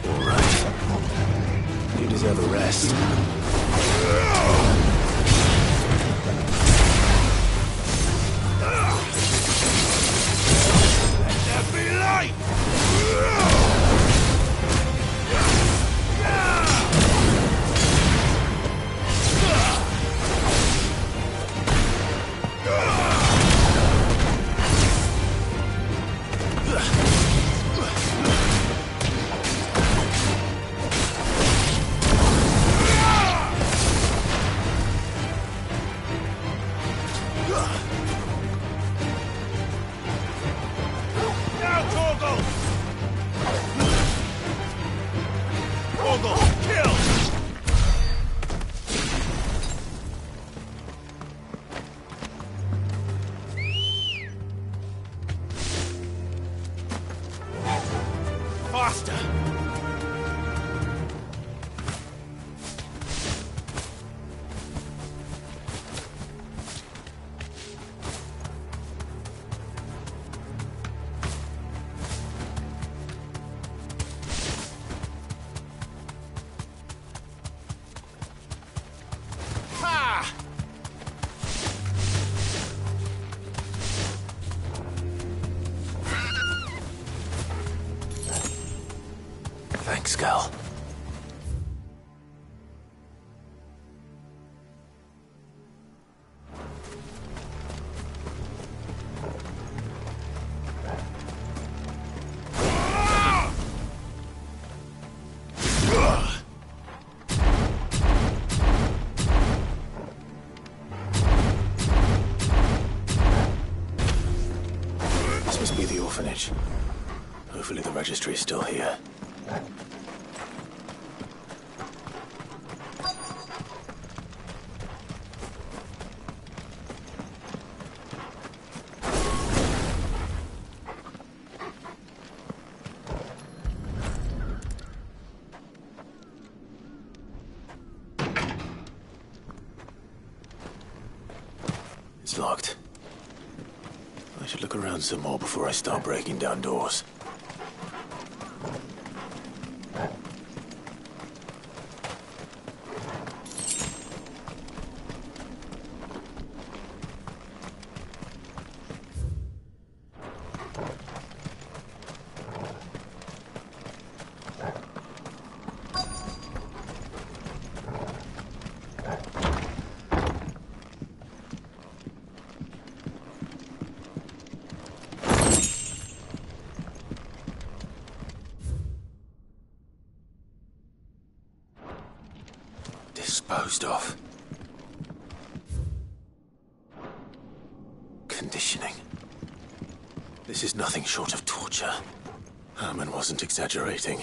All right. You deserve a rest. Let there be light! Thanks, Gal. This must be the orphanage. Hopefully the registry is still here. It's locked. I should look around some more before I start breaking down doors. Disposed of. Conditioning. This is nothing short of torture. Herman wasn't exaggerating.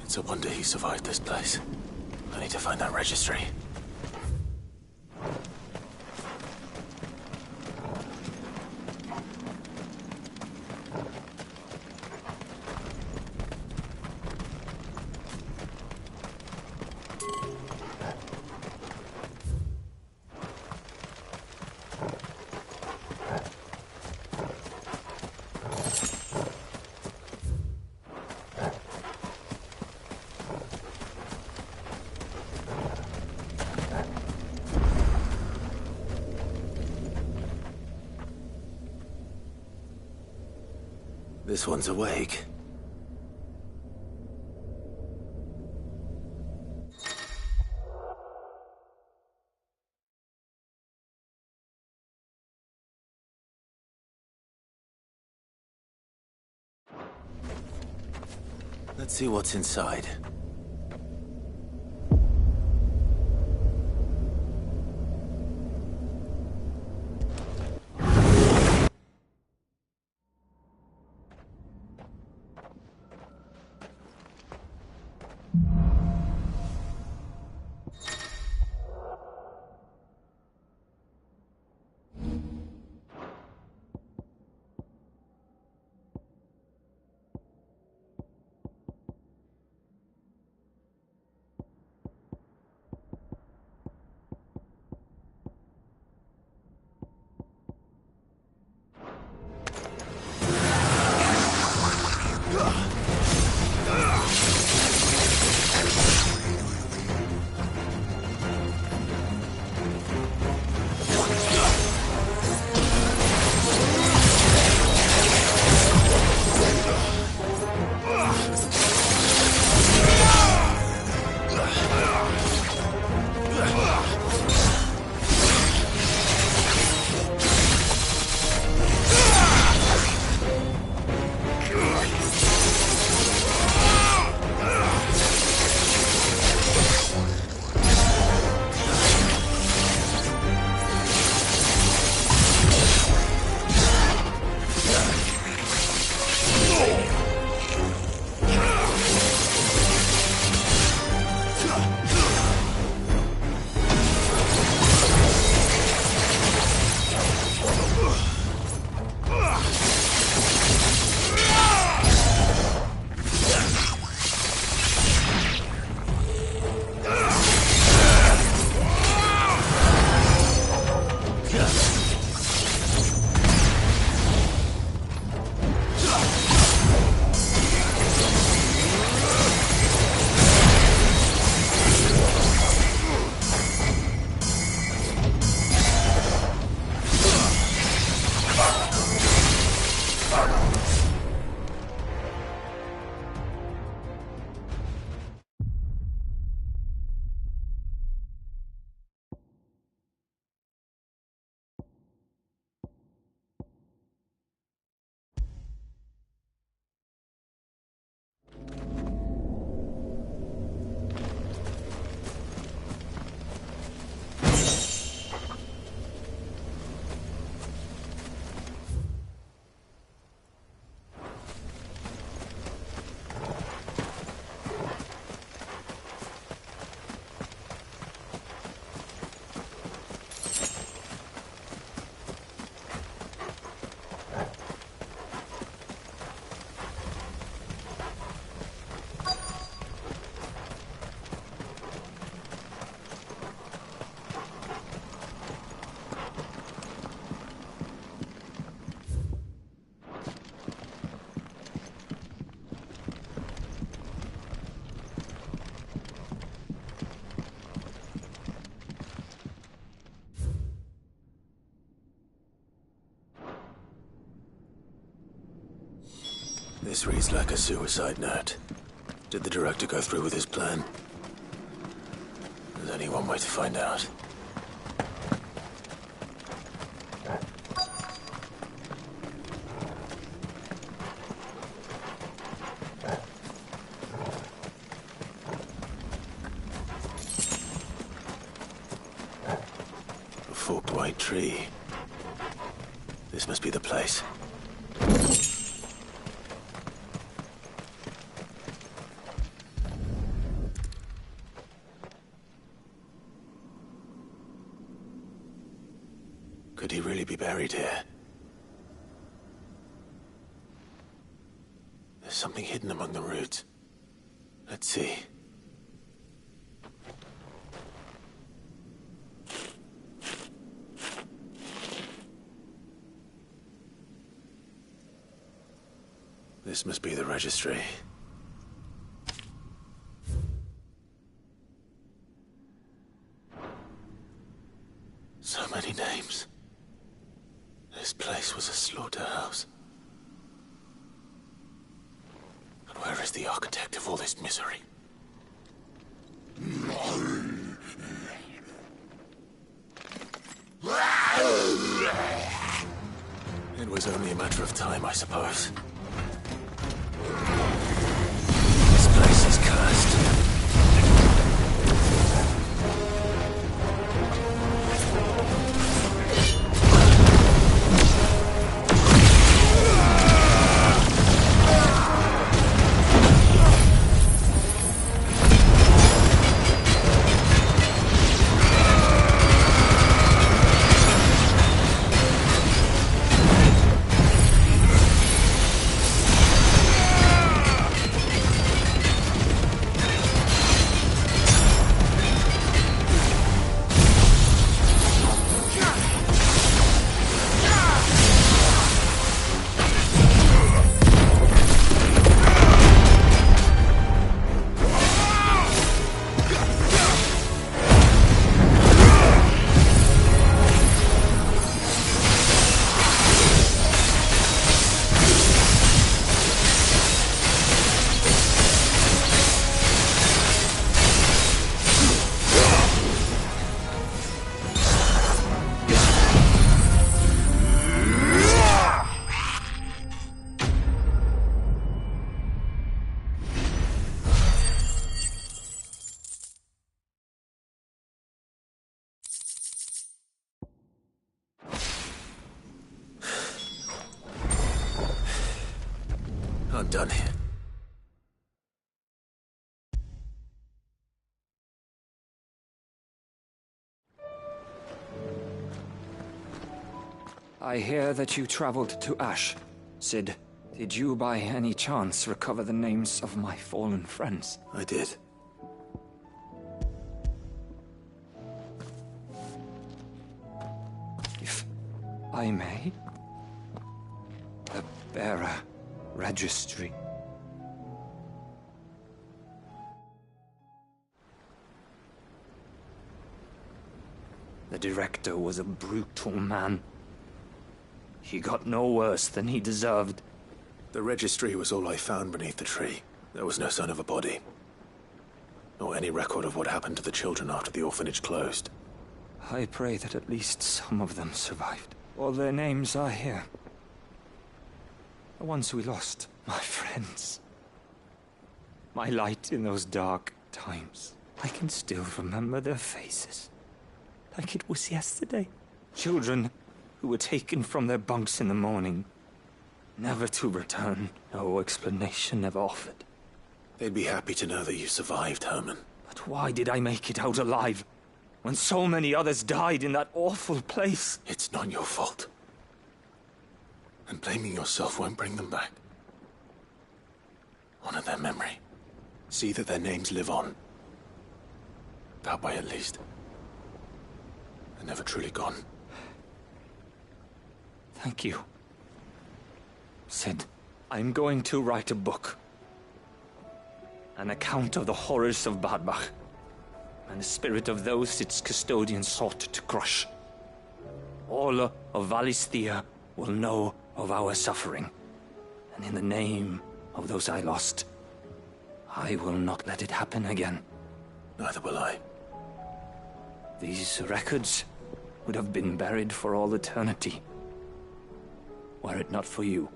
It's a wonder he survived this place. I need to find that registry. This one's awake. Let's see what's inside. This reads like a suicide note. Did the director go through with his plan? There's only one way to find out. A forked white tree. This must be the place. Could he really be buried here? There's something hidden among the roots. Let's see. This must be the registry. So many names. This place was a slaughterhouse. But where is the architect of all this misery? It was only a matter of time, I suppose. This place is cursed. I'm done here. I hear that you traveled to Ash. Cid, did you by any chance recover the names of my fallen friends? I did. If I may? The bearer registry. The director was a brutal man. He got no worse than he deserved. The registry was all I found beneath the tree. There was no sign of a body. Nor any record of what happened to the children after the orphanage closed. I pray that at least some of them survived. All their names are here. The ones we lost, my friends. My light in those dark times. I can still remember their faces. Like it was yesterday. Children who were taken from their bunks in the morning, never to return. No explanation ever offered. They'd be happy to know that you survived, Herman. But why did I make it out alive, when so many others died in that awful place? It's not your fault. And blaming yourself won't bring them back. Honor their memory. See that their names live on. That way, at least. They're never truly gone. Thank you. Cid, I'm going to write a book. An account of the horrors of Bad Bach, and the spirit of those its custodians sought to crush. All of Valisthea will know of our suffering, and in the name of those I lost. I will not let it happen again. Neither will I. These records would have been buried for all eternity, were it not for you.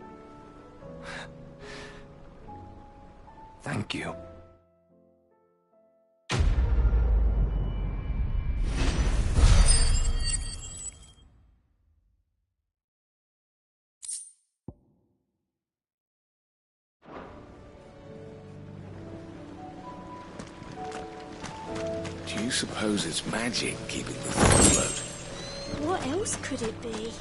Thank you. Do you suppose it's magic keeping the thing afloat? What else could it be?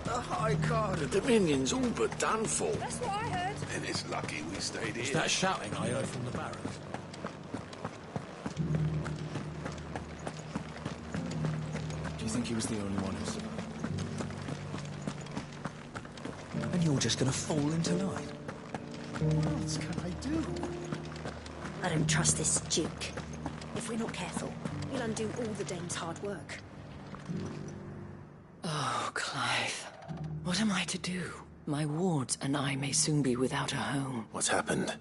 The High Card of Dominion's all but done for. That's what I heard. Then it's lucky we stayed here. Is that shouting I heard from the barracks? Do you think he was the only one who survived? And you're just gonna fall into line? What else can I do? I don't trust this Duke. If we're not careful, he'll undo all the dame's hard work. Oh, Clive. What am I to do? My wards and I may soon be without a home. What's happened?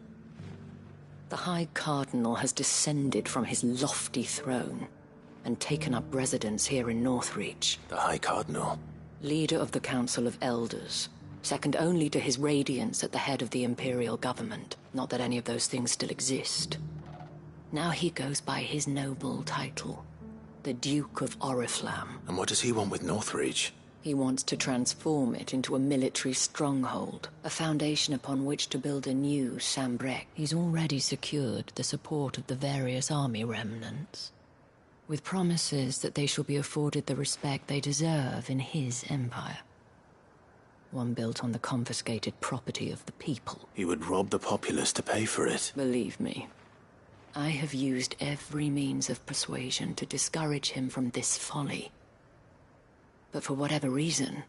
The High Cardinal has descended from his lofty throne and taken up residence here in Northreach. The High Cardinal? Leader of the Council of Elders. Second only to his Radiance at the head of the Imperial government. Not that any of those things still exist. Now he goes by his noble title, the Duke of Oriflamme. And what does he want with Northreach? He wants to transform it into a military stronghold, a foundation upon which to build a new Sambrec. He's already secured the support of the various army remnants, with promises that they shall be afforded the respect they deserve in his empire. One built on the confiscated property of the people. He would rob the populace to pay for it. Believe me, I have used every means of persuasion to discourage him from this folly. But for whatever reason,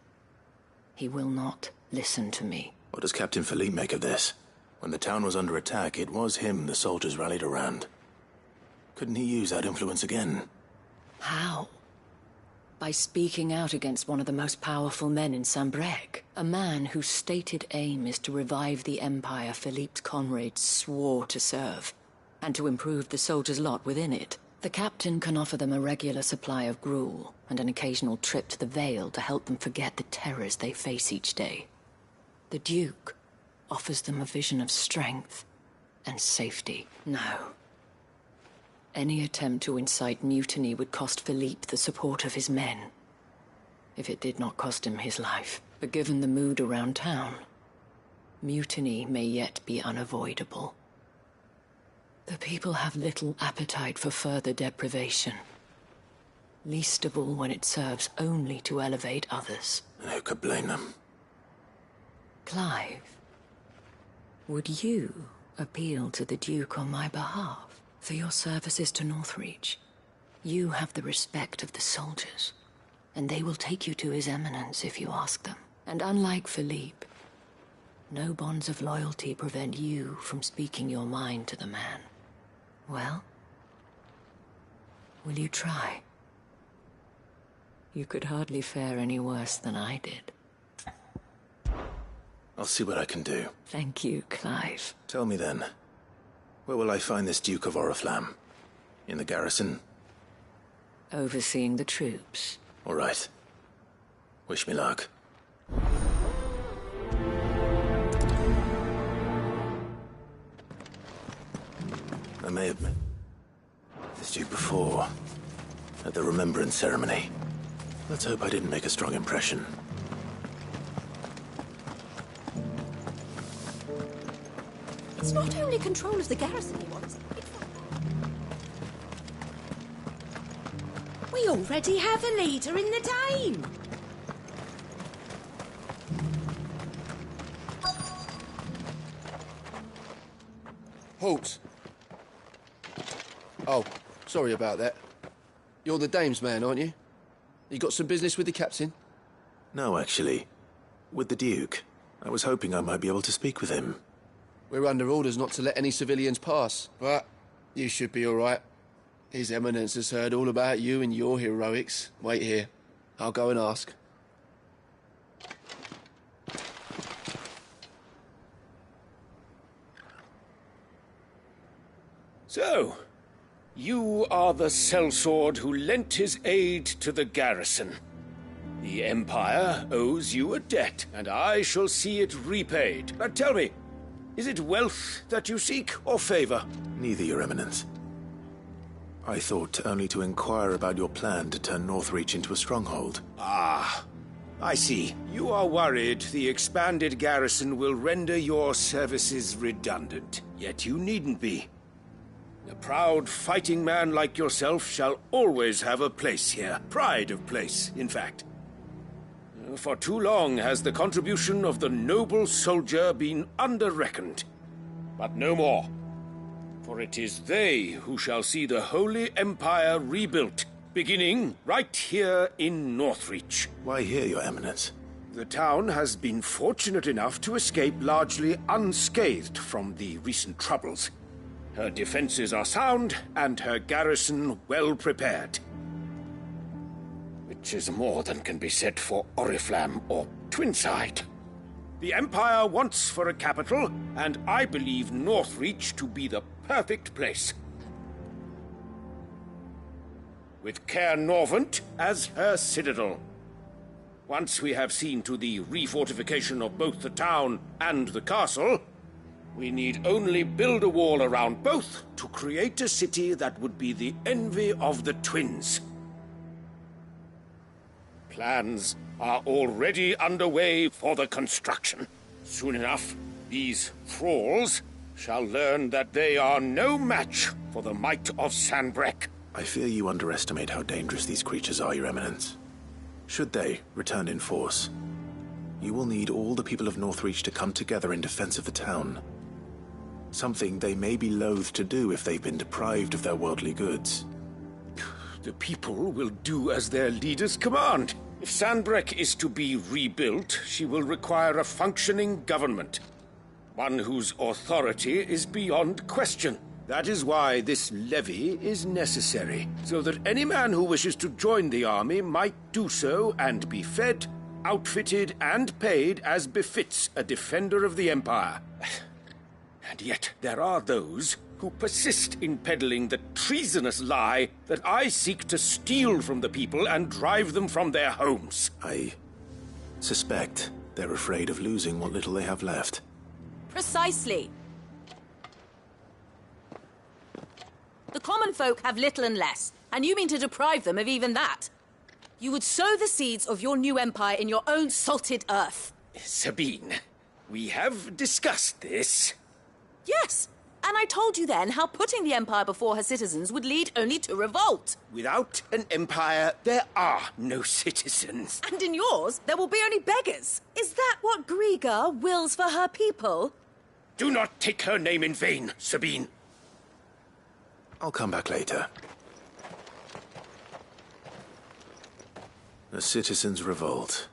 he will not listen to me. What does Captain Philippe make of this? When the town was under attack, it was him the soldiers rallied around. Couldn't he use that influence again? How? By speaking out against one of the most powerful men in Sambrec. A man whose stated aim is to revive the empire Philippe's comrades swore to serve, and to improve the soldiers' lot within it. The captain can offer them a regular supply of gruel, and an occasional trip to the Vale to help them forget the terrors they face each day. The Duke offers them a vision of strength and safety. No. Any attempt to incite mutiny would cost Philippe the support of his men. if it did not cost him his life. But given the mood around town, mutiny may yet be unavoidable. The people have little appetite for further deprivation, least of all when it serves only to elevate others. Who could blame them? Clive, would you appeal to the Duke on my behalf for your services to Northreach? You have the respect of the soldiers, and they will take you to His Eminence if you ask them. And unlike Philippe, no bonds of loyalty prevent you from speaking your mind to the man. Well, will you try? You could hardly fare any worse than I did. I'll see what I can do. Thank you, Clive. Tell me then, where will I find this Duke of Oriflamme? In the garrison? Overseeing the troops. All right. Wish me luck. I may have met this Duke before, at the Remembrance Ceremony. Let's hope I didn't make a strong impression. It's not only control of the garrison he wants. We already have a leader in the Dane. Halt. Oh, sorry about that. You're the dame's man, aren't you? You got some business with the captain? No, actually. With the Duke. I was hoping I might be able to speak with him. We're under orders not to let any civilians pass, but you should be all right. His Eminence has heard all about you and your heroics. Wait here. I'll go and ask. So, you are the sellsword who lent his aid to the garrison. The Empire owes you a debt, and I shall see it repaid. But tell me, is it wealth that you seek, or favor? Neither, Your Eminence. I thought only to inquire about your plan to turn Northreach into a stronghold. Ah, I see. You are worried the expanded garrison will render your services redundant. Yet you needn't be. A proud fighting man like yourself shall always have a place here. Pride of place, in fact. For too long has the contribution of the noble soldier been under-reckoned. But no more. For it is they who shall see the Holy Empire rebuilt, beginning right here in Northreach. Why here, Your Eminence? The town has been fortunate enough to escape largely unscathed from the recent troubles. Her defenses are sound, and her garrison well prepared. Which is more than can be said for Oriflamme or Twinside. The Empire wants for a capital, and I believe Northreach to be the perfect place. With Caer Norvent as her citadel. Once we have seen to the refortification of both the town and the castle, we need only build a wall around both to create a city that would be the envy of the twins. Plans are already underway for the construction. Soon enough, these thralls shall learn that they are no match for the might of Sanbreque. I fear you underestimate how dangerous these creatures are, Your Eminence. Should they return in force, you will need all the people of Northreach to come together in defense of the town. Something they may be loath to do if they've been deprived of their worldly goods. The people will do as their leaders command. If Sanbreque is to be rebuilt, she will require a functioning government. One whose authority is beyond question. That is why this levy is necessary, so that any man who wishes to join the army might do so and be fed, outfitted, and paid as befits a defender of the Empire. And yet there are those who persist in peddling the treasonous lie that I seek to steal from the people and drive them from their homes. I suspect they're afraid of losing what little they have left. Precisely. The common folk have little and less, and you mean to deprive them of even that? You would sow the seeds of your new empire in your own salted earth. Sabine, we have discussed this. Yes, and I told you then how putting the empire before her citizens would lead only to revolt. Without an empire, there are no citizens. And in yours, there will be only beggars. Is that what Griga wills for her people? Do not take her name in vain, Sabine. I'll come back later. A citizens' revolt.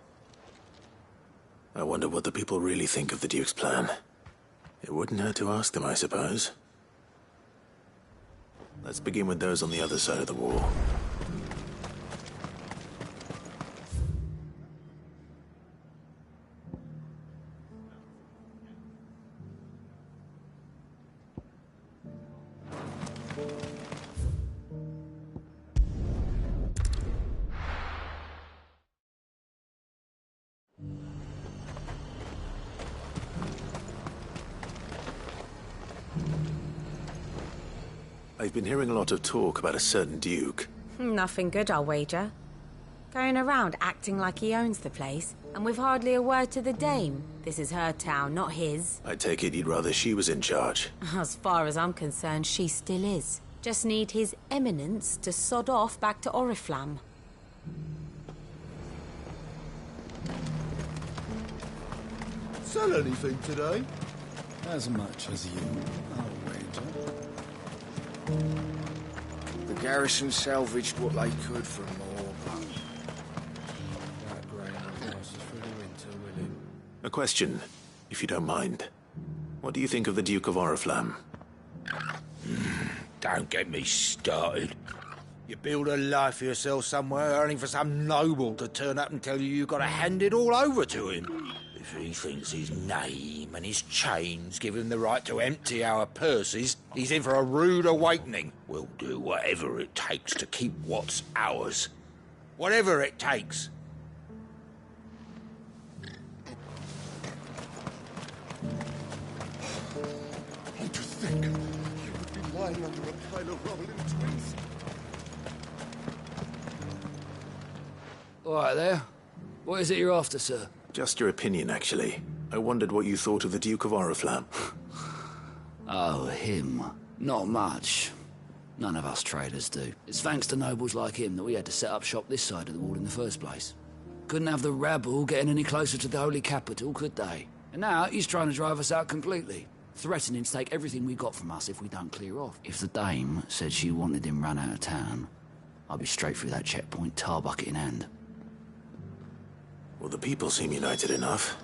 I wonder what the people really think of the Duke's plan. It wouldn't hurt to ask them, I suppose. Let's begin with those on the other side of the wall. I've been hearing a lot of talk about a certain Duke. Nothing good, I'll wager. Going around acting like he owns the place, and with hardly a word to the dame. This is her town, not his. I take it you'd rather she was in charge. As far as I'm concerned, she still is. Just need his eminence to sod off back to Oriflamme. Sell anything today? As much as you, I'll wager. The garrison salvaged what they could from more, but that grain will last us through the winter, will it? A question, if you don't mind. What do you think of the Duke of Oriflamme? Don't get me started. You build a life for yourself somewhere, earning for some noble to turn up and tell you you've got to hand it all over to him. If he thinks his name and his chains give him the right to empty our purses, he's in for a rude awakening. We'll do whatever it takes to keep what's ours. Whatever it takes. And to think he would be lying under a pile of rubble in Twins. All right there. What is it you're after, sir? Just your opinion, actually. I wondered what you thought of the Duke of Oriflamme. Oh, him. Not much. None of us traders do. It's thanks to nobles like him that we had to set up shop this side of the wall in the first place. Couldn't have the rabble getting any closer to the holy capital, could they? And now he's trying to drive us out completely, threatening to take everything we got from us if we don't clear off. If the dame said she wanted him run out of town, I'd be straight through that checkpoint, tar bucket in hand. Well, the people seem united enough.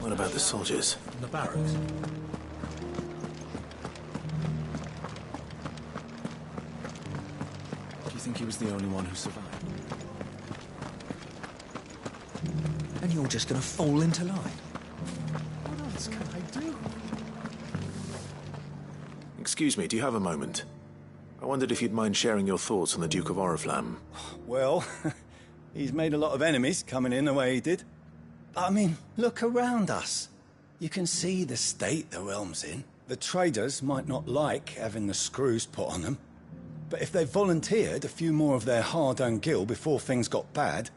What about the soldiers? In the barracks. Do you think he was the only one who survived? And you're just gonna fall into line? What else can I do? Excuse me, do you have a moment? I wondered if you'd mind sharing your thoughts on the Duke of Oriflamme. Well, he's made a lot of enemies coming in the way he did. But I mean, look around us. You can see the state the realm's in. The traders might not like having the screws put on them, but if they volunteered a few more of their hard-earned gil before things got bad,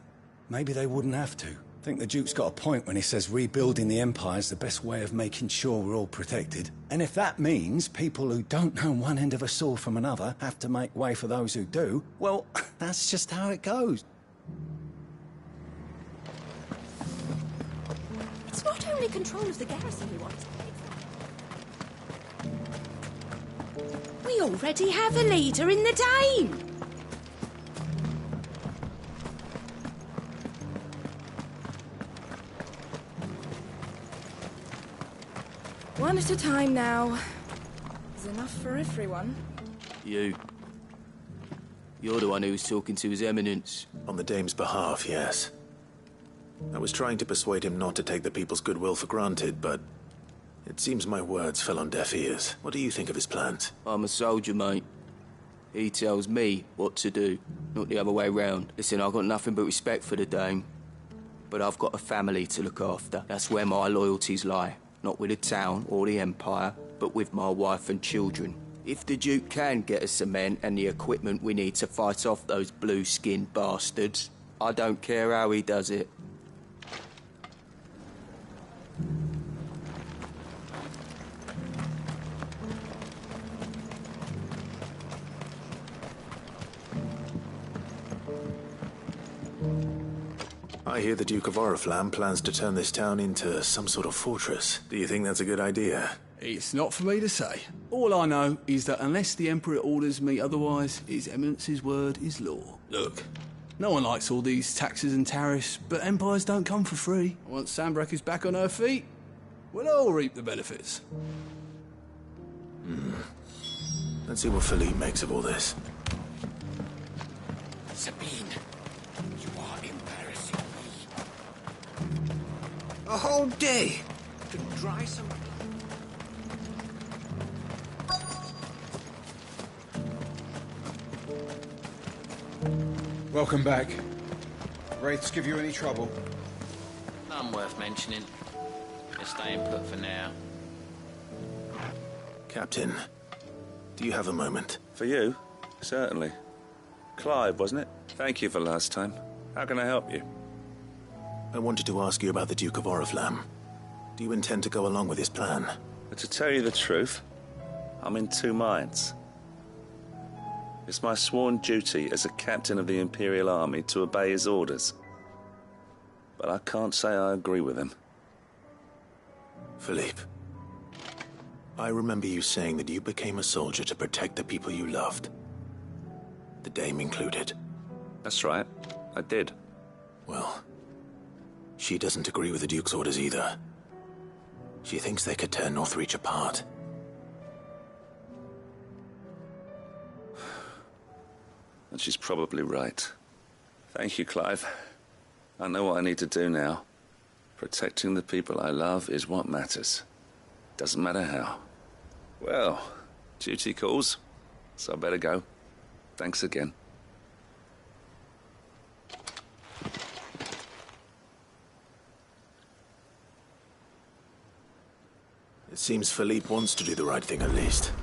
maybe they wouldn't have to. I think the Duke's got a point when he says rebuilding the Empire's the best way of making sure we're all protected. And if that means people who don't know one end of a sword from another have to make way for those who do, well, that's just how it goes. It's not only control of the garrison we want. We already have a leader in the Dame. One at a time now. There's enough for everyone. You're the one who was talking to His Eminence. On the Dame's behalf, yes. I was trying to persuade him not to take the people's goodwill for granted, but it seems my words fell on deaf ears. What do you think of his plans? I'm a soldier, mate. He tells me what to do, not the other way round. Listen, I've got nothing but respect for the Dame, but I've got a family to look after. That's where my loyalties lie. Not with the town or the Empire, but with my wife and children. If the Duke can get us cement and the equipment we need to fight off those blue-skinned bastards, I don't care how he does it. I hear the Duke of Oriflamme plans to turn this town into some sort of fortress. Do you think that's a good idea? It's not for me to say. All I know is that unless the Emperor orders me otherwise, His Eminence's word is law. Look, no one likes all these taxes and tariffs, but empires don't come for free. Once Sanbreque is back on her feet, we'll all reap the benefits. Let's see what Philippe makes of all this. Sabine, you are embarrassing me. A whole day to dry some... Welcome back. Wraiths give you any trouble? None worth mentioning. They're staying put for now. Captain, do you have a moment? For you? Certainly. Clive, wasn't it? Thank you for last time. How can I help you? I wanted to ask you about the Duke of Oriflamme. Do you intend to go along with his plan? But to tell you the truth, I'm in two minds. It's my sworn duty as a captain of the Imperial Army to obey his orders. But I can't say I agree with him. Philippe, I remember you saying that you became a soldier to protect the people you loved. The Dame included. That's right, I did. Well, she doesn't agree with the Duke's orders either. She thinks they could tear Northreach apart. And she's probably right. Thank you, Clive. I know what I need to do now. Protecting the people I love is what matters. Doesn't matter how. Well, duty calls, so I better go. Thanks again. It seems Philippe wants to do the right thing at least.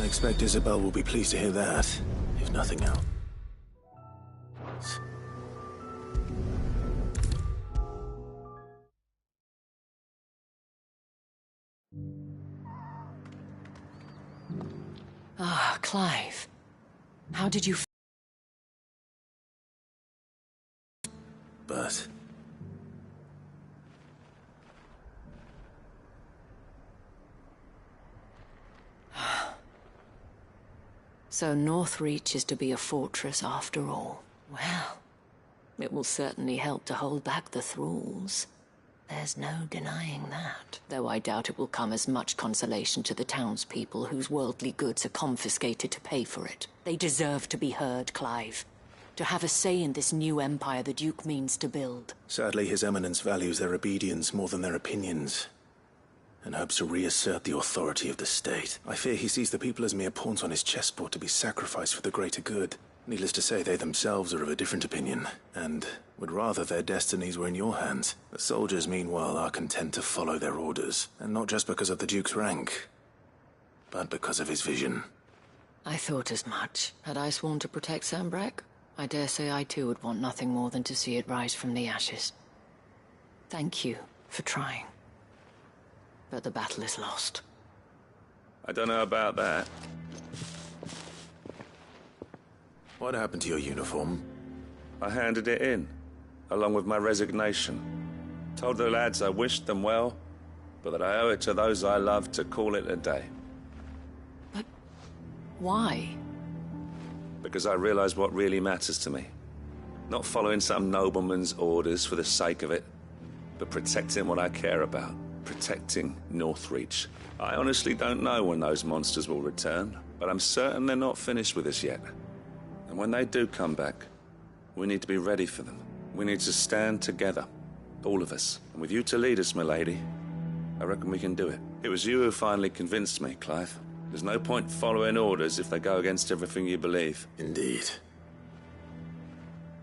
I expect Isabel will be pleased to hear that, if nothing else. Ah, Clive. How did you... But... So Northreach is to be a fortress after all. Well, it will certainly help to hold back the thralls. There's no denying that. Though I doubt it will come as much consolation to the townspeople whose worldly goods are confiscated to pay for it. They deserve to be heard, Clive. To have a say in this new empire the Duke means to build. Sadly, His Eminence values their obedience more than their opinions, and hopes to reassert the authority of the state. I fear he sees the people as mere pawns on his chessboard to be sacrificed for the greater good. Needless to say, they themselves are of a different opinion, and would rather their destinies were in your hands. The soldiers, meanwhile, are content to follow their orders, and not just because of the Duke's rank, but because of his vision. I thought as much. Had I sworn to protect Sanbreque, I dare say I too would want nothing more than to see it rise from the ashes. Thank you for trying. But the battle is lost. I don't know about that. What happened to your uniform? I handed it in, along with my resignation. Told the lads I wished them well, but that I owe it to those I love to call it a day. But why? Because I realize what really matters to me. Not following some nobleman's orders for the sake of it, but protecting what I care about. Protecting Northreach. I honestly don't know when those monsters will return, but I'm certain they're not finished with us yet. And when they do come back, we need to be ready for them. We need to stand together, all of us. And with you to lead us, milady, I reckon we can do it. It was you who finally convinced me, Clive. There's no point following orders if they go against everything you believe. Indeed.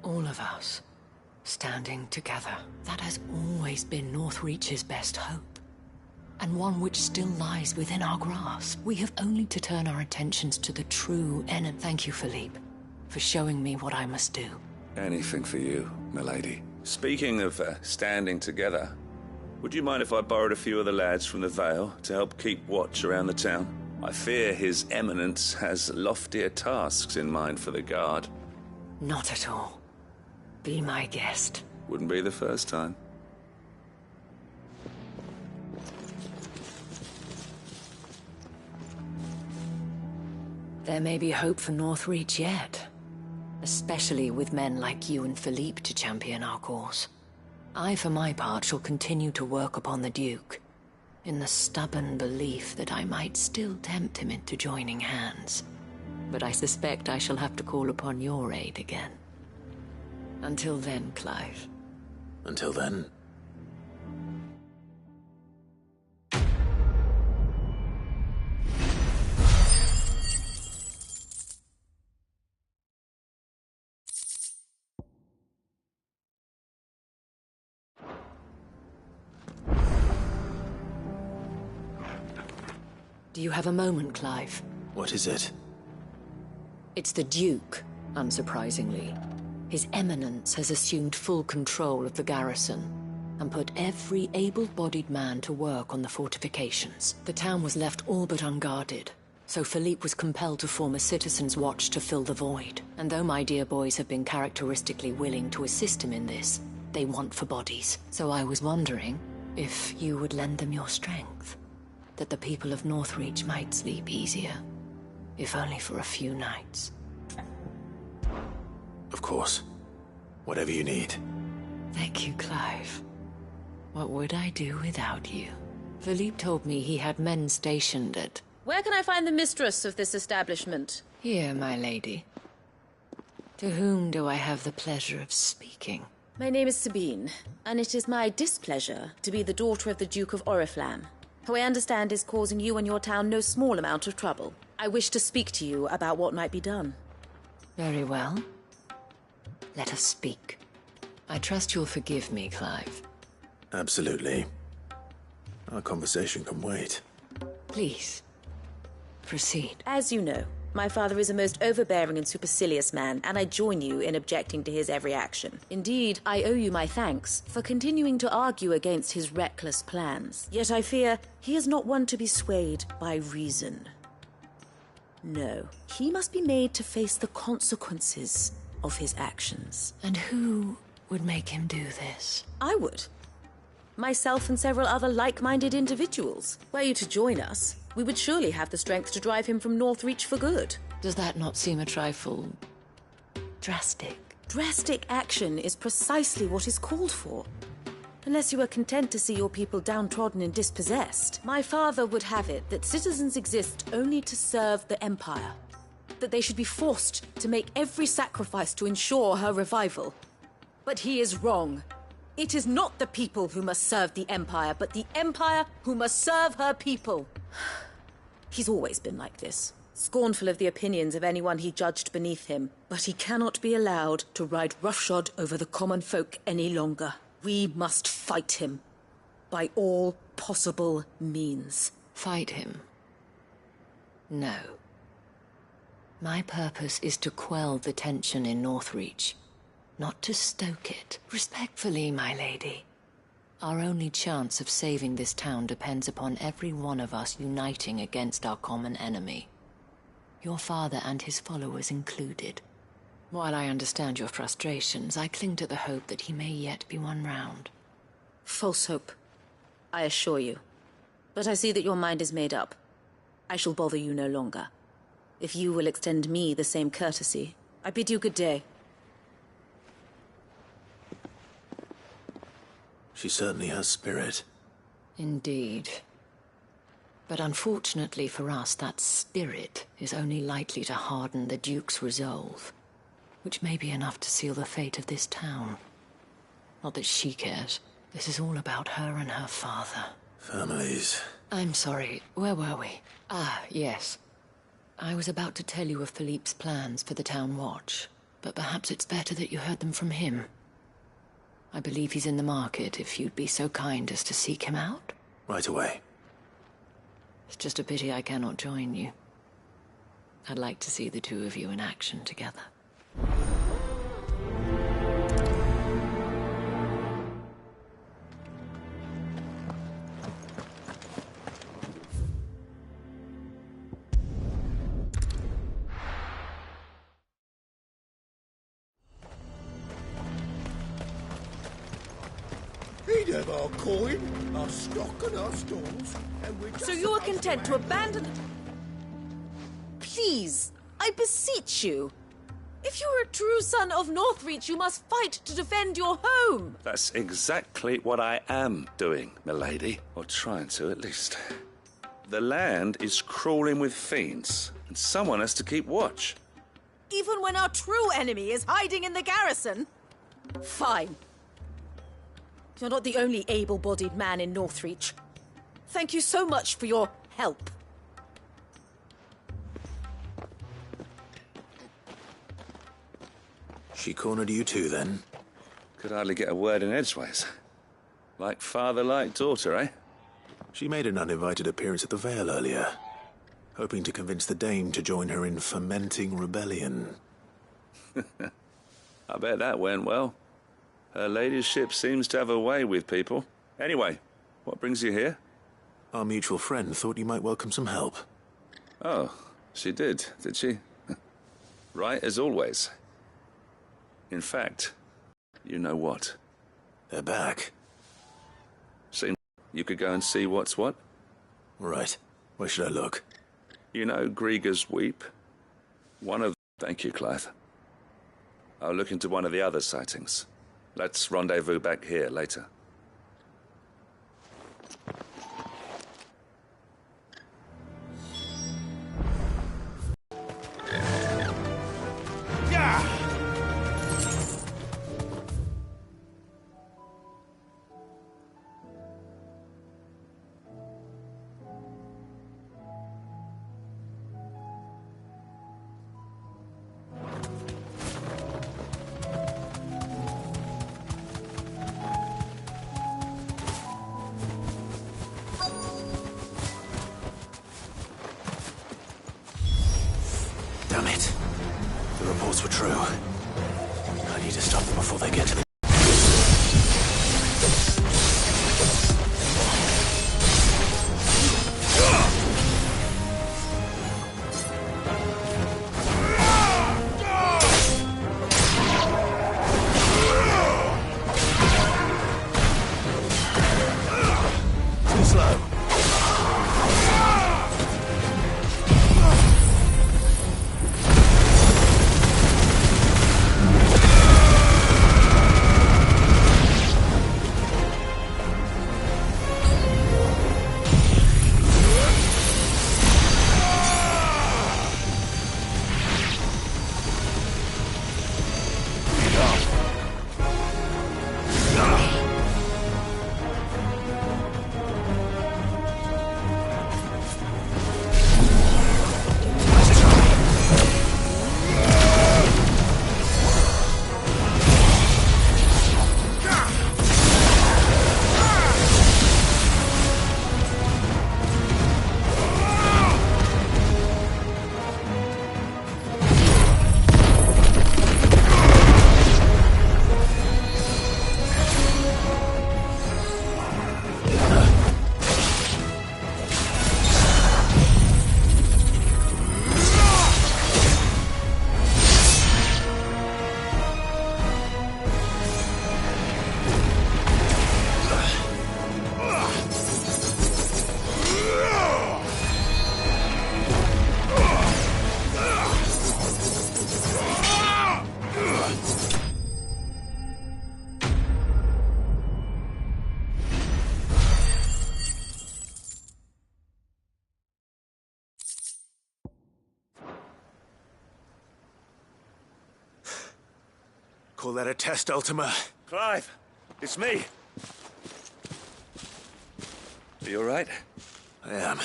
All of us, standing together. That has always been Northreach's best hope. and one which still lies within our grasp. We have only to turn our attentions to the true enemy. Thank you, Philippe, for showing me what I must do. Anything for you, milady. Speaking of standing together, would you mind if I borrowed a few of the lads from the Vale to help keep watch around the town? I fear His Eminence has loftier tasks in mind for the guard. Not at all. Be my guest. Wouldn't be the first time. There may be hope for Northreach yet. Especially with men like you and Philippe to champion our cause. I, for my part, shall continue to work upon the Duke, in the stubborn belief that I might still tempt him into joining hands. But I suspect I shall have to call upon your aid again. Until then, Clive. Until then... Do you have a moment, Clive? What is it? It's the Duke, unsurprisingly. His Eminence has assumed full control of the garrison and put every able-bodied man to work on the fortifications. The town was left all but unguarded, so Philippe was compelled to form a citizens' watch to fill the void. And though my dear boys have been characteristically willing to assist him in this, they want for bodies. So I was wondering if you would lend them your strength, that the people of Northreach might sleep easier, if only for a few nights. Of course. Whatever you need. Thank you, Clive. What would I do without you? Philippe told me he had men stationed at... Where can I find the mistress of this establishment? Here, my lady. To whom do I have the pleasure of speaking? My name is Sabine, and it is my displeasure to be the daughter of the Duke of Oriflamme, who I understand is causing you and your town no small amount of trouble. I wish to speak to you about what might be done. Very well. Let us speak. I trust you'll forgive me, Clive. Absolutely. Our conversation can wait. Please, proceed. As you know, my father is a most overbearing and supercilious man, and I join you in objecting to his every action. Indeed, I owe you my thanks for continuing to argue against his reckless plans. Yet I fear he is not one to be swayed by reason. No, he must be made to face the consequences of his actions. And who would make him do this? I would. Myself and several other like-minded individuals. Were you to join us, we would surely have the strength to drive him from Northreach for good. Does that not seem a trifle... drastic? Drastic action is precisely what is called for. Unless you are content to see your people downtrodden and dispossessed. My father would have it that citizens exist only to serve the Empire. That they should be forced to make every sacrifice to ensure her revival. But he is wrong. It is not the people who must serve the Empire, but the Empire who must serve her people. He's always been like this, scornful of the opinions of anyone he judged beneath him. But he cannot be allowed to ride roughshod over the common folk any longer. We must fight him, by all possible means. Fight him? No. My purpose is to quell the tension in Northreach, not to stoke it. Respectfully, my lady. Our only chance of saving this town depends upon every one of us uniting against our common enemy. Your father and his followers included. While I understand your frustrations, I cling to the hope that he may yet be won round. False hope, I assure you. But I see that your mind is made up. I shall bother you no longer. If you will extend me the same courtesy, I bid you good day. She certainly has spirit. Indeed. But unfortunately for us, that spirit is only likely to harden the Duke's resolve, which may be enough to seal the fate of this town. Not that she cares. This is all about her and her father. Families. I'm sorry, where were we? Ah, yes. I was about to tell you of Philippe's plans for the town watch, but perhaps it's better that you heard them from him. I believe he's in the market, if you'd be so kind as to seek him out. Right away. It's just a pity I cannot join you. I'd like to see the two of you in action together. He'd have our coin, our stock and our stores, and we're just So you are supposed content to abandon it? Please, I beseech you. If you are a true son of Northreach, you must fight to defend your home. That's exactly what I am doing, milady. Or trying to, at least. The land is crawling with fiends, and someone has to keep watch. Even when our true enemy is hiding in the garrison? Fine. You're not the only able-bodied man in Northreach. Thank you so much for your help. She cornered you too, then? Could hardly get a word in edgeways. Like father, like daughter, eh? She made an uninvited appearance at the Vale earlier, hoping to convince the Dame to join her in fomenting rebellion. I bet that went well. Her ladyship seems to have a way with people. Anyway, what brings you here? Our mutual friend thought you might welcome some help. Oh, she did she? Right as always. In fact, you know what? They're back. Seems you could go and see what's what? Right. Where should I look? You know Grieger's Weep? One of... Thank you, Clive. I'll look into one of the other sightings. Let's rendezvous back here later. Damn it. The reports were true. I need to stop them before they get to the... Too slow. Call that a test, Ultima? Clive, it's me. Are you all right? I am.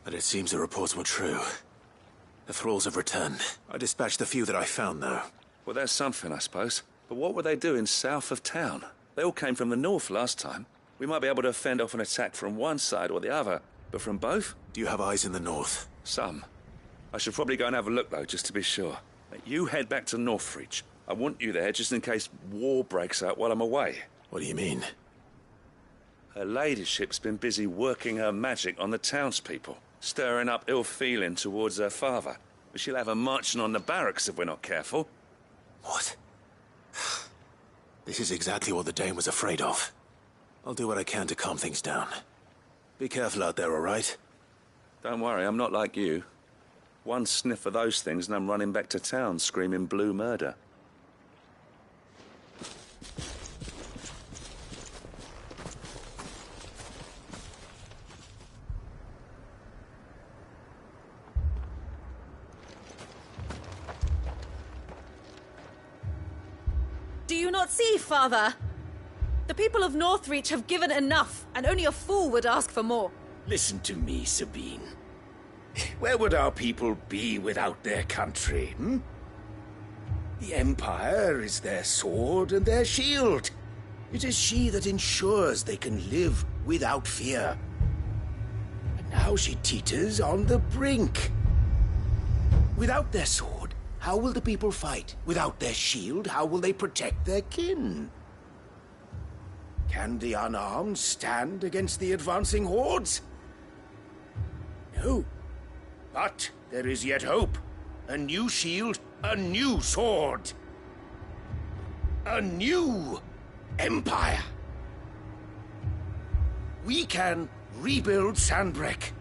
But it seems the reports were true. The thralls have returned. I dispatched the few that I found, though. Well, that's something, I suppose. But what were they doing south of town? They all came from the north last time. We might be able to fend off an attack from one side or the other. But from both? Do you have eyes in the north? Some. I should probably go and have a look, though, just to be sure. You head back to Northreach. I want you there just in case war breaks out while I'm away. What do you mean? Her ladyship's been busy working her magic on the townspeople, stirring up ill feeling towards her father. But she'll have her marching on the barracks if we're not careful. What? This is exactly what the Dane was afraid of. I'll do what I can to calm things down. Be careful out there, all right? Don't worry, I'm not like you. One sniff of those things and I'm running back to town screaming blue murder. Do you not see, Father? The people of Northreach have given enough, and only a fool would ask for more. Listen to me, Sabine. Where would our people be without their country, The Empire is their sword and their shield. It is she that ensures they can live without fear. And now she teeters on the brink. Without their sword, how will the people fight? Without their shield, how will they protect their kin? Can the unarmed stand against the advancing hordes? No. But there is yet hope. A new shield, a new sword. A new empire. We can rebuild Sanbreque,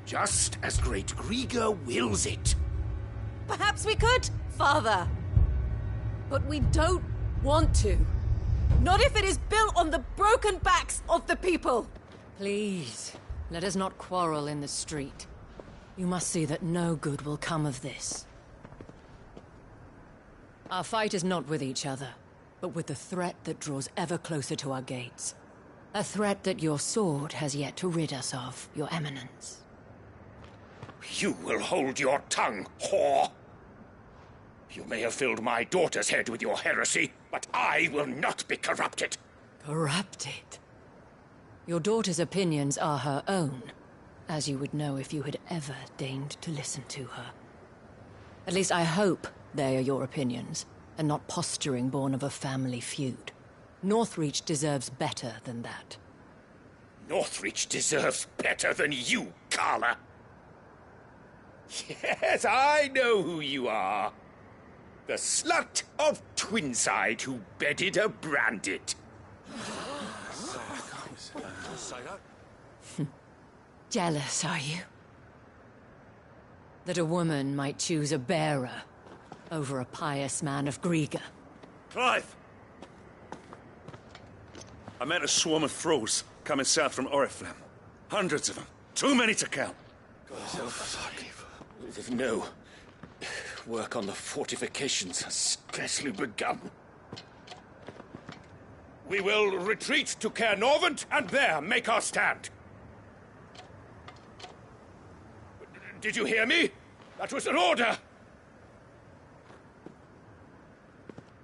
just as Great Griga wills it. Perhaps we could, Father. But we don't want to. Not if it is built on the broken backs of the people. Please, let us not quarrel in the street. You must see that no good will come of this. Our fight is not with each other, but with the threat that draws ever closer to our gates. A threat that your sword has yet to rid us of, Your Eminence. You will hold your tongue, whore! You may have filled my daughter's head with your heresy, but I will not be corrupted. Corrupted? Your daughter's opinions are her own, as you would know if you had ever deigned to listen to her. At least I hope they are your opinions, and not posturing born of a family feud. Northreach deserves better than that. Northreach deserves better than you, Carla. Yes, I know who you are. The slut of Twinside who bedded a Branded. Jealous, are you? That a woman might choose a bearer over a pious man of Griga. Clive! I met a swarm of thralls coming south from Oriflamme. Hundreds of them. Too many to count. No. Work on the fortifications has scarcely begun. We will retreat to Caer Norvent and there make our stand. Did you hear me? That was an order!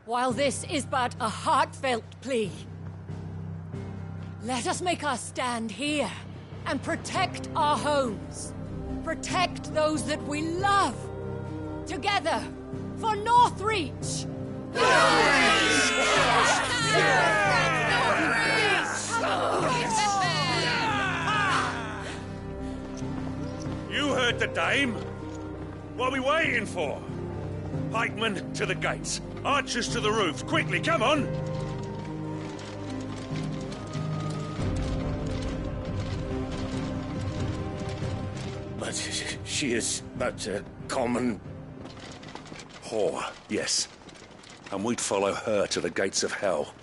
While this is but a heartfelt plea, let us make our stand here and protect our homes. Protect those that we love. Together, for Northreach! You heard the dame. What are we waiting for? Pikemen to the gates. Archers to the roofs. Quickly, come on! But she is but a common... whore, yes. And we'd follow her to the gates of hell.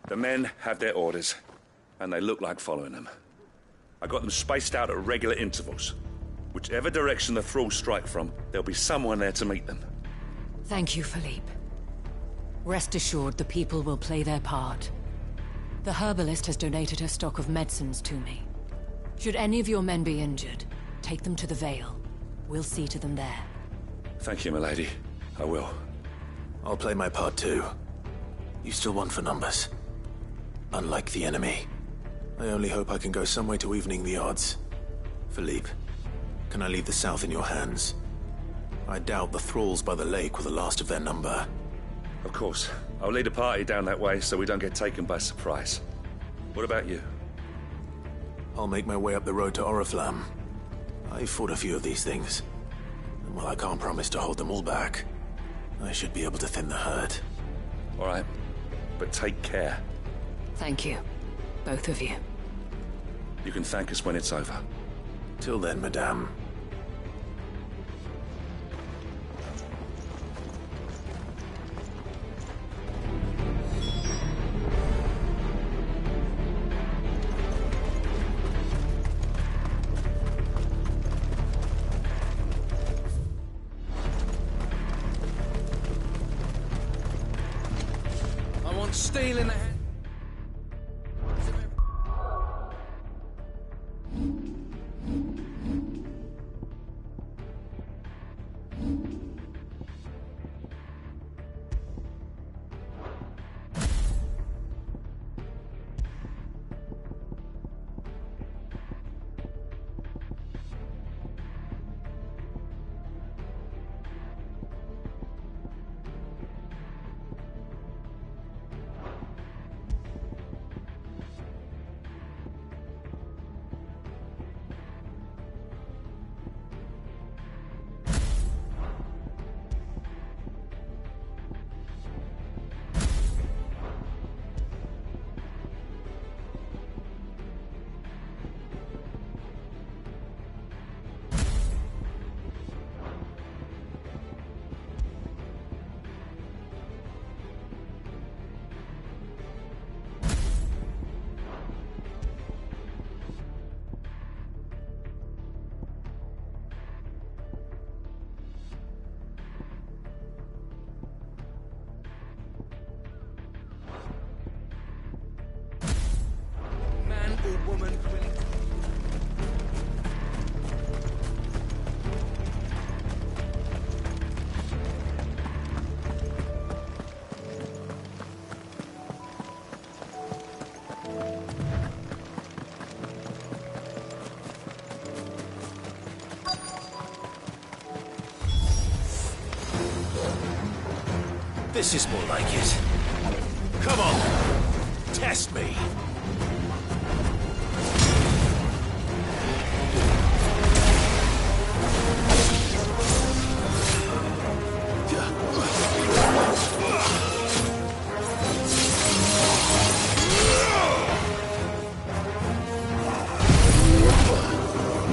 The men have their orders, and they look like following them. I got them spaced out at regular intervals. Whichever direction the thralls strike from, there'll be someone there to meet them. Thank you, Philippe. Rest assured, the people will play their part. The herbalist has donated her stock of medicines to me. Should any of your men be injured, take them to the Vale. We'll see to them there. Thank you, milady. I will. I'll play my part too. You still want for numbers. Unlike the enemy. I only hope I can go some way to evening the odds. Philippe, can I leave the south in your hands? I doubt the thralls by the lake were the last of their number. Of course. I'll lead a party down that way so we don't get taken by surprise. What about you? I'll make my way up the road to Oriflamme. I've fought a few of these things. And while I can't promise to hold them all back, I should be able to thin the herd. All right. But take care. Thank you. Both of you. You can thank us when it's over. Till then, madame. I want steel in the hand. Woman willing. This is more like it. Come on! Test me!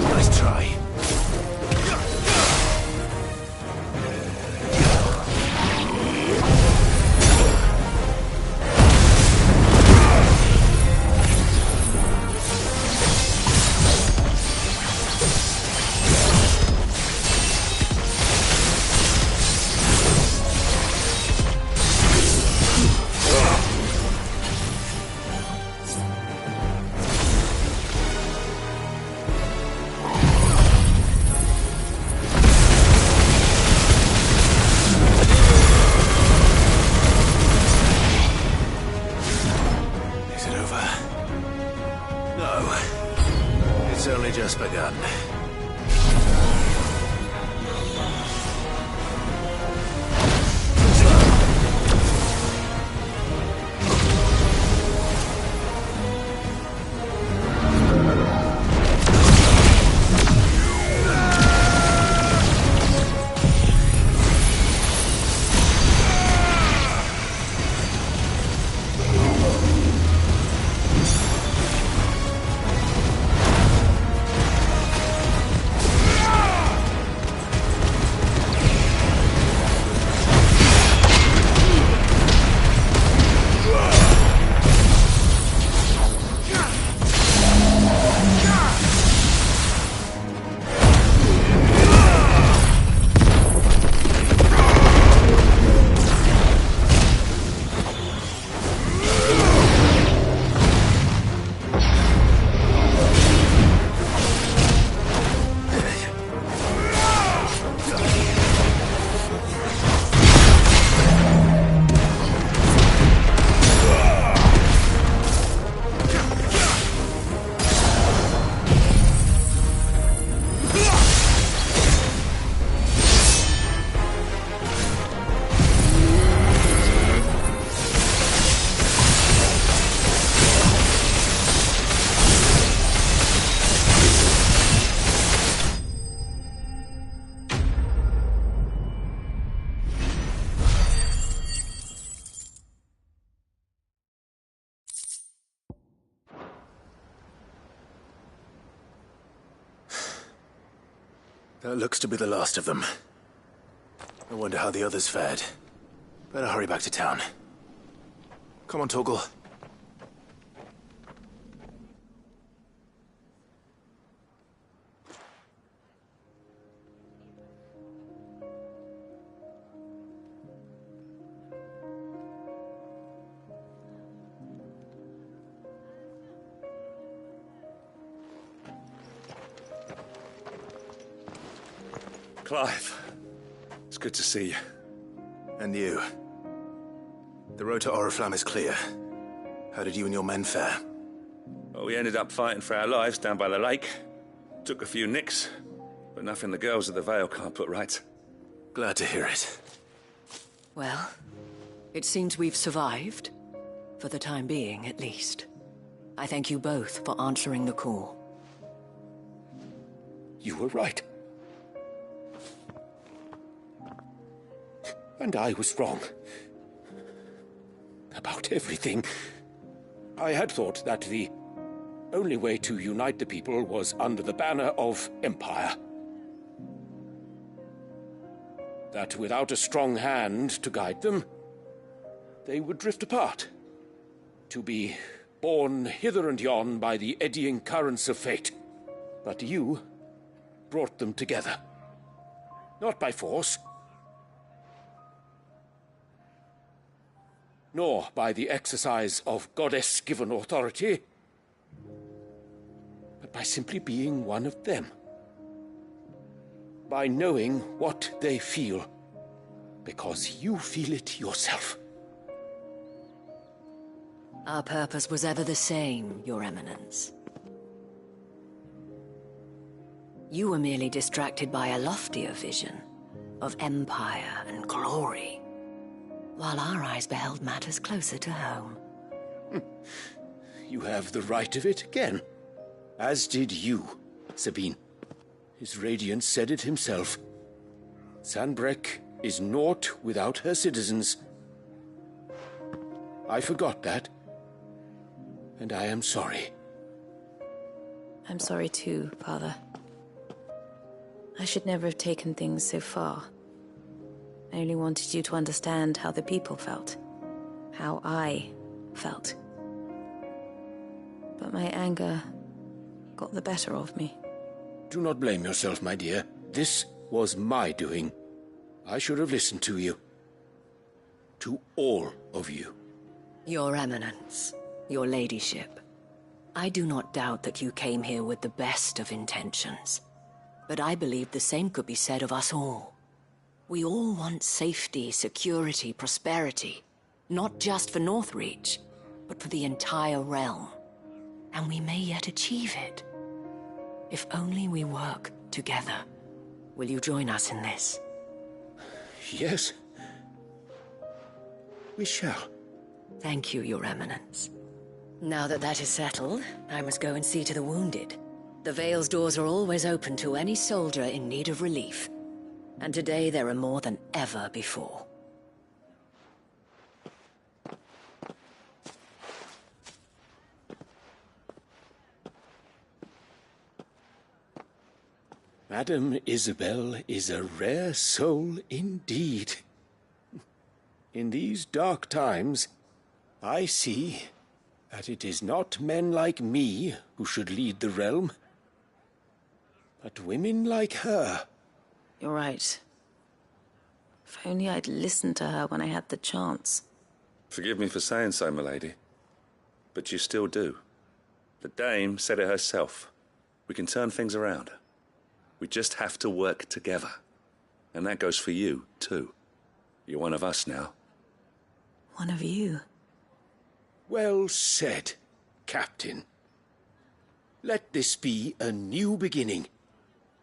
Nice try. It's only just begun. That looks to be the last of them. I wonder how the others fared. Better hurry back to town. Come on, Torgal. Clive, it's good to see you. And you. The road to Oriflamme is clear. How did you and your men fare? Well, we ended up fighting for our lives down by the lake. Took a few nicks, but nothing the girls of the Vale can't put right. Glad to hear it. Well, it seems we've survived. For the time being, at least. I thank you both for answering the call. You were right. And I was wrong. About everything. I had thought that the only way to unite the people was under the banner of Empire. That without a strong hand to guide them, they would drift apart. To be borne hither and yon by the eddying currents of fate. But you brought them together. Not by force, nor by the exercise of goddess-given authority, but by simply being one of them. By knowing what they feel, because you feel it yourself. Our purpose was ever the same, Your Eminence. You were merely distracted by a loftier vision of empire and glory, while our eyes beheld matters closer to home. You have the right of it again. As did you, Sabine. His radiance said it himself. Sanbreque is naught without her citizens. I forgot that. And I am sorry. I'm sorry too, Father. I should never have taken things so far. I only wanted you to understand how the people felt. How I felt. But my anger got the better of me. Do not blame yourself, my dear. This was my doing. I should have listened to you. To all of you. Your Eminence, your Ladyship, I do not doubt that you came here with the best of intentions. But I believe the same could be said of us all. We all want safety, security, prosperity. Not just for Northreach, but for the entire realm. And we may yet achieve it. If only we work together. Will you join us in this? Yes. We shall. Thank you, Your Eminence. Now that that is settled, I must go and see to the wounded. The Vale's doors are always open to any soldier in need of relief. And today there are more than ever before. Madame Isabel is a rare soul indeed. In these dark times, I see that it is not men like me who should lead the realm, but women like her. You're right. If only I'd listened to her when I had the chance. Forgive me for saying so, milady, but you still do. The dame said it herself. We can turn things around. We just have to work together. And that goes for you, too. You're one of us now. One of you? Well said, Captain. Let this be a new beginning.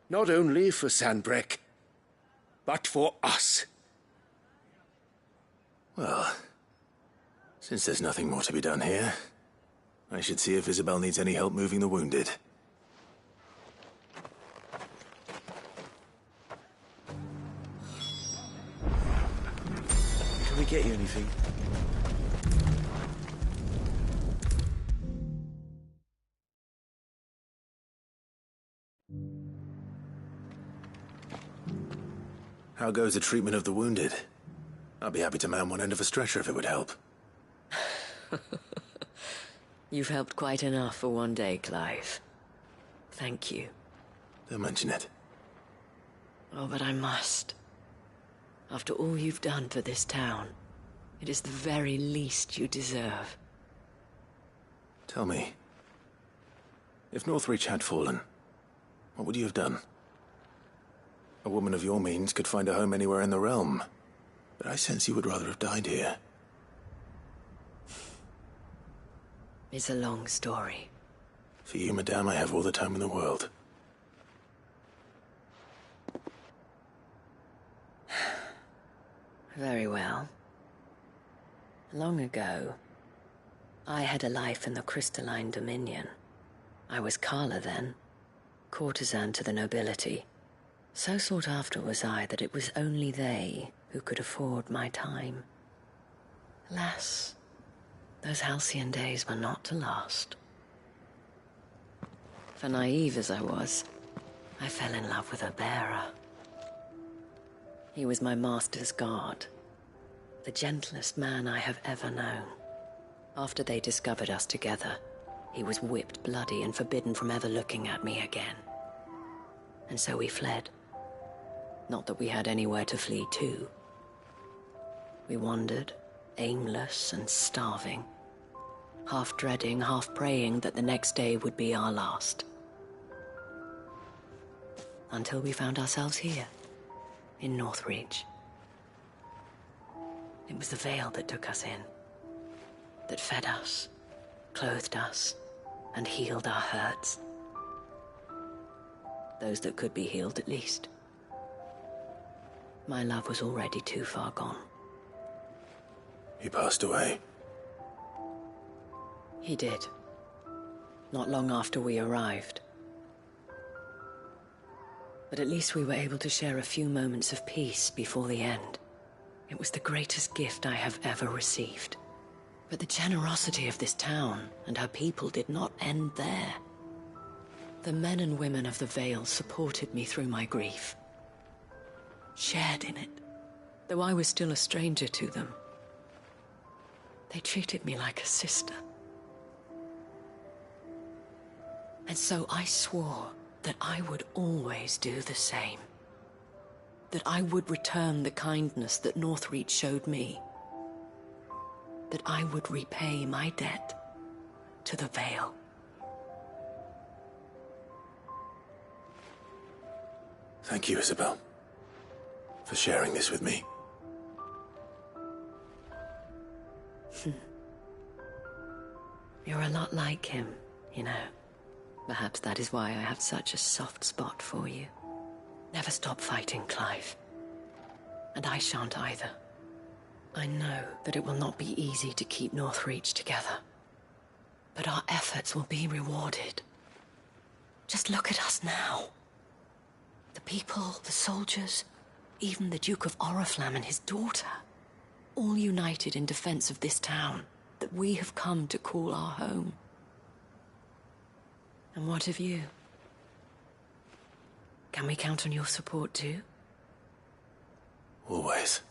Not only for Sanbreque, but for us. Well, since there's nothing more to be done here, I should see if Isabel needs any help moving the wounded. Can we get you anything? How goes the treatment of the wounded? I'd be happy to man one end of a stretcher if it would help. You've helped quite enough for one day, Clive. Thank you. Don't mention it. Oh, but I must. After all you've done for this town, it is the very least you deserve. Tell me, if Northreach had fallen, what would you have done? A woman of your means could find a home anywhere in the realm, but I sense you would rather have died here. It's a long story. For you, madame, I have all the time in the world. Very well. Long ago, I had a life in the Crystalline Dominion. I was Carla then, courtesan to the nobility. So sought after was I that it was only they who could afford my time. Alas, those halcyon days were not to last. For naive as I was, I fell in love with a bearer. He was my master's guard, the gentlest man I have ever known. After they discovered us together, he was whipped bloody and forbidden from ever looking at me again. And so we fled. Not that we had anywhere to flee to. We wandered, aimless and starving, half dreading, half praying that the next day would be our last. Until we found ourselves here, in Northreach. It was the Vale that took us in, that fed us, clothed us, and healed our hurts. Those that could be healed, at least. My love was already too far gone. He passed away. He did. Not long after we arrived. But at least we were able to share a few moments of peace before the end. It was the greatest gift I have ever received. But the generosity of this town and her people did not end there. The men and women of the Vale supported me through my grief. Shared in it, though I was still a stranger to them. They treated me like a sister. And so I swore that I would always do the same. That I would return the kindness that Northreach showed me. That I would repay my debt to the Vale. Thank you, Isabel, for sharing this with me. You're a lot like him, you know. Perhaps that is why I have such a soft spot for you. Never stop fighting, Clive. And I shan't either. I know that it will not be easy to keep Northreach together. But our efforts will be rewarded. Just look at us now. The people, the soldiers, even the Duke of Oriflamme and his daughter. All united in defense of this town that we have come to call our home. And what of you? Can we count on your support too? Always.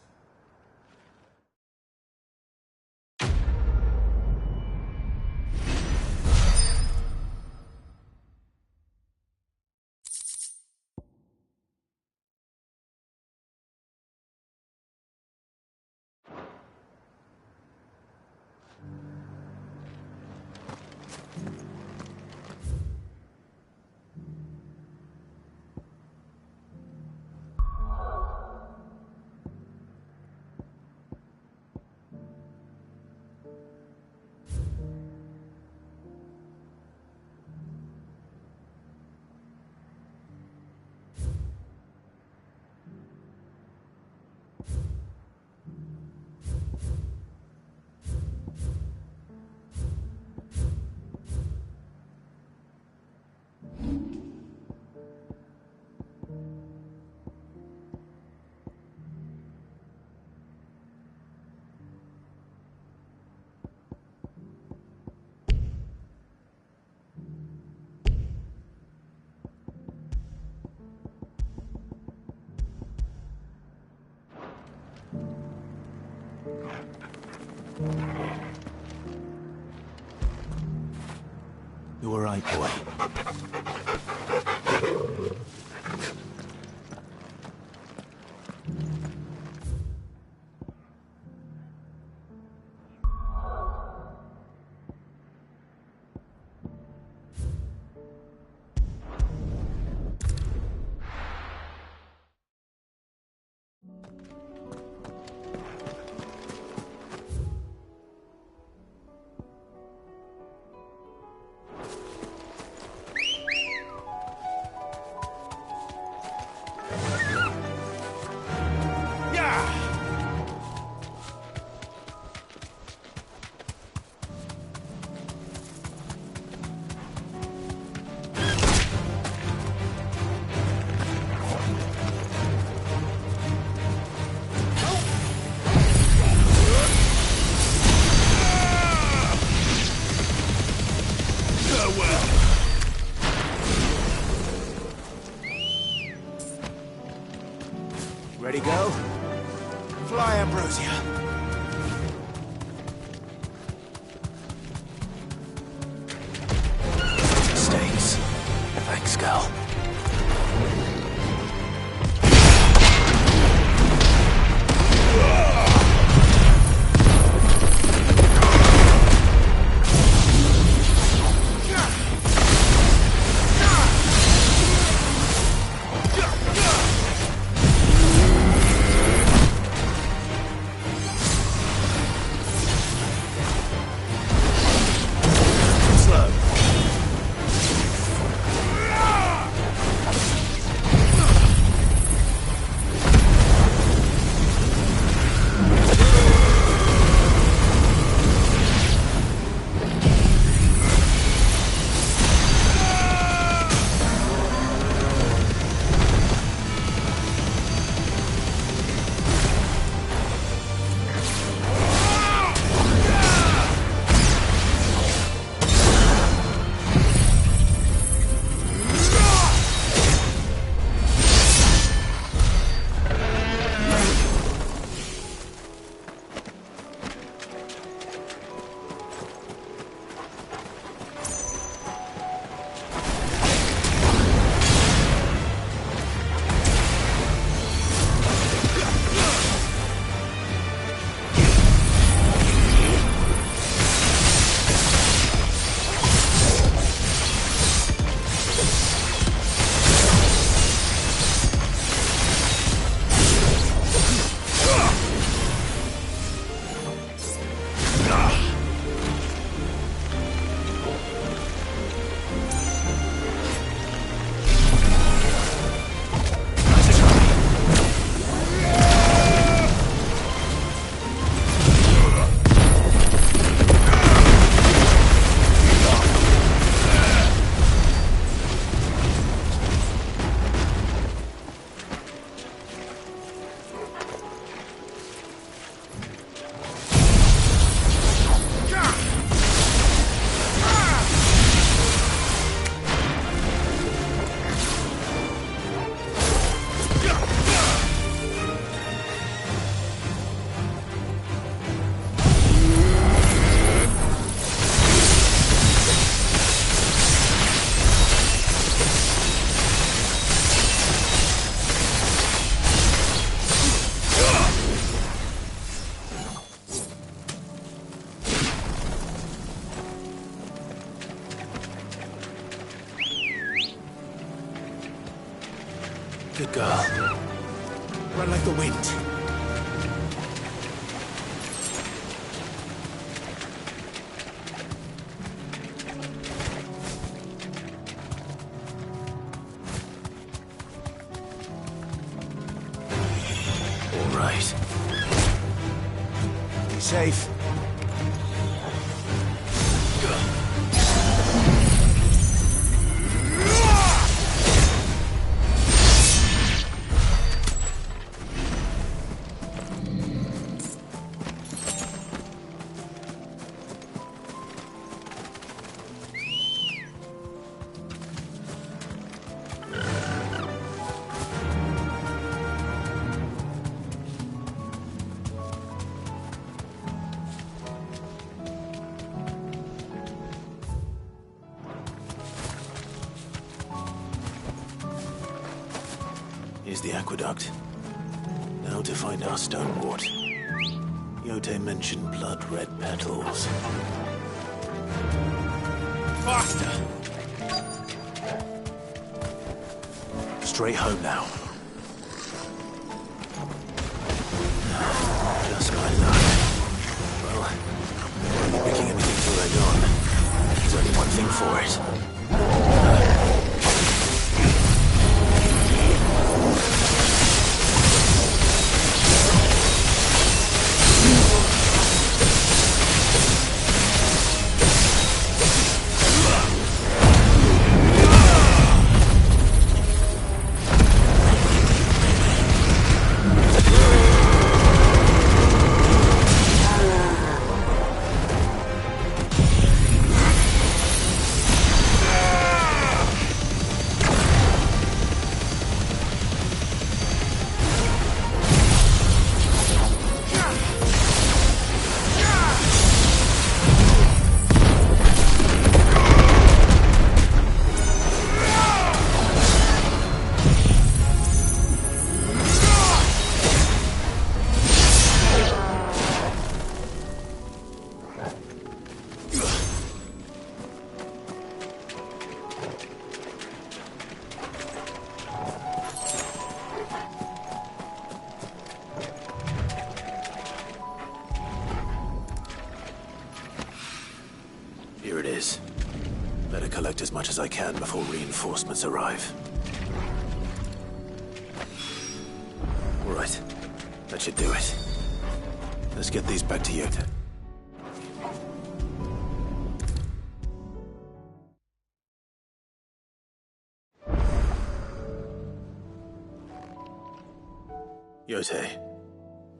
You all right, boy? Ready, go? Fly, Ambrosia. Mistakes. Thanks, girl. Good girl. Run like the wind. All right. Be safe. Here's the aqueduct. Now to find our stonewort. Yote mentioned blood-red petals. Faster! Straight home now. Just my luck. Well, won't be picking anything till they're gone. There's only one thing for it. Here it is. Better collect as much as I can before reinforcements arrive. All right. That should do it. Let's get these back to Yote. Yote,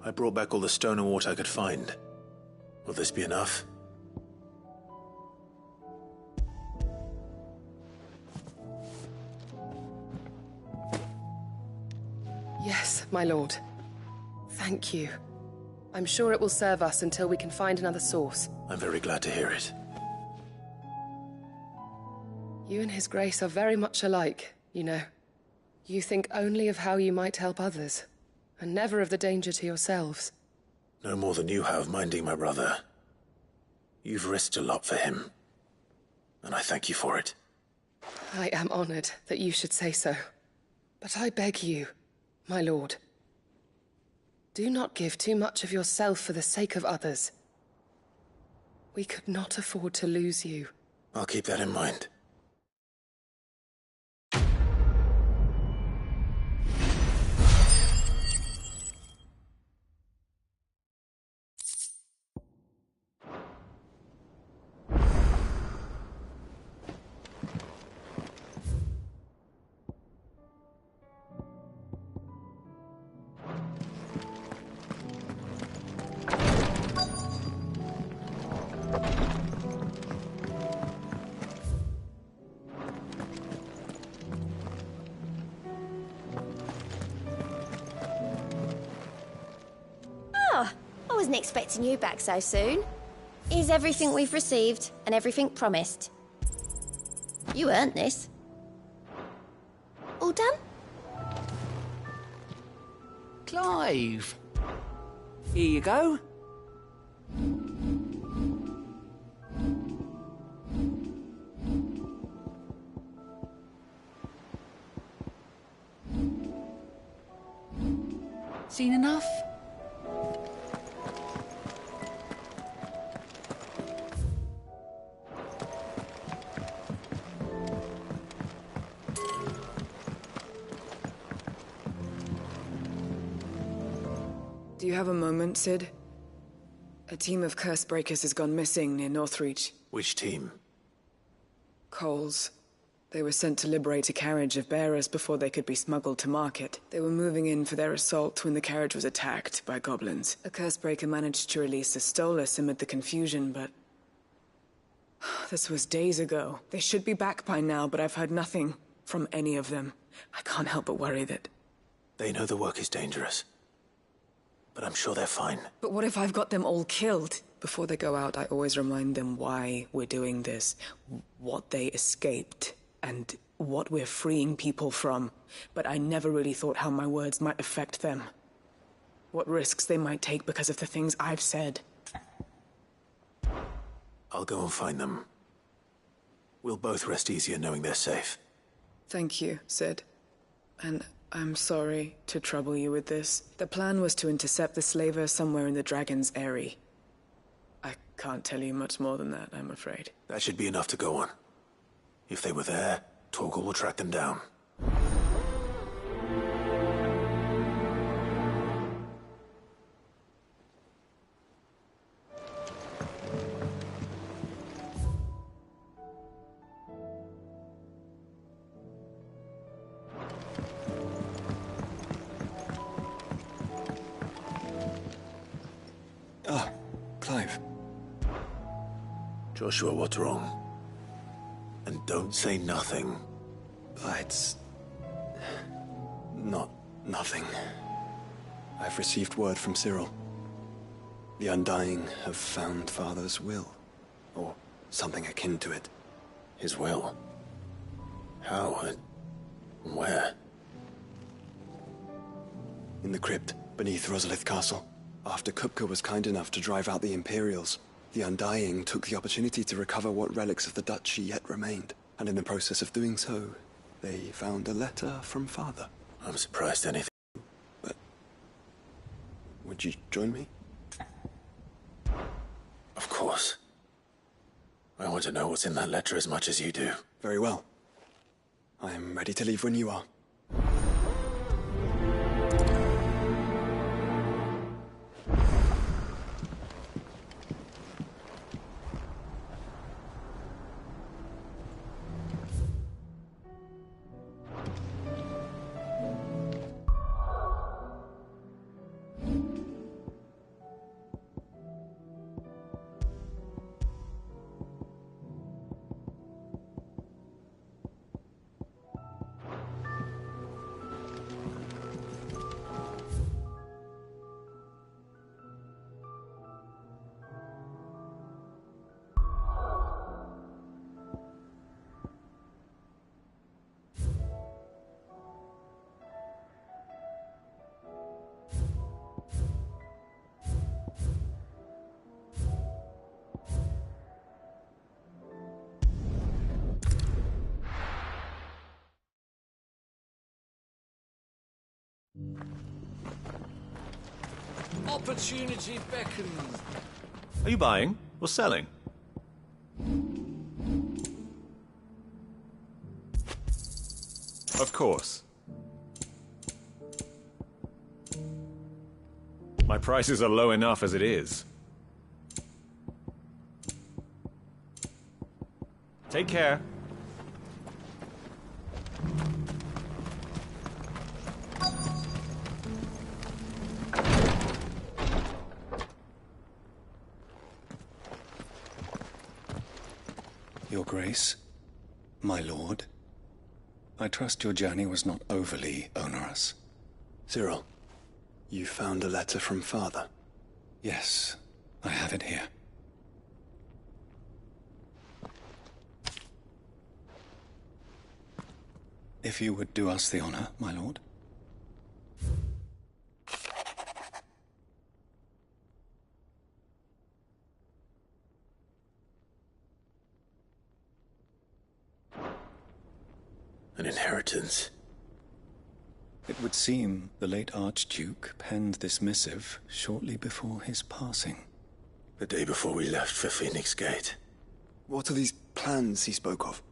I brought back all the stone and water I could find. Will this be enough? Yes, my lord. Thank you. I'm sure it will serve us until we can find another source. I'm very glad to hear it. You and His Grace are very much alike, you know. You think only of how you might help others, and never of the danger to yourselves. No more than you have minding my brother. You've risked a lot for him, and I thank you for it. I am honored that you should say so. But I beg you, my lord, do not give too much of yourself for the sake of others. We could not afford to lose you. I'll keep that in mind. I wasn't expecting you back so soon. Is everything we've received and everything promised? You earned this. All done? Clive. Here you go. Seen enough? Do you have a moment, Sid? A team of Cursebreakers has gone missing near Northreach. Which team? Coles. They were sent to liberate a carriage of bearers before they could be smuggled to market. They were moving in for their assault when the carriage was attacked by goblins. A Cursebreaker managed to release a Stolas amid the confusion, but... this was days ago. They should be back by now, but I've heard nothing from any of them. I can't help but worry that... They know the work is dangerous. But I'm sure they're fine. But what if I've got them all killed? Before they go out, I always remind them why we're doing this. What they escaped and what we're freeing people from, but I never really thought how my words might affect them. What risks they might take because of the things I've said. I'll go and find them. We'll both rest easier knowing they're safe. Thank you, Sid. And I'm sorry to trouble you with this. The plan was to intercept the slaver somewhere in the Dragon's Eyrie. I can't tell you much more than that, I'm afraid. That should be enough to go on. If they were there, Torgal will track them down. Ah, Clive. Joshua, what's wrong? And don't say nothing. It's... not nothing. I've received word from Cyril. The Undying have found Father's will, or something akin to it. His will? How and where? In the crypt, beneath Rosalith Castle. After Kupka was kind enough to drive out the Imperials, the Undying took the opportunity to recover what relics of the Duchy yet remained. And in the process of doing so, they found a letter from Father. I'm surprised anything. But... would you join me? Of course. I want to know what's in that letter as much as you do. Very well. I am ready to leave when you are. Opportunity beckons. Are you buying or selling? Of course. My prices are low enough as it is. Take care. Your Grace, my lord, I trust your journey was not overly onerous. Cyril, you found a letter from Father? Yes, I have it here. If you would do us the honor, my lord. An inheritance. It would seem the late Archduke penned this missive shortly before his passing. The day before we left for Phoenix Gate. What are these plans he spoke of?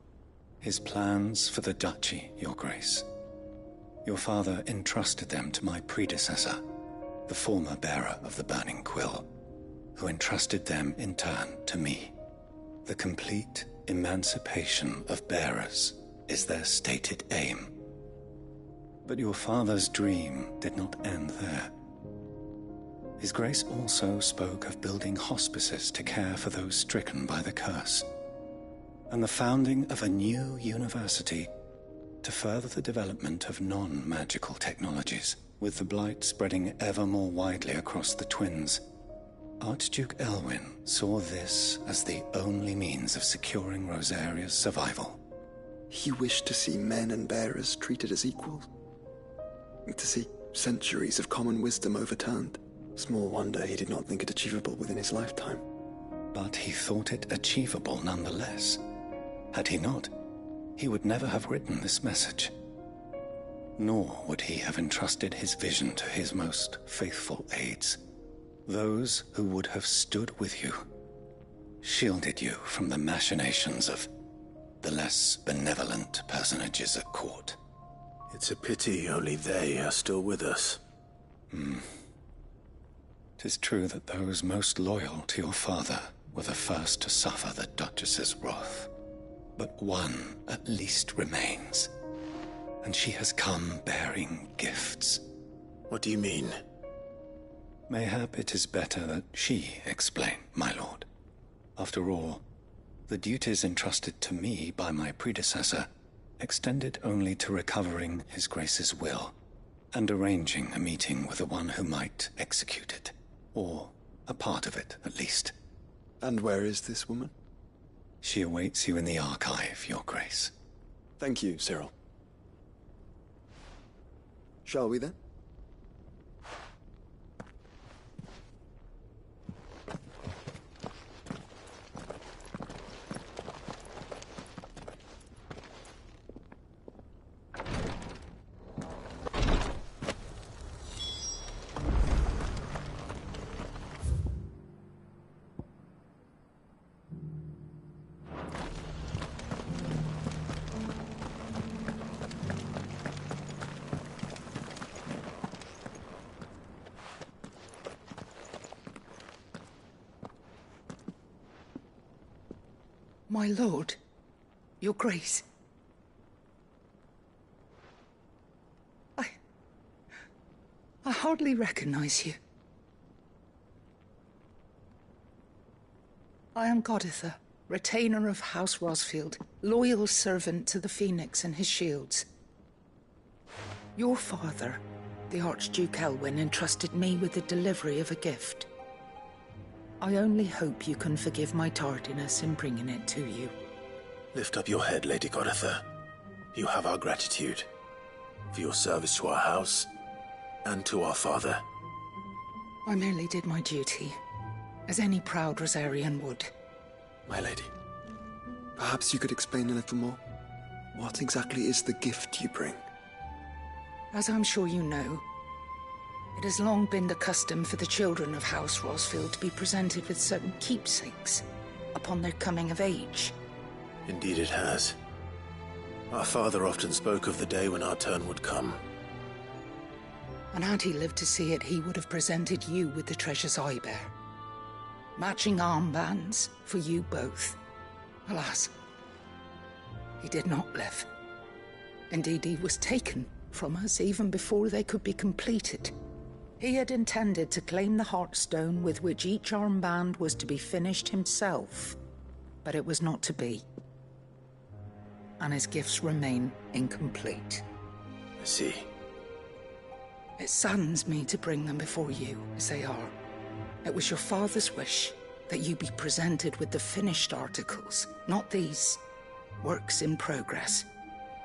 His plans for the Duchy, Your Grace. Your father entrusted them to my predecessor, the former bearer of the Burning Quill, who entrusted them in turn to me. The complete emancipation of bearers is their stated aim. But your father's dream did not end there. His Grace also spoke of building hospices to care for those stricken by the curse, and the founding of a new university to further the development of non-magical technologies, with the blight spreading ever more widely across the Twins. Archduke Elwyn saw this as the only means of securing Rosaria's survival. He wished to see men and bearers treated as equals. To see centuries of common wisdom overturned. Small wonder he did not think it achievable within his lifetime. But he thought it achievable nonetheless. Had he not, he would never have written this message. Nor would he have entrusted his vision to his most faithful aides, those who would have stood with you, shielded you from the machinations of the less benevolent personages at court. It's a pity only they are still with us. 'Tis true that those most loyal to your father were the first to suffer the Duchess's wrath. But one at least remains, and she has come bearing gifts. What do you mean? Mayhap it is better that she explain, my lord. After all, the duties entrusted to me by my predecessor extended only to recovering His Grace's will and arranging a meeting with the one who might execute it, or a part of it, at least. And where is this woman? She awaits you in the archive, Your Grace. Thank you, Cyril. Shall we then? My lord, Your Grace. I hardly recognize you. I am Goditha, retainer of House Rosfield, loyal servant to the Phoenix and his shields. Your father, the Archduke Elwyn, entrusted me with the delivery of a gift. I only hope you can forgive my tardiness in bringing it to you. Lift up your head, Lady Goditha. You have our gratitude for your service to our house and to our father. I merely did my duty, as any proud Rosarian would. My lady, perhaps you could explain a little more? What exactly is the gift you bring? As I'm sure you know, it has long been the custom for the children of House Rosfield to be presented with certain keepsakes upon their coming of age. Indeed it has. Our father often spoke of the day when our turn would come. And had he lived to see it, he would have presented you with the treasures I bear. Matching armbands for you both. Alas, he did not live. Indeed, he was taken from us even before they could be completed. He had intended to claim the Heartstone with which each armband was to be finished himself, but it was not to be. And his gifts remain incomplete. I see. It saddens me to bring them before you, as they are. It was your father's wish that you be presented with the finished articles, not these works in progress.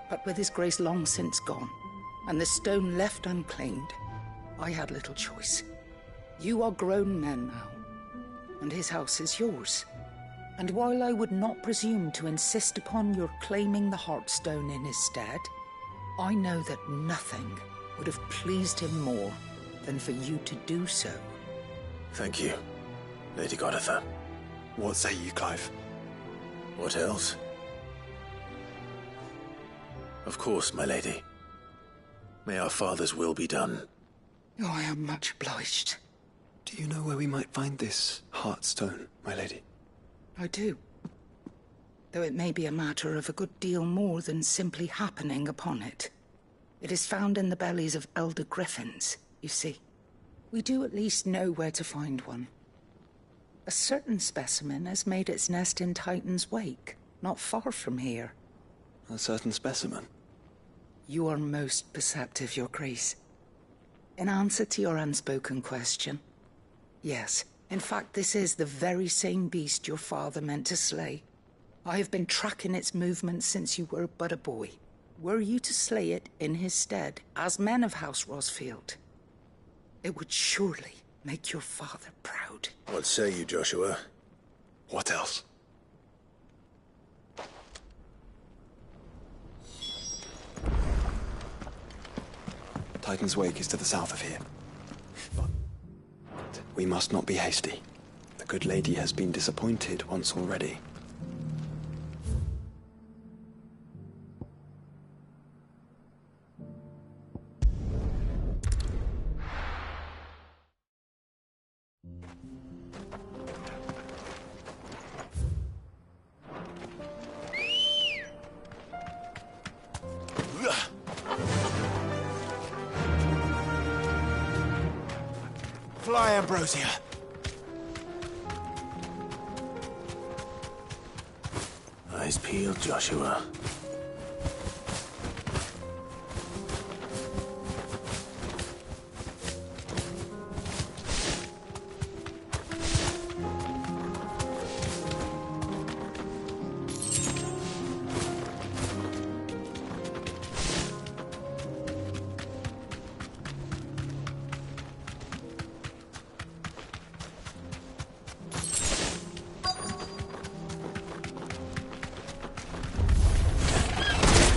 But with His Grace long since gone, and the stone left unclaimed, I had little choice. You are grown men now, and his house is yours. And while I would not presume to insist upon your claiming the Heartstone in his stead, I know that nothing would have pleased him more than for you to do so. Thank you, Lady Goditha. What say you, Clive? What else? Of course, my lady. May our father's will be done. Oh, I am much obliged. Do you know where we might find this Heartstone, my lady? I do. Though it may be a matter of a good deal more than simply happening upon it. It is found in the bellies of elder griffins, you see. We do at least know where to find one. A certain specimen has made its nest in Titan's Wake, not far from here. A certain specimen? You are most perceptive, Your Grace. In answer to your unspoken question, yes, in fact, this is the very same beast your father meant to slay. I have been tracking its movements since you were but a boy. Were you to slay it in his stead, as men of House Rosfield, it would surely make your father proud. What say you, Joshua? What else? Titan's Wake is to the south of here. But we must not be hasty. The good lady has been disappointed once already. Fly, Ambrosia! Eyes peeled, Joshua.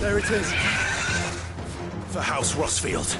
There it is. For House Rosfield.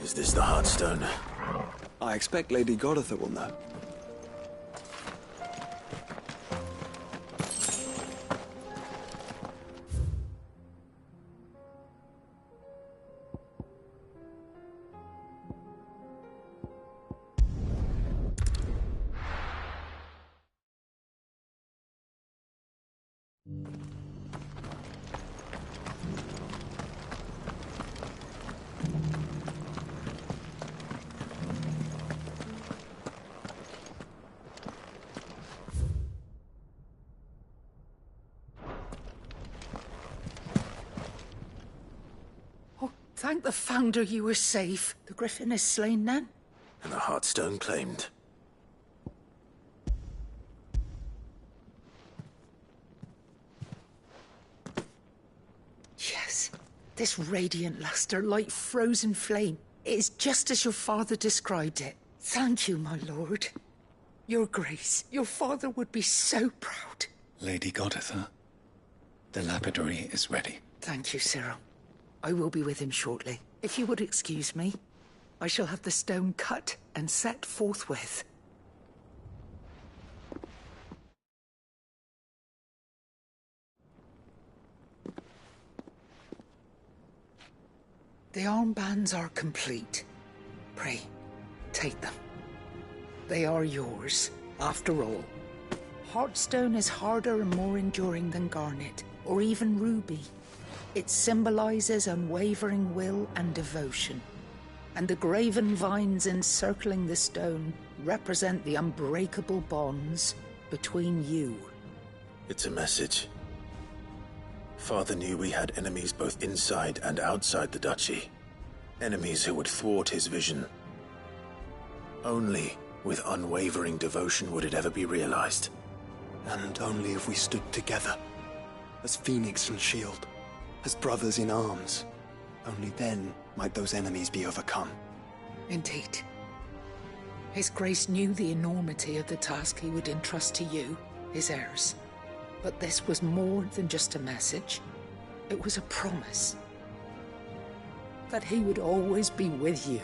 Is this the Heartstone? I expect Lady Goditha will know. Thank the Founder you were safe. The Griffin is slain then? and the Heartstone claimed. Yes, this radiant luster like frozen flame. It is just as your father described it. Thank you, my lord. Your Grace, your father would be so proud. Lady Goditha, the lapidary is ready. Thank you, Cyril. I will be with him shortly. If you would excuse me, I shall have the stone cut and set forthwith. The armbands are complete. Pray, take them. They are yours, after all. Heartstone is harder and more enduring than garnet, or even ruby. It symbolizes unwavering will and devotion. And the graven vines encircling the stone represent the unbreakable bonds between you. It's a message. Father knew we had enemies both inside and outside the duchy. Enemies who would thwart his vision. Only with unwavering devotion would it ever be realized. And only if we stood together, as Phoenix and Shield, as brothers in arms. Only then might those enemies be overcome. Indeed. His Grace knew the enormity of the task he would entrust to you, his heirs. But this was more than just a message. It was a promise. That he would always be with you.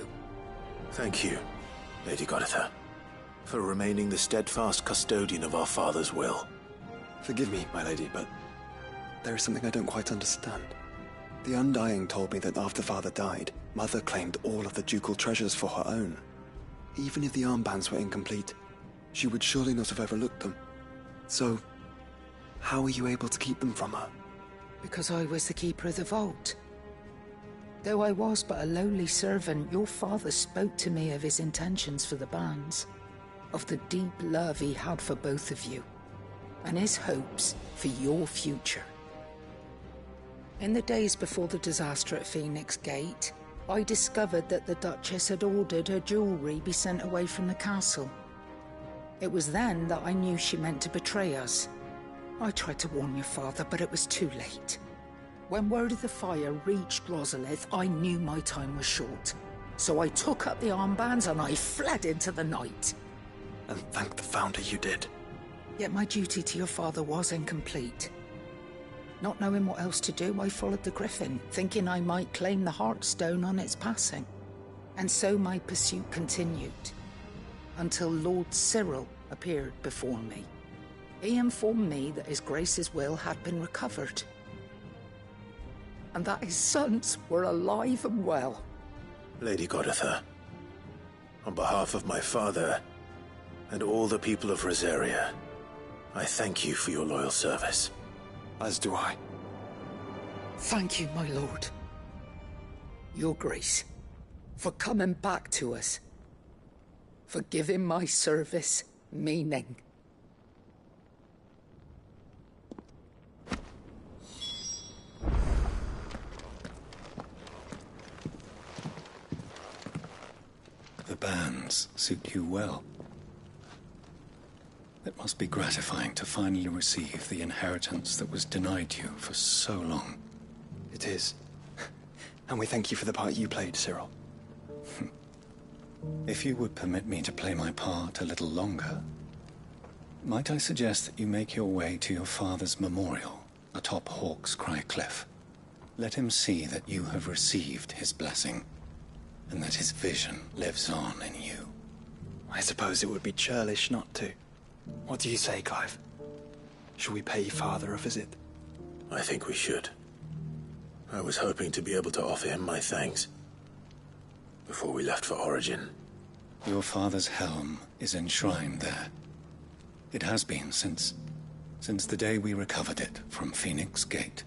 Thank you, Lady Goditha, for remaining the steadfast custodian of our father's will. Forgive me, my lady, but there is something I don't quite understand. The Undying told me that after Father died, Mother claimed all of the ducal treasures for her own. Even if the armbands were incomplete, she would surely not have overlooked them. So, how were you able to keep them from her? Because I was the keeper of the vault. Though I was but a lowly servant, your father spoke to me of his intentions for the bands, of the deep love he had for both of you, and his hopes for your future. In the days before the disaster at Phoenix Gate, I discovered that the Duchess had ordered her jewelry be sent away from the castle. It was then that I knew she meant to betray us. I tried to warn your father, but it was too late. When word of the fire reached Rosalith, I knew my time was short. So I took up the armbands and I fled into the night. And thank the Founder you did. Yet my duty to your father was incomplete. Not knowing what else to do, I followed the Griffin, thinking I might claim the Heartstone on its passing. And so my pursuit continued, until Lord Cyril appeared before me. He informed me that His Grace's will had been recovered, and that his sons were alive and well. Lady Goditha, on behalf of my father and all the people of Rosaria, I thank you for your loyal service. As do I. Thank you, my lord. Your Grace, for coming back to us, for giving my service meaning. The bands suit you well. It must be gratifying to finally receive the inheritance that was denied you for so long. It is. And we thank you for the part you played, Cyril. If you would permit me to play my part a little longer, might I suggest that you make your way to your father's memorial atop Hawk's Cry Cliff? Let him see that you have received his blessing, and that his vision lives on in you. I suppose it would be churlish not to. What do you say, Clive? Shall we pay Father a visit? I think we should. I was hoping to be able to offer him my thanks before we left for Origin. Your father's helm is enshrined there. It has been since the day we recovered it from Phoenix Gate.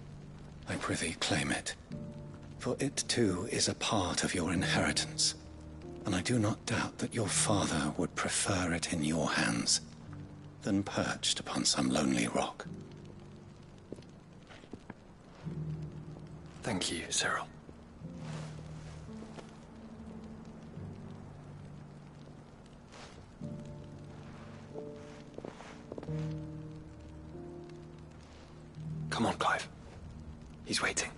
I prithee claim it, for it too is a part of your inheritance, and I do not doubt that your father would prefer it in your hands than perched upon some lonely rock. Thank you, Cyril. Come on, Clive. He's waiting.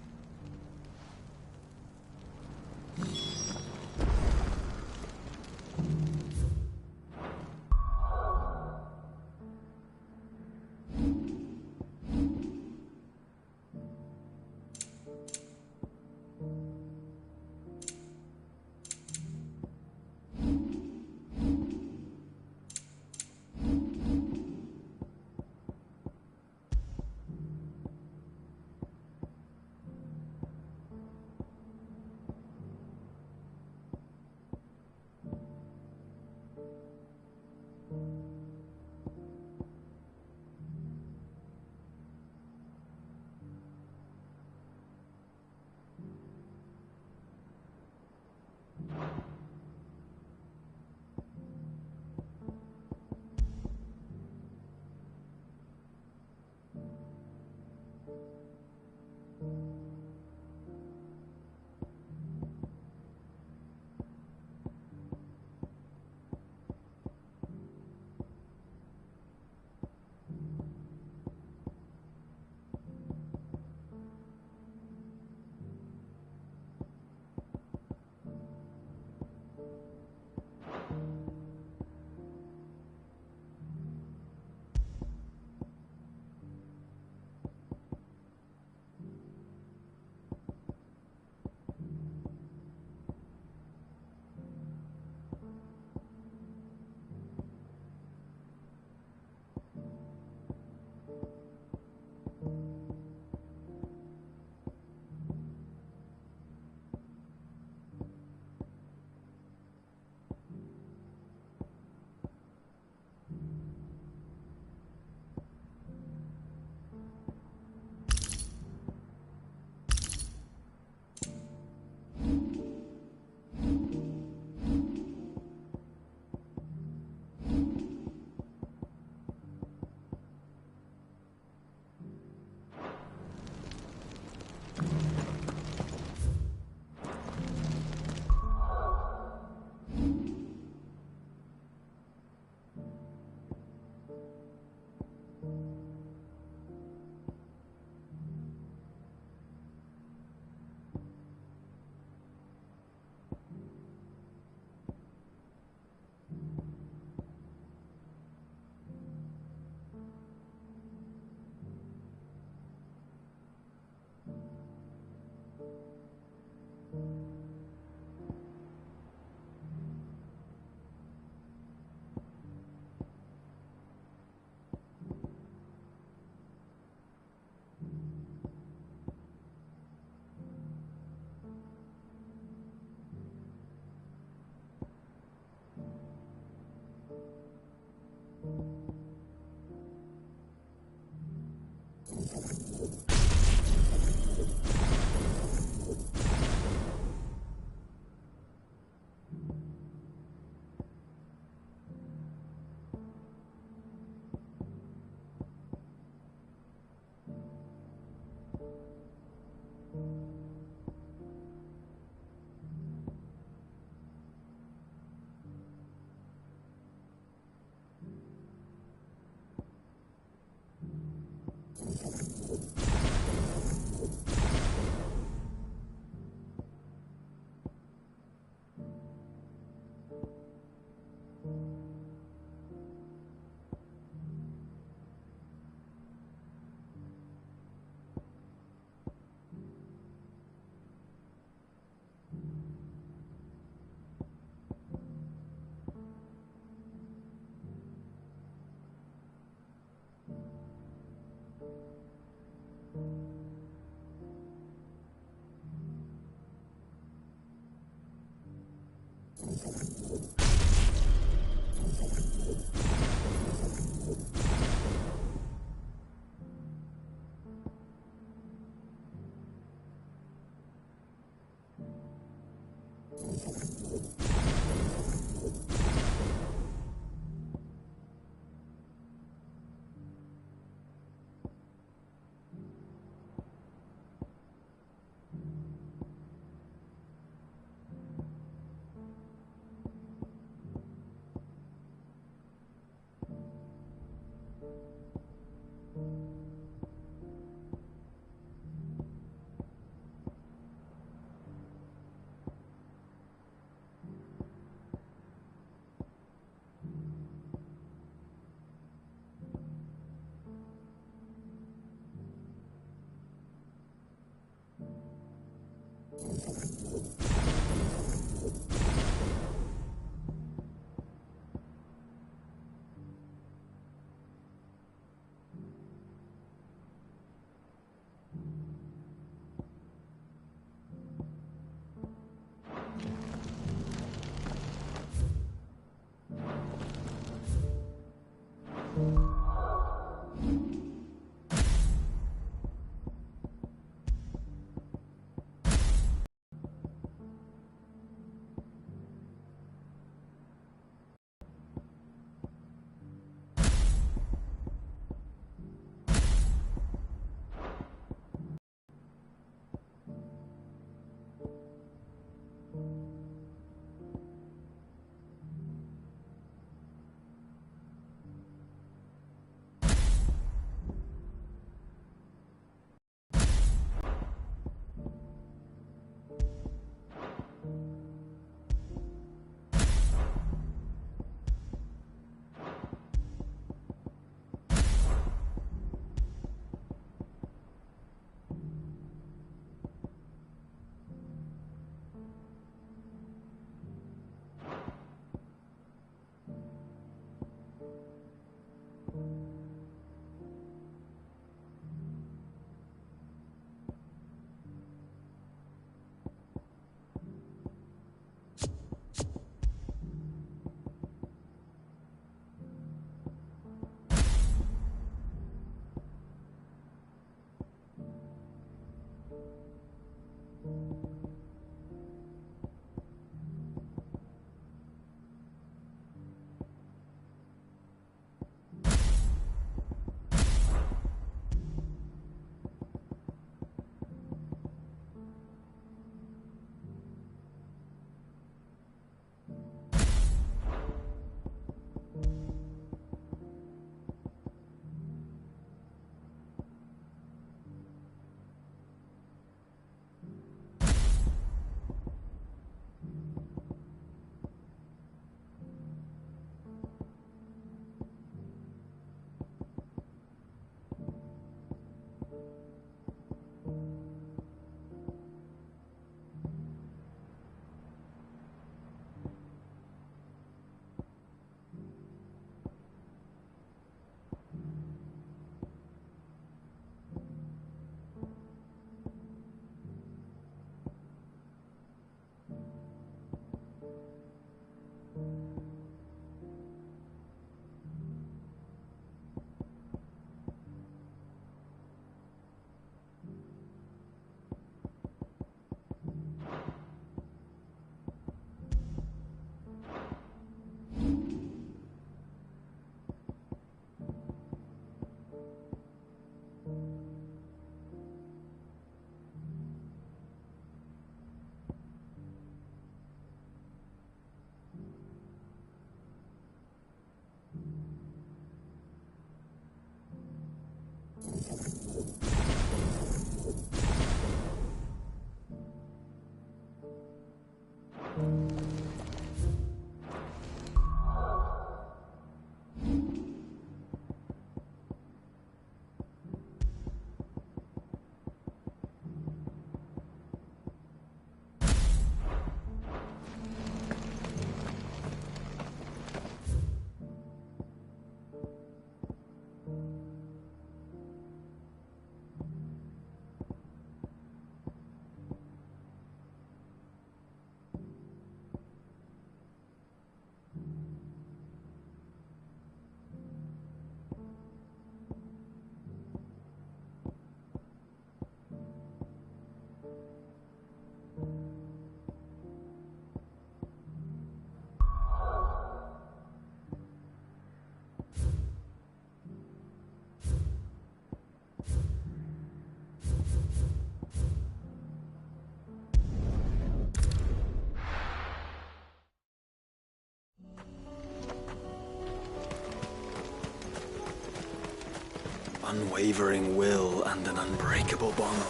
unwavering will and an unbreakable bond.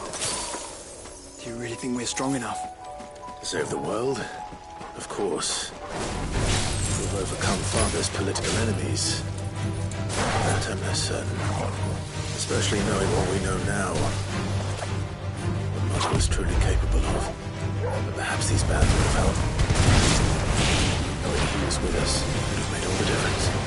Do you really think we're strong enough? To save the world? Of course. We've overcome Father's political enemies. That I'm less certain. Especially knowing what we know now. What Mother was truly capable of. But perhaps these bands would have helped. Knowing he was with us would have made all the difference.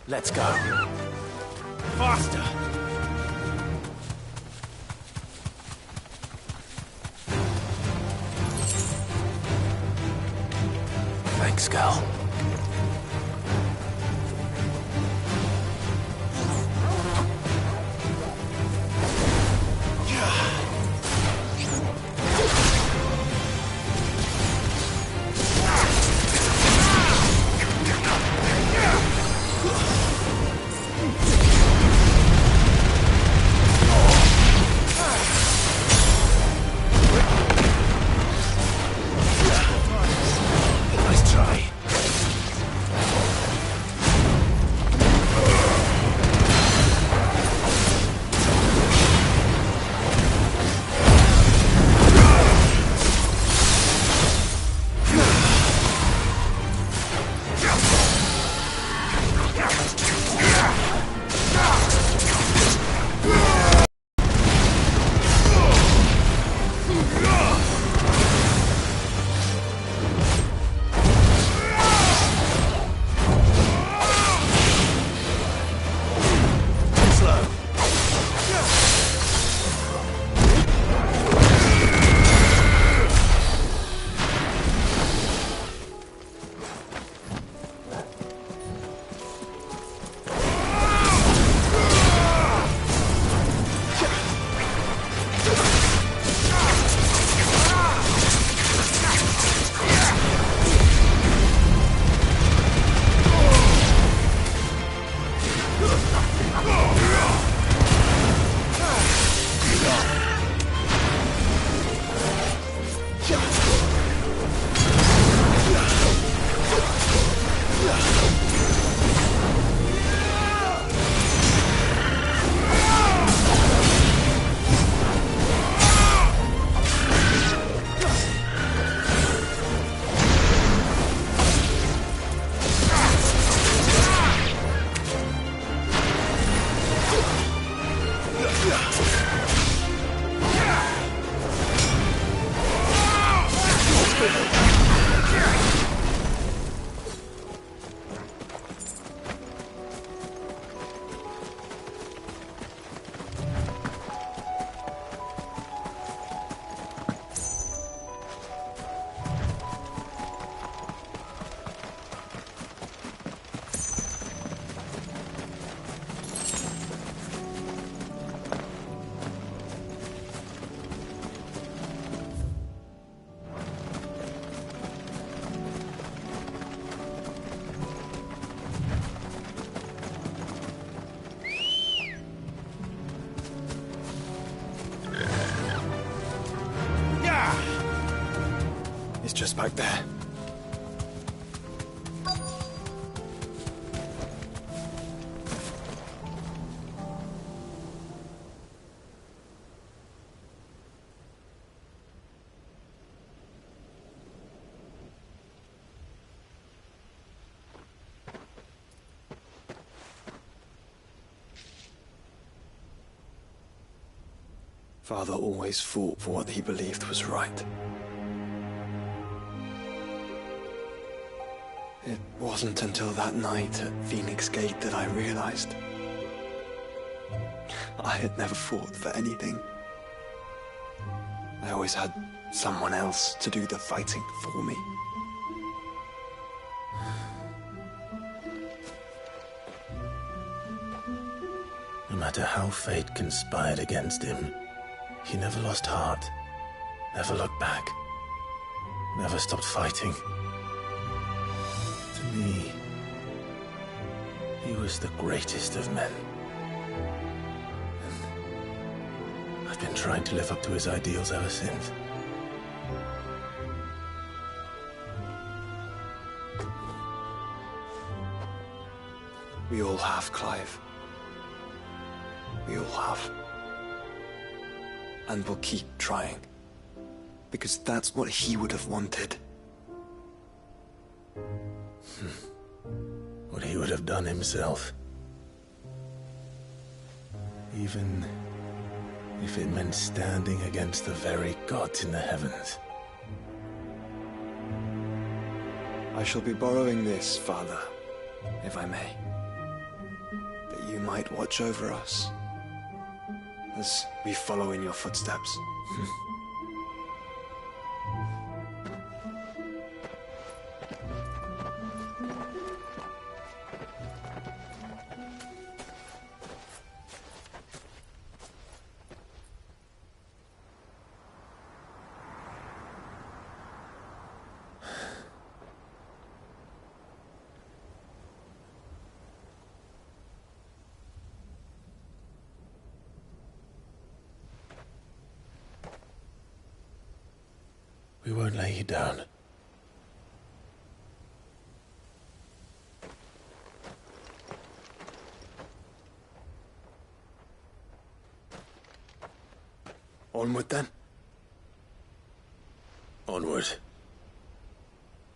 Let's go. Faster! Thanks, Gal. It's just back there. Father always fought for what he believed was right. It wasn't until that night at Phoenix Gate that I realized I had never fought for anything. I always had someone else to do the fighting for me. No matter how fate conspired against him, he never lost heart, never looked back, never stopped fighting. To me, he was the greatest of men. And I've been trying to live up to his ideals ever since. We all have, Clive. We all have. And we'll keep trying. Because that's what he would have wanted. What he would have done himself. Even if it meant standing against the very gods in the heavens. I shall be borrowing this, Father, if I may. you might watch over us as we follow in your footsteps. We won't lay you down. Onward, then? Onward.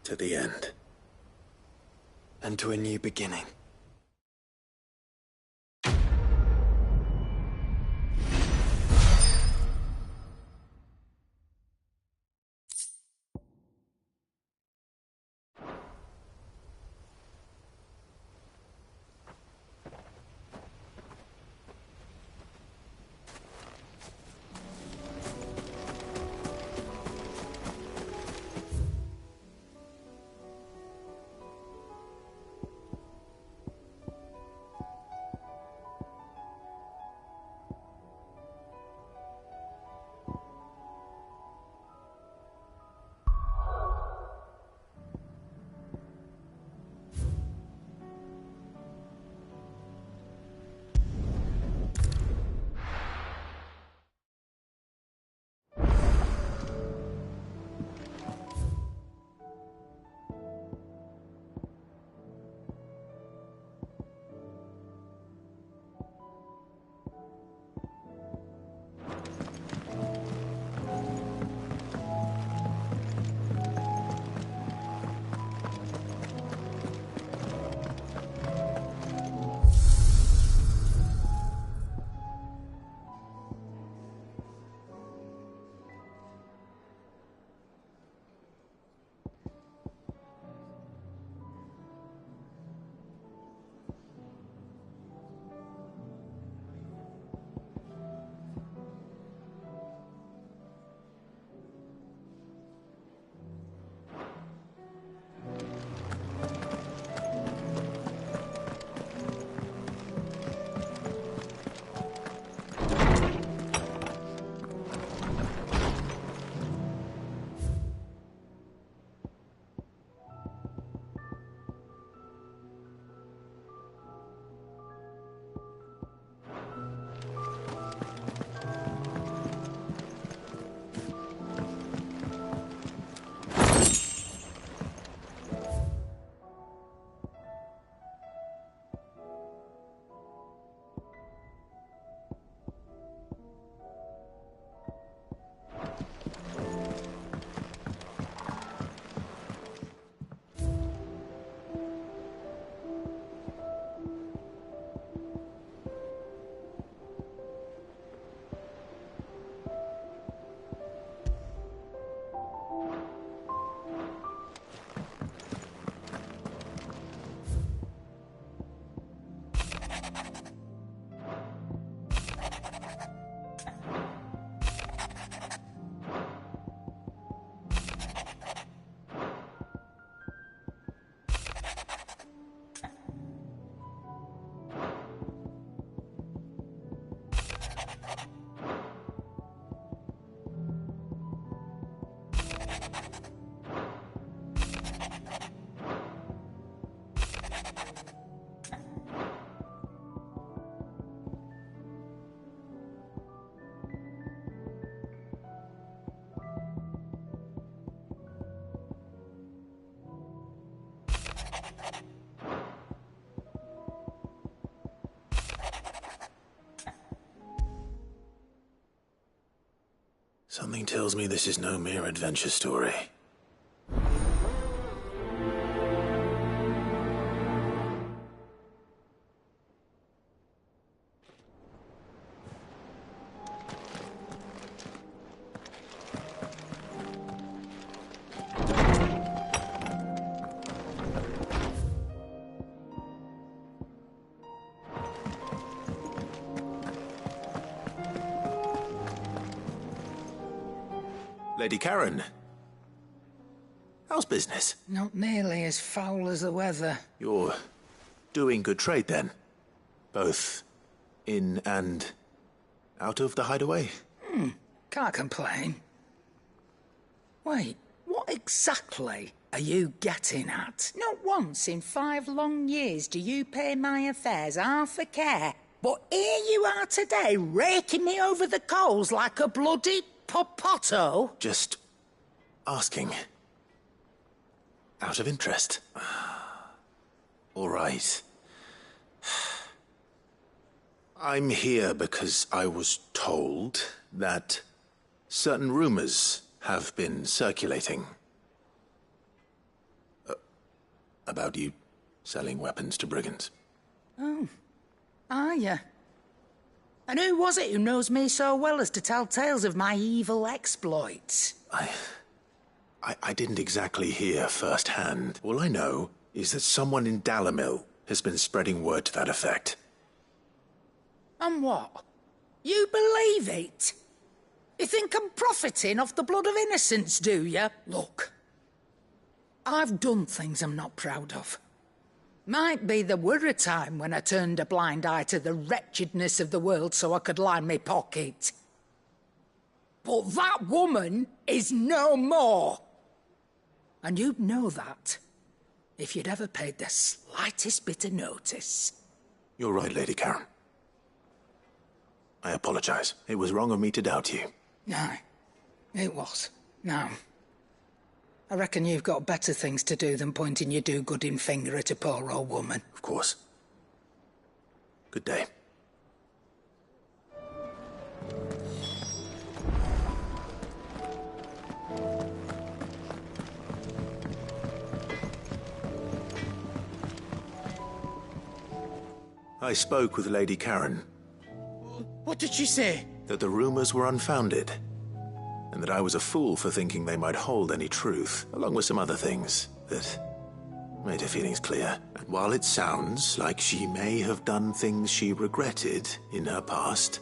To the end. And to a new beginning. Something tells me this is no mere adventure story. Lady Karen. How's business? Not nearly as foul as the weather. You're doing good trade, then? Both in and out of the hideaway? Can't complain. Wait, what exactly are you getting at? Not once in 5 long years do you pay my affairs half a care. But here you are today, raking me over the coals like a bloody popoto. Just asking. Out of interest. All right. I'm here because I was told that certain rumors have been circulating. About you selling weapons to brigands. Oh, are you? And who was it who knows me so well as to tell tales of my evil exploits? I didn't exactly hear firsthand. All I know is that someone in Dalimil has been spreading word to that effect. And what? You believe it? You think I'm profiting off the blood of innocents, do you? Look, I've done things I'm not proud of. Might be there were a time when I turned a blind eye to the wretchedness of the world so I could line my pocket. But that woman is no more. And you'd know that if you'd ever paid the slightest bit of notice. You're right, Lady Karen. I apologize. It was wrong of me to doubt you. No, it was. No. I reckon you've got better things to do than pointing your do-gooding finger at a poor old woman. Of course. Good day. I spoke with Lady Karen. What did she say? That the rumors were unfounded, and that I was a fool for thinking they might hold any truth, along with some other things that made her feelings clear. And while it sounds like she may have done things she regretted in her past,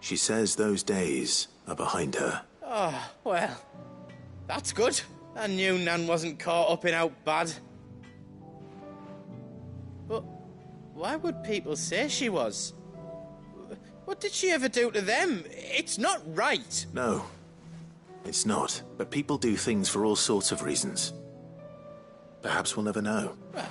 she says those days are behind her. Oh, well, that's good. I knew Nan wasn't caught up in out bad. But why would people say she was? What did she ever do to them? It's not right. No, it's not. But people do things for all sorts of reasons. Perhaps we'll never know. Well,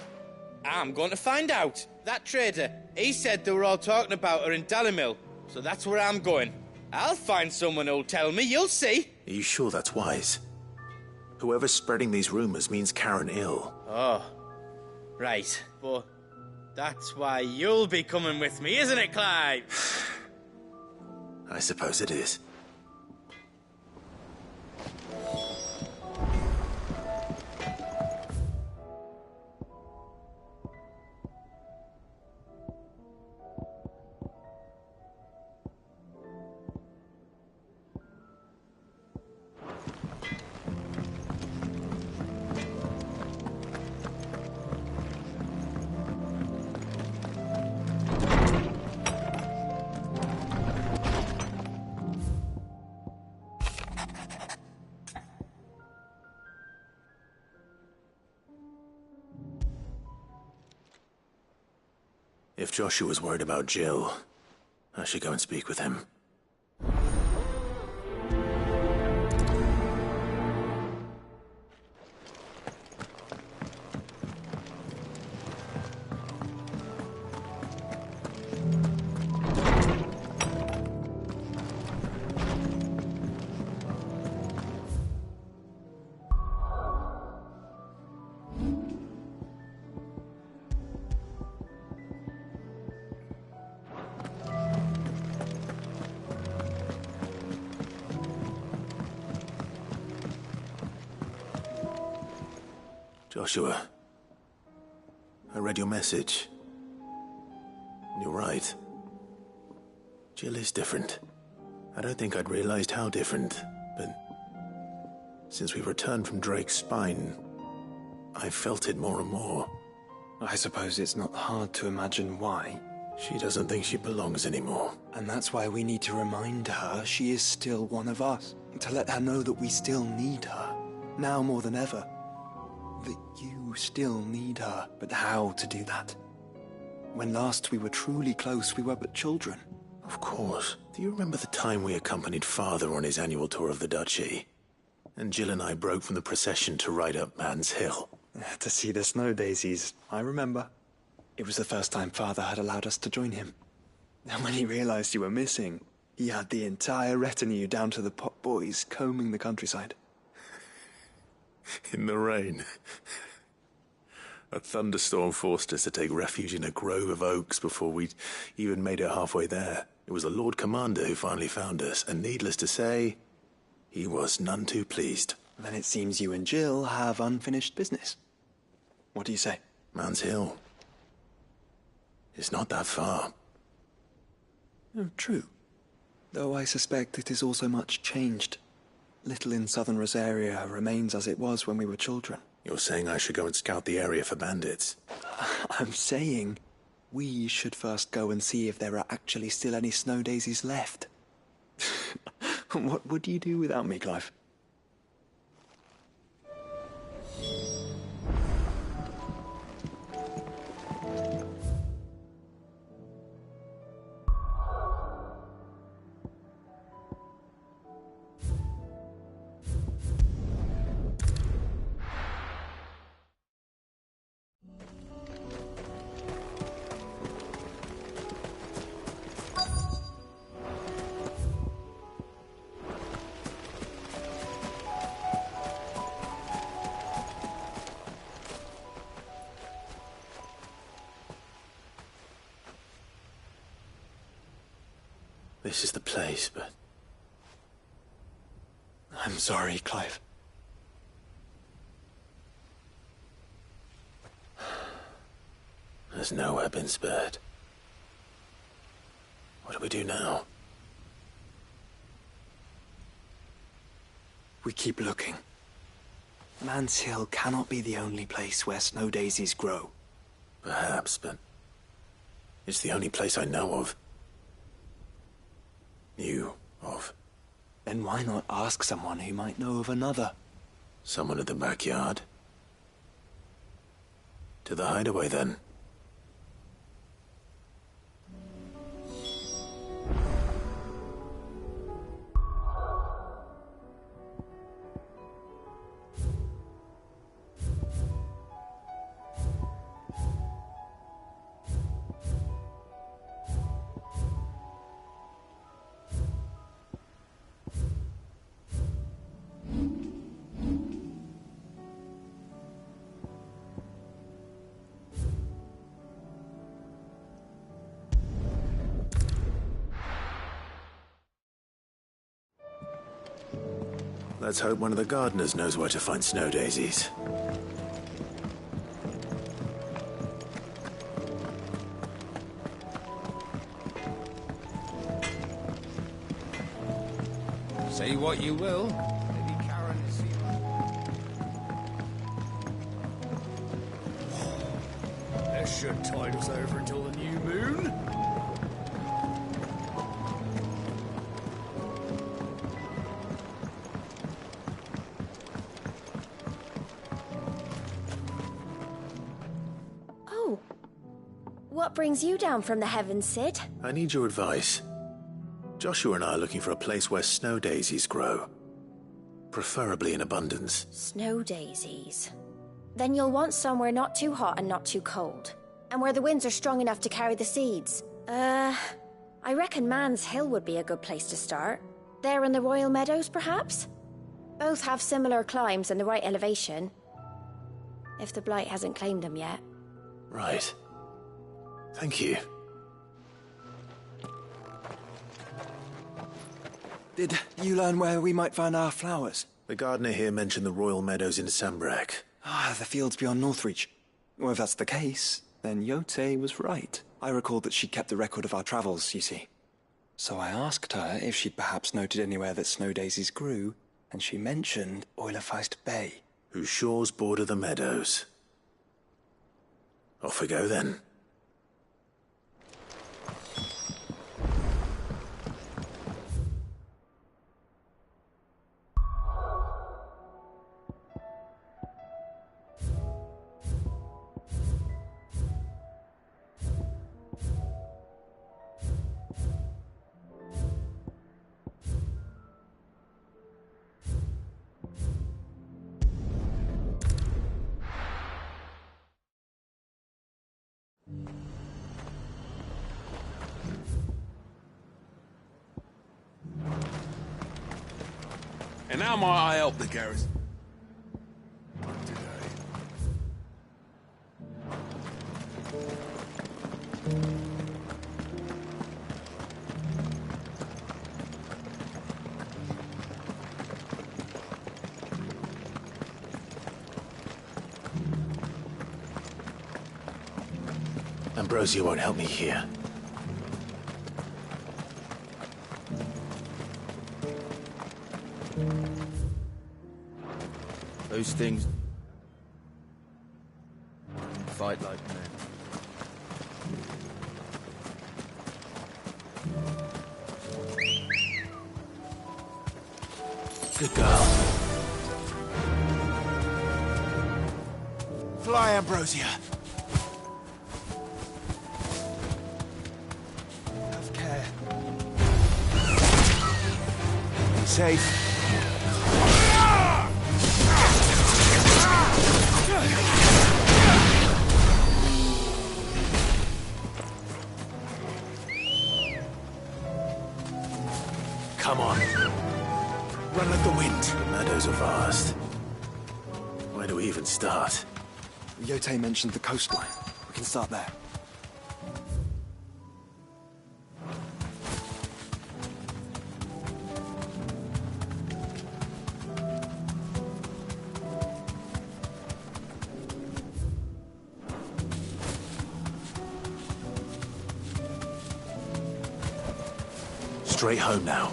I'm going to find out. That trader, he said they were all talking about her in Dalimil, so that's where I'm going. I'll find someone who'll tell me, you'll see. Are you sure that's wise? Whoever's spreading these rumors means Karen ill. Oh, right. But that's why you'll be coming with me, isn't it, Clive? I suppose it is. If Joshua's worried about Jill, I should go and speak with him. Joshua, I read your message. You're right. Jill is different. I don't think I'd realized how different, but since we returned from Drake's Spine, I've felt it more and more. I suppose it's not hard to imagine why. She doesn't think she belongs anymore. And that's why we need to remind her she is still one of us. To let her know that we still need her. Now more than ever. That you still need her. But how to do that? When last we were truly close, we were but children. Of course. Do you remember the time we accompanied Father on his annual tour of the Duchy? And Jill and I broke from the procession to ride up Man's Hill. To see the snow daisies, I remember. It was the first time Father had allowed us to join him. And when he realized you were missing, he had the entire retinue down to the pot boys combing the countryside. In the rain. A thunderstorm forced us to take refuge in a grove of oaks before we'd even made it halfway there. It was the Lord Commander who finally found us, and needless to say, he was none too pleased. Then it seems you and Jill have unfinished business. What do you say? Man's Hill. It's not that far. Oh, true. Though I suspect it is also much changed. Little in southern Rosaria remains as it was when we were children. You're saying I should go and scout the area for bandits? I'm saying we should first go and see if there are actually still any snow daisies left. What would you do without me, Clive? This is the place, but... I'm sorry, Clive. There's nowhere been spared. What do we do now? We keep looking. Man's Hill cannot be the only place where snow daisies grow. Perhaps, but... it's the only place I know of. Knew of. Then why not ask someone who might know of another? Someone at the backyard? To the hideaway, then. Let's hope one of the gardeners knows where to find snow daisies. Say what you will. Lady Karen is here. This should tide us over until the new moon. What brings you down from the heavens, Sid? I need your advice. Joshua and I are looking for a place where snow daisies grow. Preferably in abundance. Snow daisies. Then you'll want somewhere not too hot and not too cold. And where the winds are strong enough to carry the seeds. I reckon Man's Hill would be a good place to start. There in the Royal Meadows, perhaps? Both have similar climbs and the right elevation. If the Blight hasn't claimed them yet. Right. Thank you. Did you learn where we might find our flowers? The gardener here mentioned the Royal Meadows in Sanbreque. Ah, the fields beyond Northreach. Well, if that's the case, then Yote was right. I recalled that she kept the record of our travels, you see. So I asked her if she'd perhaps noted anywhere that snow daisies grew, and she mentioned Oilafeist Bay. Whose shores border the meadows. Off we go, then. And how might I help the garrison? Ambrosia won't help me here. Those things fight like men. Good girl. Fly, Ambrosia. Have care. Be safe. Come on. Run like the wind. The meadows are vast. Where do we even start? Yote mentioned the coastline. We can start there. Straight home now.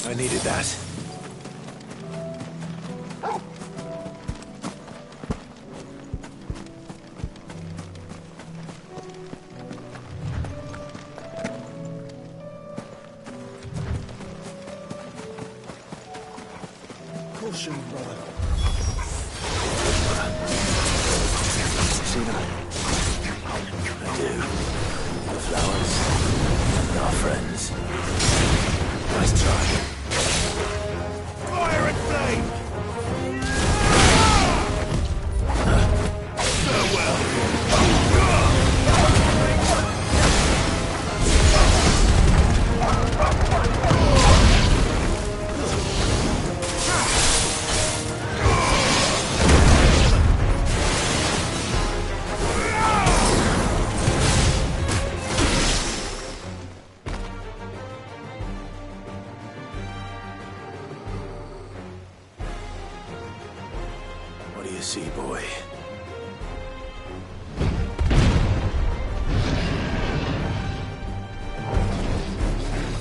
I needed that. Caution, brother. See them? I do. The flowers. And our friends. Nice try. Fire and flame! What do you see, boy?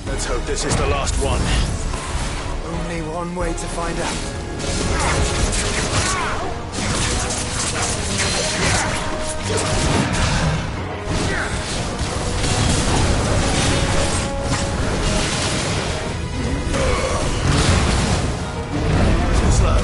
Let's hope this is the last one. Only one way to find out. Too slow.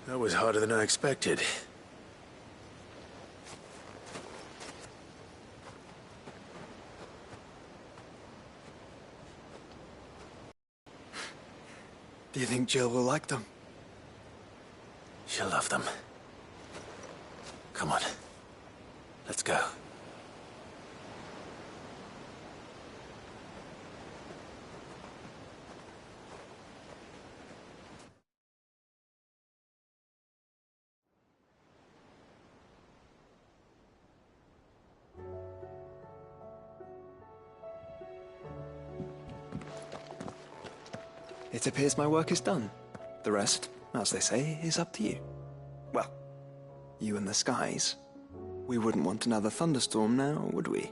That was harder than I expected. Do you think Jill will like them? She'll love them. Come on. Let's go. It appears my work is done. The rest, as they say, is up to you. Well, you and the skies. We wouldn't want another thunderstorm now, would we?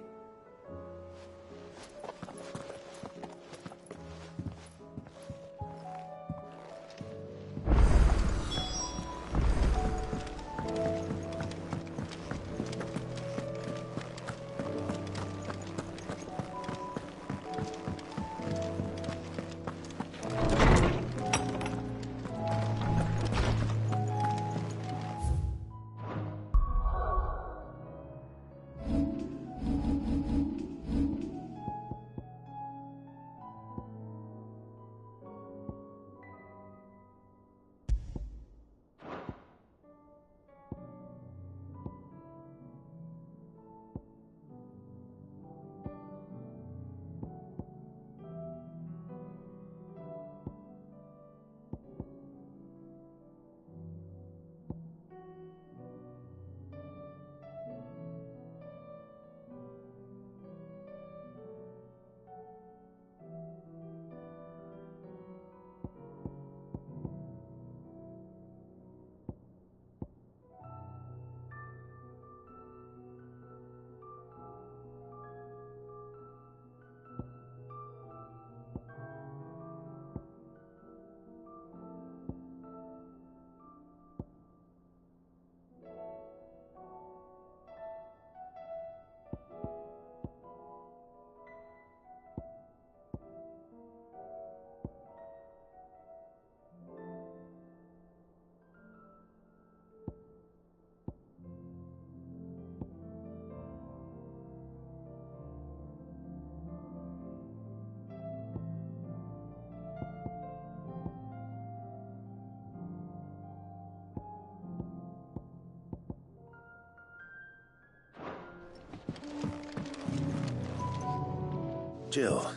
Jill,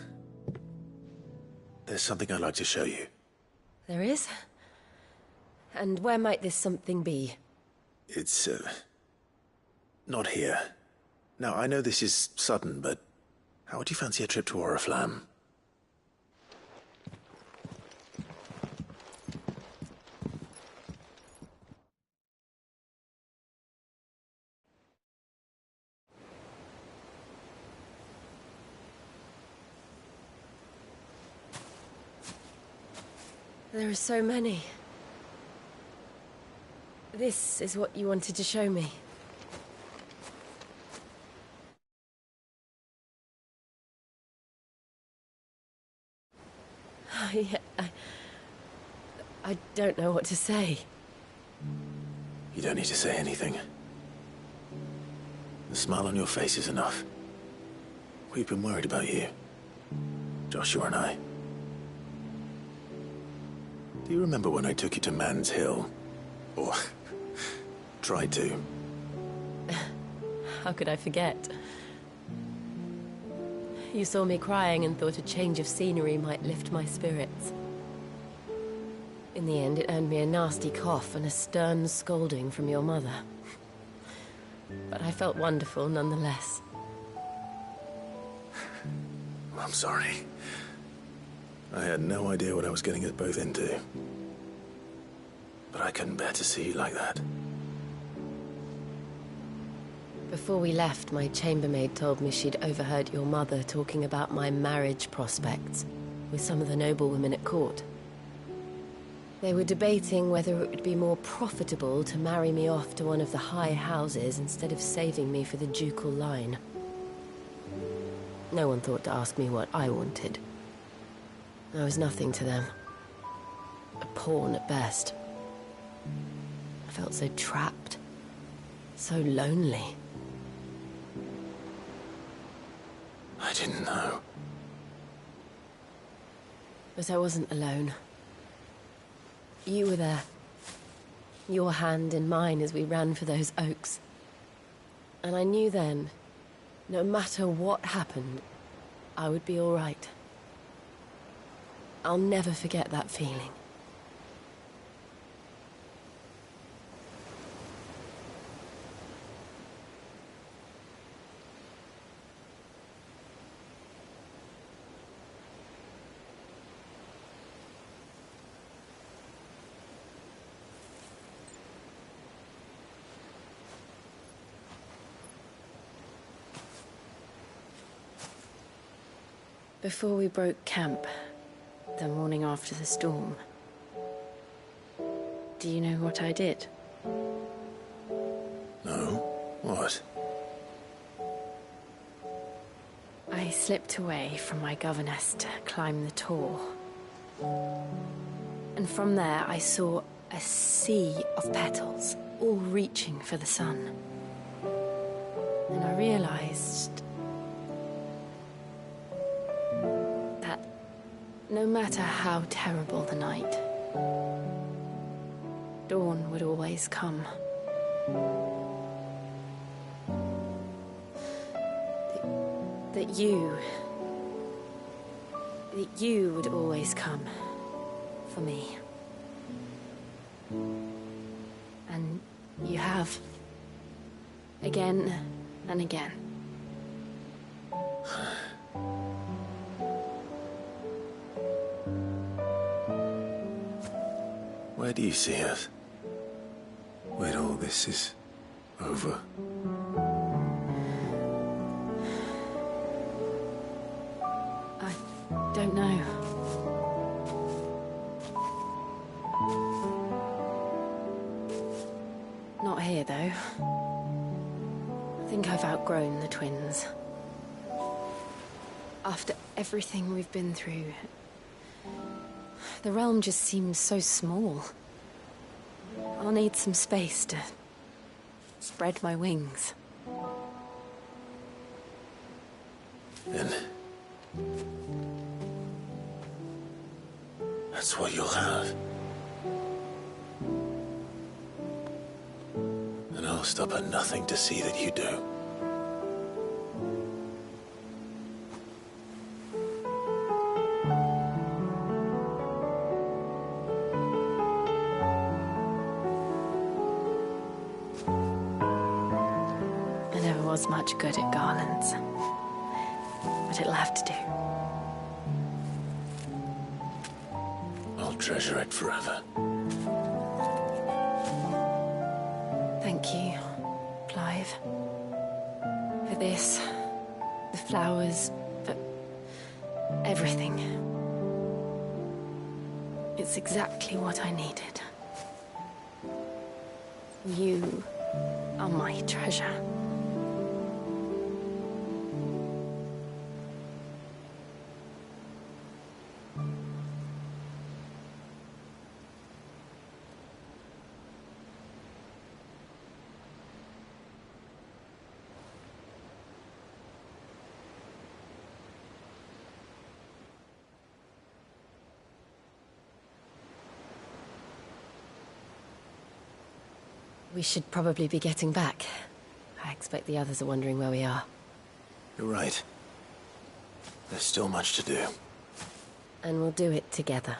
there's something I'd like to show you. There is? And where might this something be? It's, not here. Now, I know this is sudden, but how would you fancy a trip to Oriflamme? There are so many. This is what you wanted to show me. I don't know what to say. You don't need to say anything. The smile on your face is enough. We've been worried about you, Joshua and I. Do you remember when I took you to Man's Hill? Or tried to? How could I forget? You saw me crying and thought a change of scenery might lift my spirits. In the end, it earned me a nasty cough and a stern scolding from your mother. But I felt wonderful nonetheless. I'm sorry. I had no idea what I was getting us both into. But I couldn't bear to see you like that. Before we left, my chambermaid told me she'd overheard your mother talking about my marriage prospects with some of the noblewomen at court. They were debating whether it would be more profitable to marry me off to one of the high houses instead of saving me for the ducal line. No one thought to ask me what I wanted. I was nothing to them. A pawn at best. I felt so trapped. So lonely. I didn't know. But I wasn't alone. You were there. Your hand in mine as we ran for those oaks. And I knew then, no matter what happened, I would be all right. I'll never forget that feeling. Before we broke camp, the morning after the storm, do you know what I did? No? What? I slipped away from my governess to climb the Tor. And from there I saw a sea of petals, all reaching for the sun. And I realized that no matter how terrible the night, dawn would always come. That you would always come for me. And you have. Again and again. Where do you see us? When all this is over? I don't know. Not here, though. I think I've outgrown the twins. After everything we've been through, the realm just seems so small. I'll need some space to spread my wings. Then that's what you'll have. And I'll stop at nothing to see that you do. was much good at Garland's. But it'll have to do. I'll treasure it forever. Thank you, Clive. For this, the flowers, for everything. It's exactly what I needed. You are my treasure. We should probably be getting back. I expect the others are wondering where we are. You're right. There's still much to do. And we'll do it together.